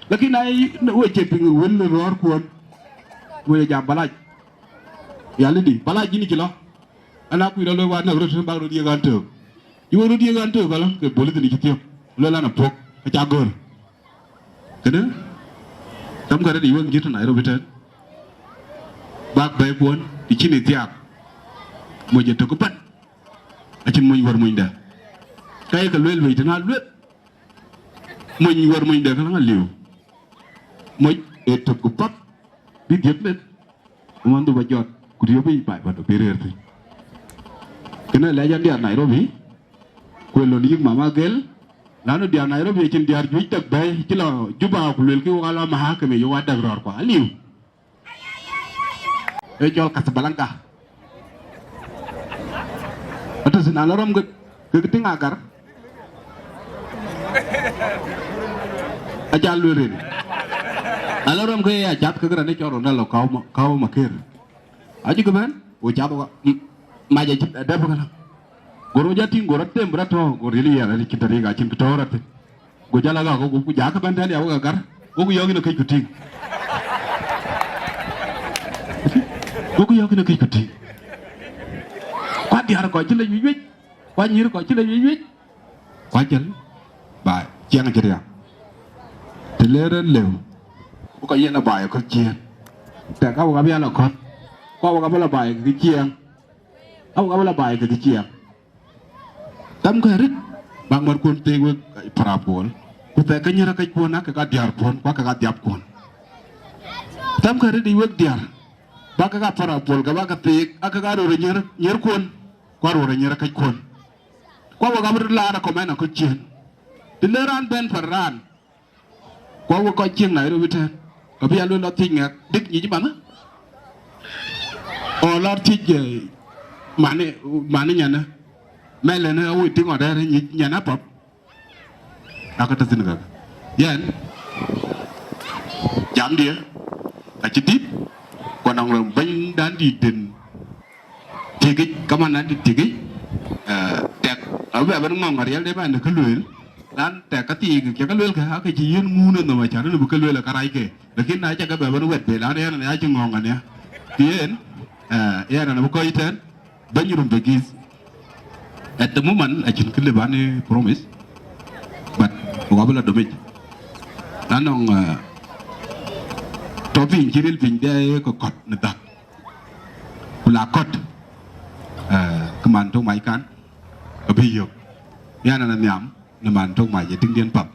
lagi naik, nak ceping wen luar kuan, wen jam balaj. Yalla di bala jini ci lo ana ku do lo wa na rotu ba ro di ganto yu ro di ganto bala ke bole ni ci tiyo lo la na pok ca gor kene tam ga di won jitu na ro beten bak bay bon di ci ni tiak mo je to ko pat a ci moy war moy nda kay ka lel wi tana lu moy war moy nda kala liw moy e to ko pat di get net mo ndu ba jot kudio bi bai ba do pererte kena la jan dia Nairobi ko lo ni mama gel lanu dia Nairobi cin dia juj tak bay ci la juba ko lel ki wala ma ha kame yo wadag ror ko aliw e jol Casablanca atas na lorom ke ting agar ajal lurin alorom ke ya jat ke grane choro na lo kaw makir aji ke ban o jado ma ja jip da bana goro jati goro tem brato gorili ya ni kitari ga cin kitorate go jala ga go ku jaka ban tani awu gar go ku yogi no kai kuting go ku yogi no kai kuting kwa di har ko ci la yu kwa nyir ko ci la yu kwa jël ba jeng ci ya te leral lew bu ko yena baye ko cien te ka ga biya la ko qua qua bala bài cái chiang, ông bala bài cái chiang, tam cái rít, bang mar kun te gue parapol, kutai cái nyara cái pon nak cái diar pon, qua cái diap pon, tam cái rít diwek diar, bang cái parapol, cái bang cái te, cái ro nyer kun, qua ro nyer cái kun, qua qua bala la na komen na ko chien, dileran ben paran, qua qua chiang này rồi biết thế, cái biya luôn nó thinh ngạc, đứt gì chứ bạn á. Olar tije mane nyana mele na wi tingo da nyana pop akata sinaga yan jam dia a chitip ko nang rom ban dan di den tigi kamana di tigi tek abe ban ngong ariel de ban ka luel dan tek ka ti ke ka luel ka ka ji yen ngune no ma cha no bu ka luel ka rai ke lakin na cha ka be ban wet be la ne na cha ngong ane tien ya na bu ko iten When Rumbek is at the moment, I can kill a promise, but Wabala Domit. Nanong Topping Kiril Pinde Cot Natak Ulakot Command to my can a Biyo Yan and Yam, the man took my Indian pub.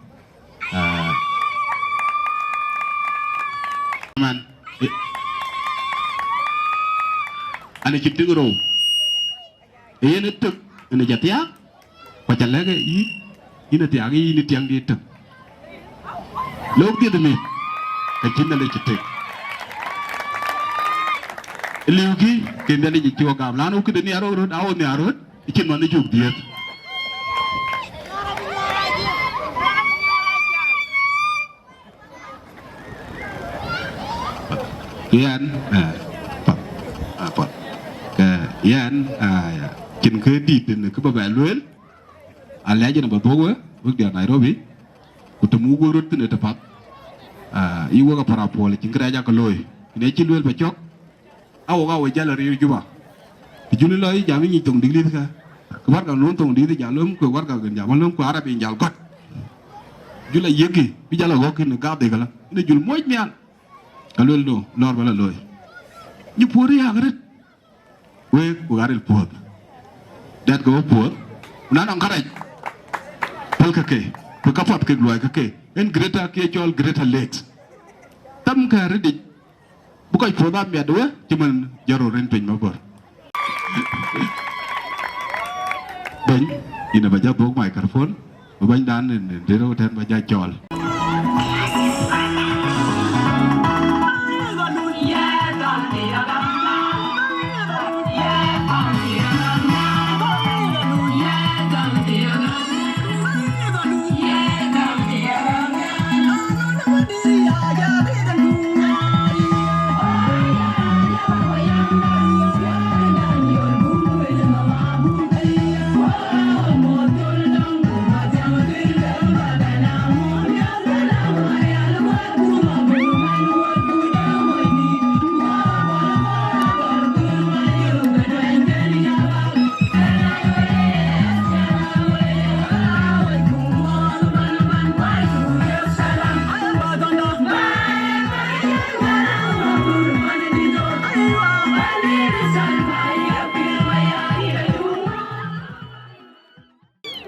Man, and a chitigro. Ayen it took in a Jatia, but a leg in a Tiagi in a Tiang. Look at me, a kindle take. Luki, can then you go down, who could the narrow road, out the road, it can manage you, dear. Yan, Yan, can credit in the Cuba Value, a legend of a power, with the Nairobi, with the Mugu route in the pub. You work a parapol, in Krajakaloi, in a children by Chok. Our gallery Juba. The Juniloi jamming it on the Lika. What a non tongue did the Jalum, work out in Jamalum, Arab in Jalcot. Jula Yaki, Vijala walk in the Gardegala, the Jul Moitmian. A little normal alloy. You poor Yagret. We are poor. That go poor. None on courage. Polkake, Pukapap cake like a cake, and greater cake all greater legs. Tam carried it. Because for that, me adore, Jiman Jaro renting my board. Then, in a Bajabok microphone, we went down in the 010 Baja Chol.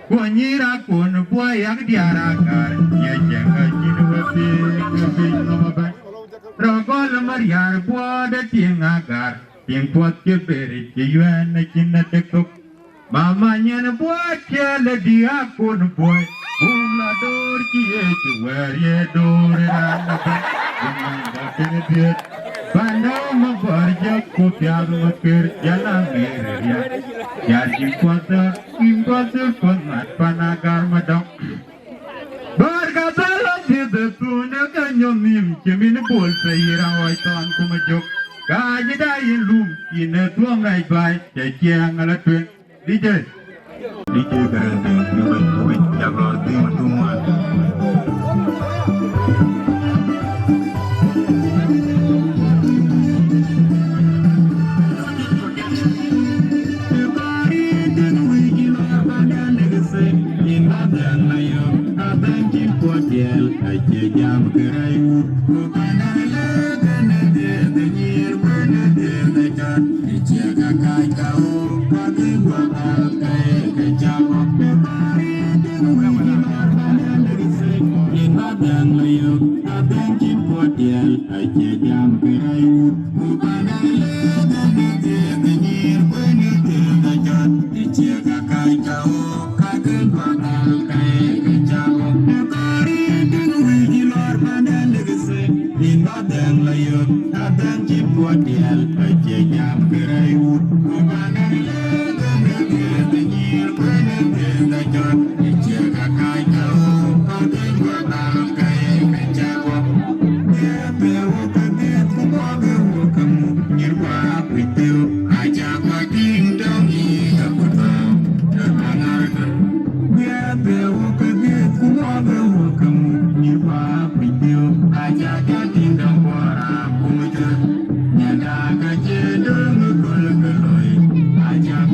Kuanyira kun boy Agtyar Agar Yajanga Jinwapi Nomaba Rogol Mariar Boa the Ting Agar Ting Pot Kiberi Yuan Chinatekok Mama Yan Boa Chela Diakun boy Umla Dor Kiech where ye door and Pandama Barja Kuocgoor Kir Jana Meria Yaji Kwata Imposter Konmat Panagar Madam Bargatala did the Tuna Kanyomim Jimin Bull Sayira Waitan Kumajok Kajida in Loom in a Tuang I buy Jakiang Alatwin DJ DJ Garante Nuit Jagor Tuman Aja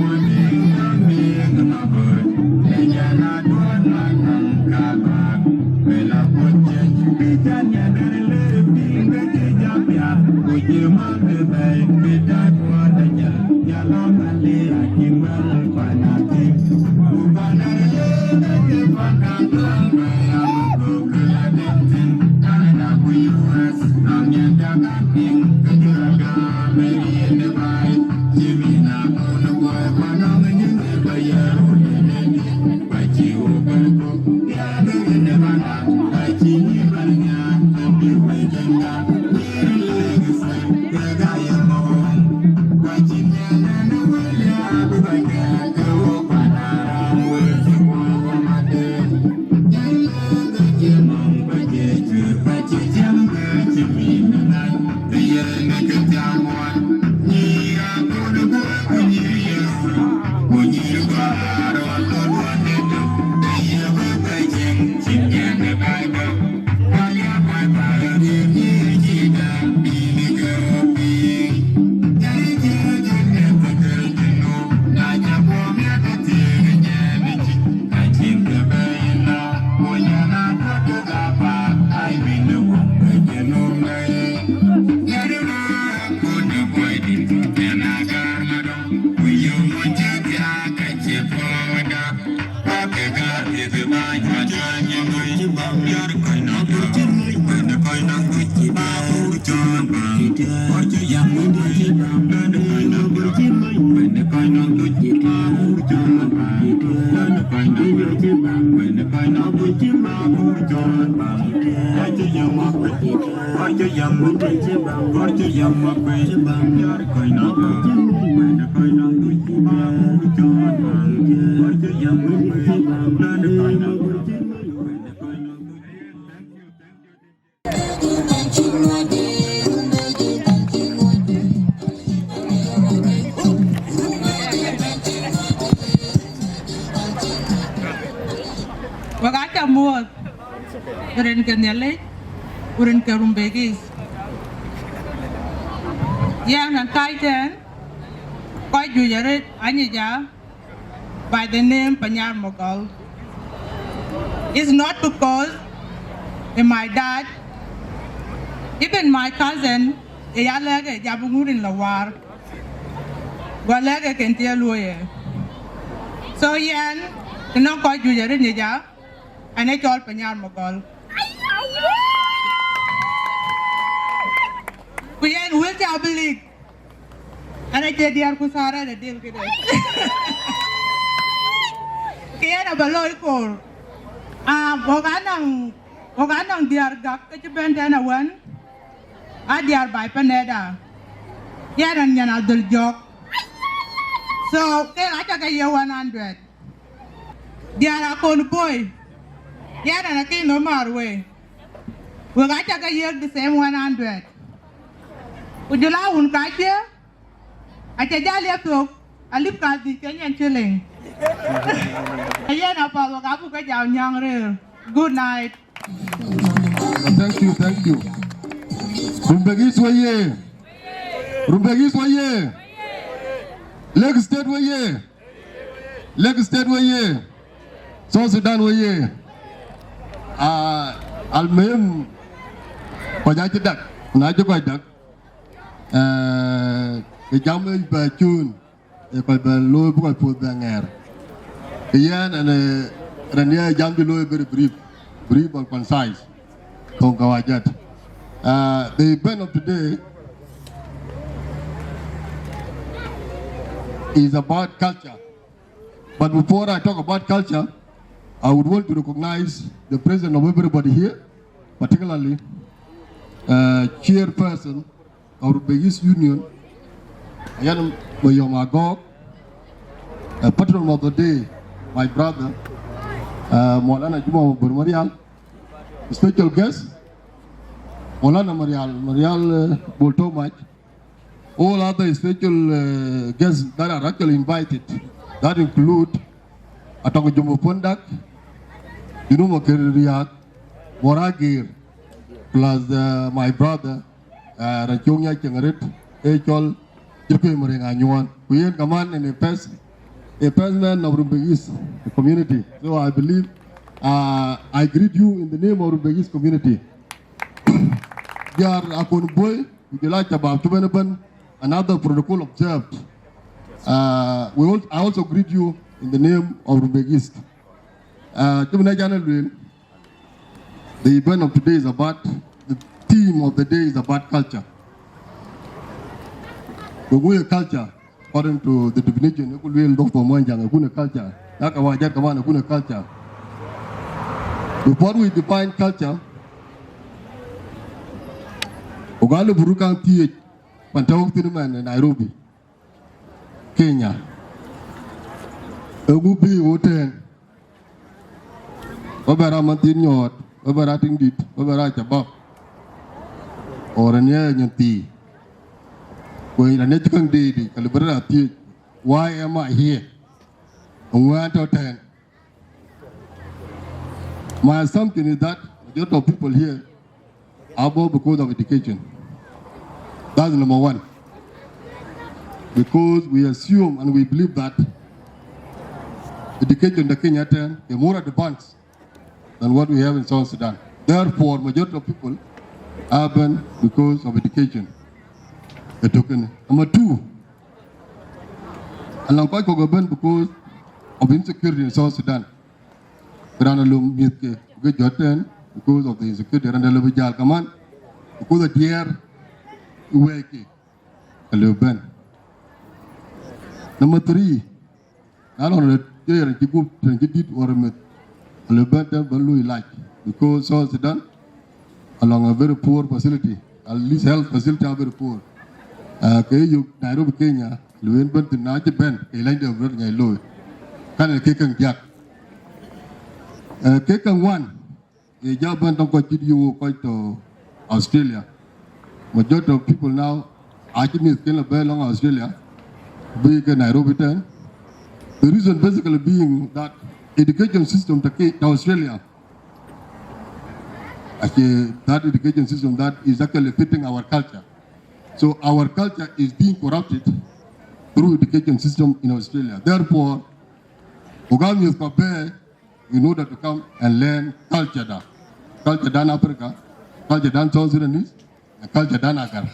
Wagata mo urin ka niyali, urin ka Rumbekis. Yang ang kaitan, Akoi Gieu Anya by the name Panyar Mogol. It's not because my dad, even my cousin, Eyalaga Jabungurin Lawar, Walaga Kentialuye. So yan, no Akoi Gieu Anya and it's all Panyar Mogol. We ain't will tell believe. And I did the Arkusara the deal today. Kaya na baloy ko. Oganang diargak ka benta na wan. Diar by Paneda. Yan yan Aduldul. So, kaya I take a 100. Diar akon boy. Yan na kin no marwe. We got to get the same 100. Would you allow one kaja? I tell you, I live called the Kenyan shilling. Ayen apa wakapu kaja young real. Good night. Thank you, thank you. Rumbekis waye. Rumbekis waye. Leg state waye. Leg state waye. South Sudan waye. Mayom Kojaji dak, najo kojak. Kejamnya bacun, kalau belu bukan pun dengar. Ayen dan dia jam dulu very brief and concise. Tongkawajat. The event of today is about culture. But before I talk about culture, I would want to recognize the presence of everybody here, particularly chairperson of the Rumbekis Union, Ayen Mayom Agok, patron of the day, my brother, Maulana Juma Burmarial, special guest, Maulana Marial Boltomach, all other special guests that are actually invited, that include Atong Jumbo Pundak, Junuma Kerriak, Moragir, plus my brother, Rachungya Chengarit, Chol, Chol Moringanyuan. We had command and a person of Rumbekis community. So I believe I greet you in the name of Rumbekis community. Jar Akon Boy, would you like about to another protocol observed. I also greet you in the name of Rumbekis. The event of today is about, the theme of the day is about culture. The Wieu culture, according to the definition, culture. Culture. Before we define culture, Ugalu Burukang Twic, Pantawak Tiniman in Nairobi, Kenya. Ugubi Uten, Obera Mantinyot, Obera Tingdit, Obera Chabak, or an Yanti. When a nature day, Calibra Twic, why am I here? And where to attend? My assumption is that majority of people here are born because of education. That's number one. Because we assume and we believe that education in the Kenya is more advanced than what we have in South Sudan. Therefore, majority of people are born because of education. Number two, and I'm quite born because of insecurity in South Sudan. Grana lum miet ke good joten because of the insecurity and the lubijal kaman because the dear wake a luben. Number 3, I don't know dear and keep and get it or met a luben them value like because South Sudan along a very poor facility, at least health facility are very poor. You Nairobi, Kenya, Luin Bent in Naja Ben, a land of running a low. Can a cake and jack. Cake and one, a job went on quite you quite to Australia. Majority of people now, I think it's kind of very long Australia, big Nairobi 10. The reason basically being that education system to Australia. Actually, that education system that is actually fitting our culture. So our culture is being corrupted through education system in Australia. Therefore, Ogami is prepared in order to come and learn culture da. Culture dan Africa, culture dan South Sudanese, and culture dan Agar.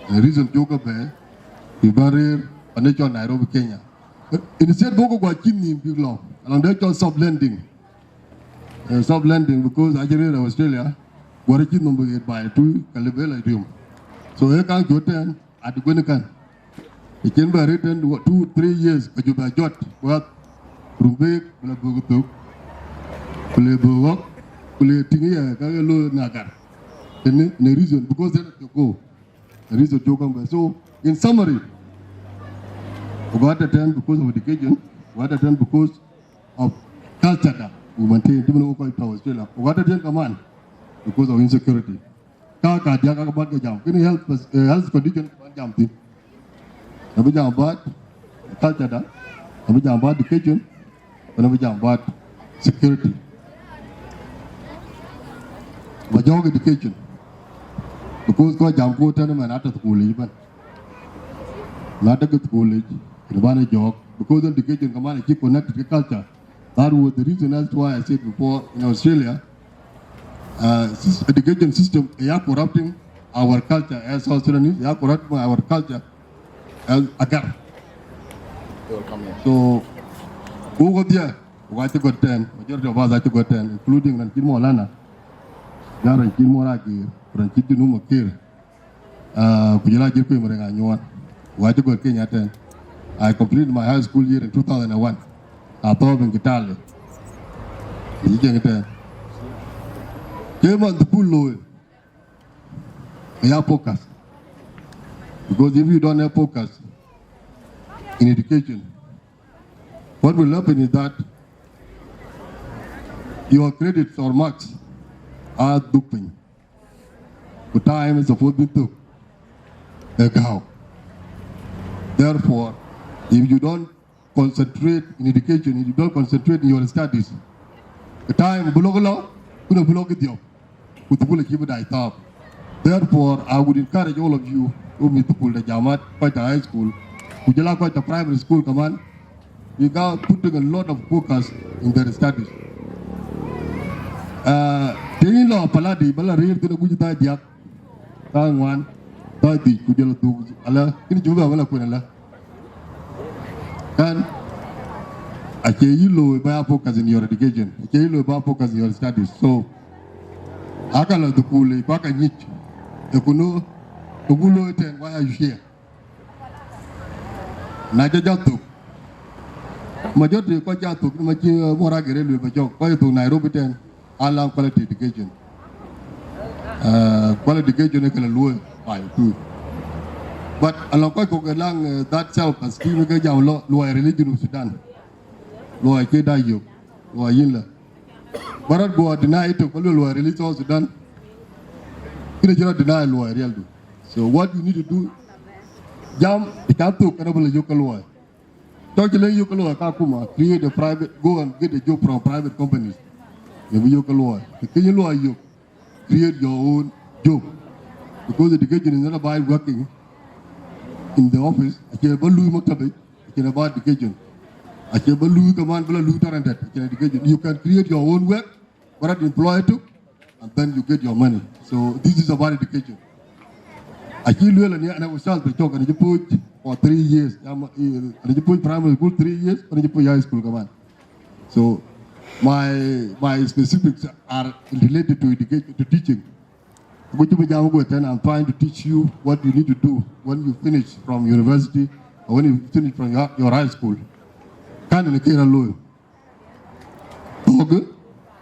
The reason Joga Bay, Ibarir, Panacho, Nairobi, Kenya. Instead, Bogo Guachini in Big Law, and they call sub-lending. Sub-lending because Australia, were a kid number 8 by 2, Calibela Dream. So I can't go 10 at the Gwenikan. It can be written 2-3 years, but you by Jot, what Rumbek, Buga Tingia, Kagalo Nagar. The reason, because they have to go. The reason to come by. So, in summary, Buga Da because of education, Buga Da because of culture. We maintain even over Australia. Buga Da command because of insecurity. Kaka jaga kabat ke jam. Kini health condition kabat jam ti. Nabi jam bat culture da. Nabi jam bat education. Nabi jam bat security. Bajau education. Because kau jam kau tu mana ada college kan. Nada ke college. Kerana jog. Because education kaman keep connected to culture. That was the reason. That's why I said before in Australia. Education system is corrupting our culture as South Sudanese, is corrupting our culture as Agar. So, who got there? Who got 10? Majority of us got 10, including Rankin Molana, Rankin Moraki, Rankin Numakir, Kujala Jirku Maranganyuan, who got Kenya 10. I completed my high school year in 2001. I taught in Kitale. You can get came on the pool low. You have focus. Because if you don't have focus in education, what will happen is that your credits or marks are duping. The time is supposed to be Agau. Therefore, if you don't concentrate in education, if you don't concentrate in your studies, the time Bulogolo, you block it up. With the bullet keep it I thought. Therefore, I would encourage all of you who meet to pull the Jamat, quite a high school, Kujala quite a primary school, come on. You got putting a lot of focus in their studies. Taking law Paladi, Bala real to the Gujita Diak, Taiwan, Tati, Kujala to Allah, in Juba, Walla Kunala. And I tell you, by focus in your education, I tell you, by focus in your studies. So, Akala the pool, Paka Nich, the Kuno, the Gulo, and why are you here? Najajato. Majority of Kwajato, Machi, Moragere, Bajok, quite to Nairobi 10, allow quality education. Quality education, I can lower by 2. But along Kwakogalang, that self as King Gajam, lower religion of Sudan, lower Kedayo, lower Yinla. Barat go deny it to lower religion of Sudan. You cannot deny lower real. So what you need to do, jam, it can't talk about the local law. Talk to the local law, Kakuma, create a private, go and get a job from private companies. You have local law. The Kenyan law, you create your own job. Because education is not about working in the office. I can about Louis Moktabe, I can about education. I can about Louis Command, Louis Tarantet, I can education. You can create your own work, but employ it, and then you get your money. So this is about education. I feel well and I was start to talk and you put for 3 years. And you put primary school 3 years, and you put high school command. So My specifics are related to education, to teaching. I'm trying to teach you what you need to do when you finish from university or when you finish from your high school. Kan ni kira loy. Toge,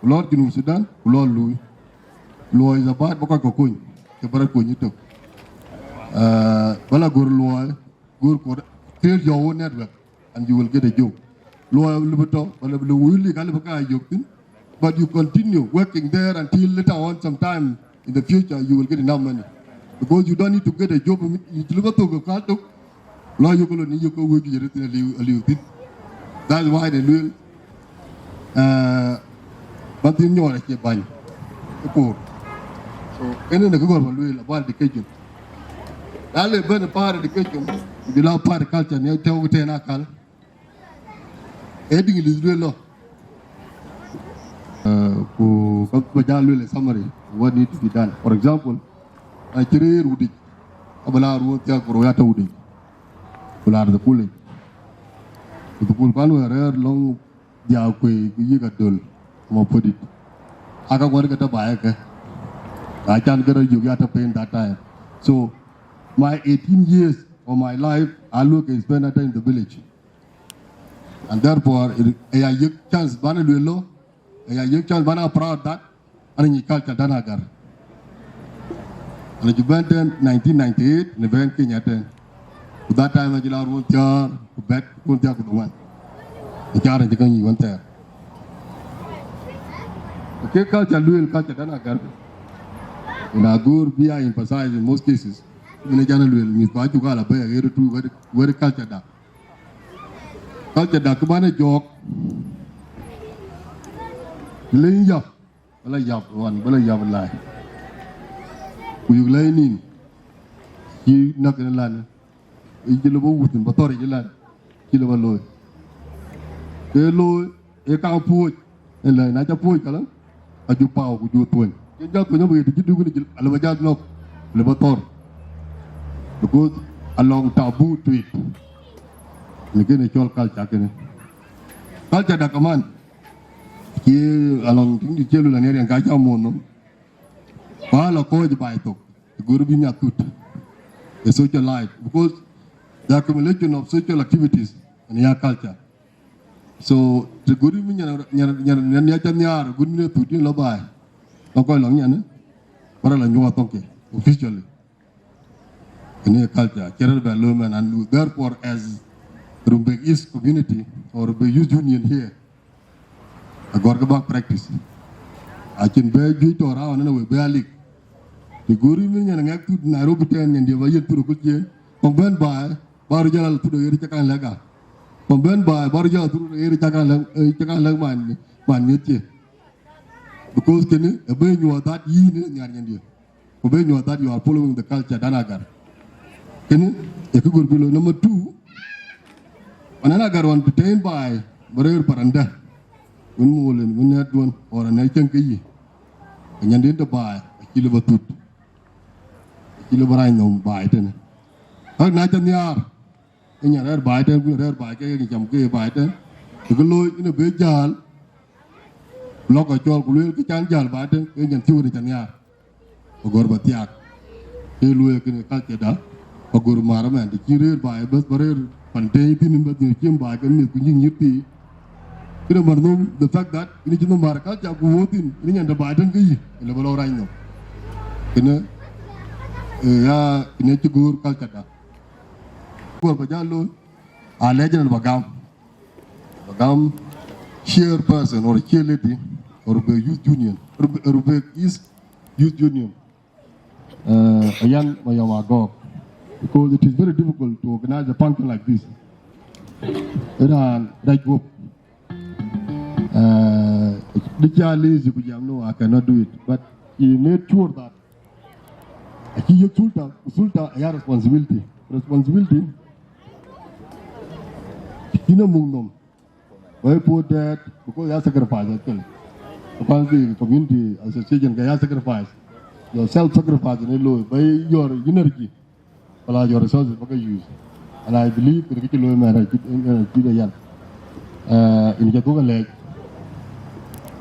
Lord Kinu Sudan, Lord Louis. Loy is about boka kokuny. Kebara kunyi tok. Bala gur loy, gur create your own network and you will get a job. Loy libeto, bala willi kali boka ayok. But you continue working there until later on sometime in the future you will get enough money. Because you don't need to get a job. That's why they will so any the government will about education. I'll burn a part of education, the law part of culture, near Teotenakal. Adding is real law. Summary what needs to be done. For example, I carry Rudy, Abala Rutia Royata Woody, Pular the Pulling. The Pulpan were rare long the Akoi Gieu, more put it. I got to get a bike. I can't get a Yugata pain that time. So, my 18 years of my life, I look and spend in the village. And therefore, I have chance, Banalo. You can be proud that and you culture Danagar. And you went in 1998 in the event Kenya 10. At that time, I went to bet one. The jar and you went there. Okay, culture, Louis culture Danagar. In Agur, we are emphasized in most cases. In a general will, Miss Bajugala, very culture da. Culture da, Kubana joke. Laying yap, bala yap one, bala yap lie. We lay in. He knock in the land. He kill a wood in Batori land. Kill a loy. The loy, a cow poet, and like not a poet, a ju pow, would you twin. You just know to do with Alabajad knock, Lebator. Because along taboo to it. Again, a Chol culture. Culture da command. Along the Chelu and area and Gaja Mono, while Akoi Gieu, the Gurubinia Tut, the social life, because the accumulation of social activities in your culture. So the Gurubinia Yanyar, Gurubinia Tutin Labai, Akoi Longyana, Paralanua Tonke, officially in your culture, Kerala Lumen, and therefore as Rumbek East community or the youth union here. A Gorgabak practice. I can bear it around and away barely. The Guru and act to Nairobi 10 and the Vayet Purukujan, combined by Barjal to the Eritakan Lega, combined by Barjal to the Eritakan Legman, Manete. Because can obey you are that ye in Yandia. Obey you are that you are following the culture Danagar. Can if you could below number 2, another one detained by Barer Paranda. When that one or an Ayen Key, and you did the buy a kilo of tooth. A kilo of rhino bite. Her night and the hour. In your hair bite and with her bike and some gay bite. You go in a big jar. Block a chalk, will can jar bite and you two in the yard. Or Gorbatiak. He look in a culture. Or Guru Maraman, the key by a best barrier, contained in the gym bike and you the fact that in the Maraka, you vote in the Biden Key in the Valorino. In a Kuocgoor culture. Kuocgoor a legend of Bagam, sheer person or sheer lady or a youth union, Rumbek East Youth Union. Ayen Mayom Agok. Because it is very difficult to organize a function like this. That group. The child is no, I cannot do it. But he made sure that he Sulta a responsibility. Responsibility. He no mungnom. Why put that? Because you sacrifice actually. Because the community association can sacrifice. Your self-sacrifice in low by your energy, allow your resources for use. And I believe in the low man in Jatuga Lake.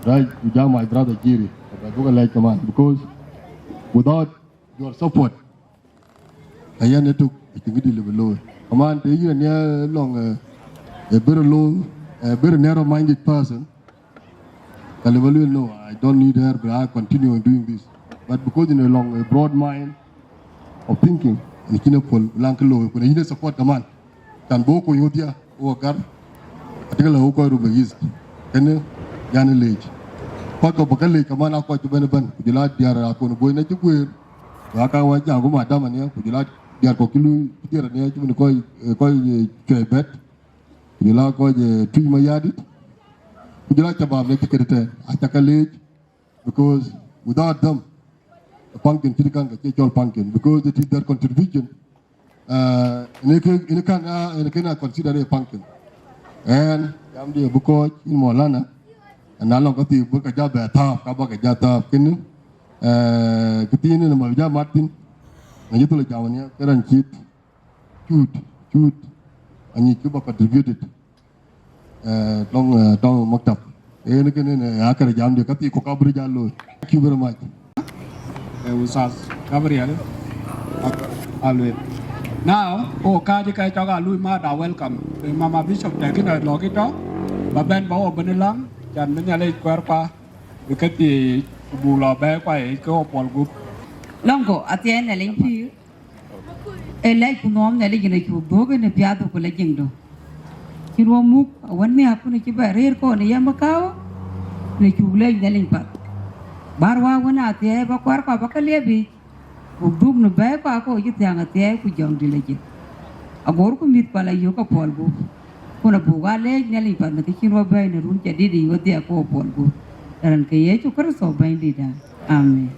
right? You my brother Kiri, because without your support, Ayen took a low. Command, you near long, a very low, a very narrow-minded person. No, I don't need her, but I continue doing this. But because in a broad mind of thinking, and Kinopol, Lankalo, when he support command, can Boko Yodia, or Gar, I think I'll go to the east. Can you, Yan Lake? Pako Bakale, command out to Benaban, the lad Diara, Kono, Nature, Waka, Jago, Madame, and the lad Diakokilu, Tiara, the Koi Bet, the lad Koi Tree Mayadit. Would you like about make it a lake? Because without them, a pumpkin, Chol pumpkin, because it is their contribution. You cannot consider a pumpkin. And I'm the Buga in Molana, and I love the Buga Da Angau, Kabaga Jata, Kenu, Katin and Malja Martin, and you told Javania, Karan Chit, shoot, and you contributed. Long mocked up. Thank you very much. Gabriel. Now, Kajika Jaga Luima, welcome. Mama Bishop taking a logito, Baben Bao Benelang, Jan Minale Querpa, Vicati Bula Bepa, Go Paul Group. Longo, at the end, a link to you. A lake nom, the legend to Bog and a piano for legendo. Kiro muk wan mi aku ni kiba rir ko ni yamakao ni chule ni limpat barwa wana ate ba kwar ka ba kalebi ubdug no ba ko ako yitya ngate ku jong dileji agor ku mit pala yo ka polbu kuna buga le ni limpat na kiro ba ni run jadi di yote ako polbu ran ke ye chu kar so ba ndi da amen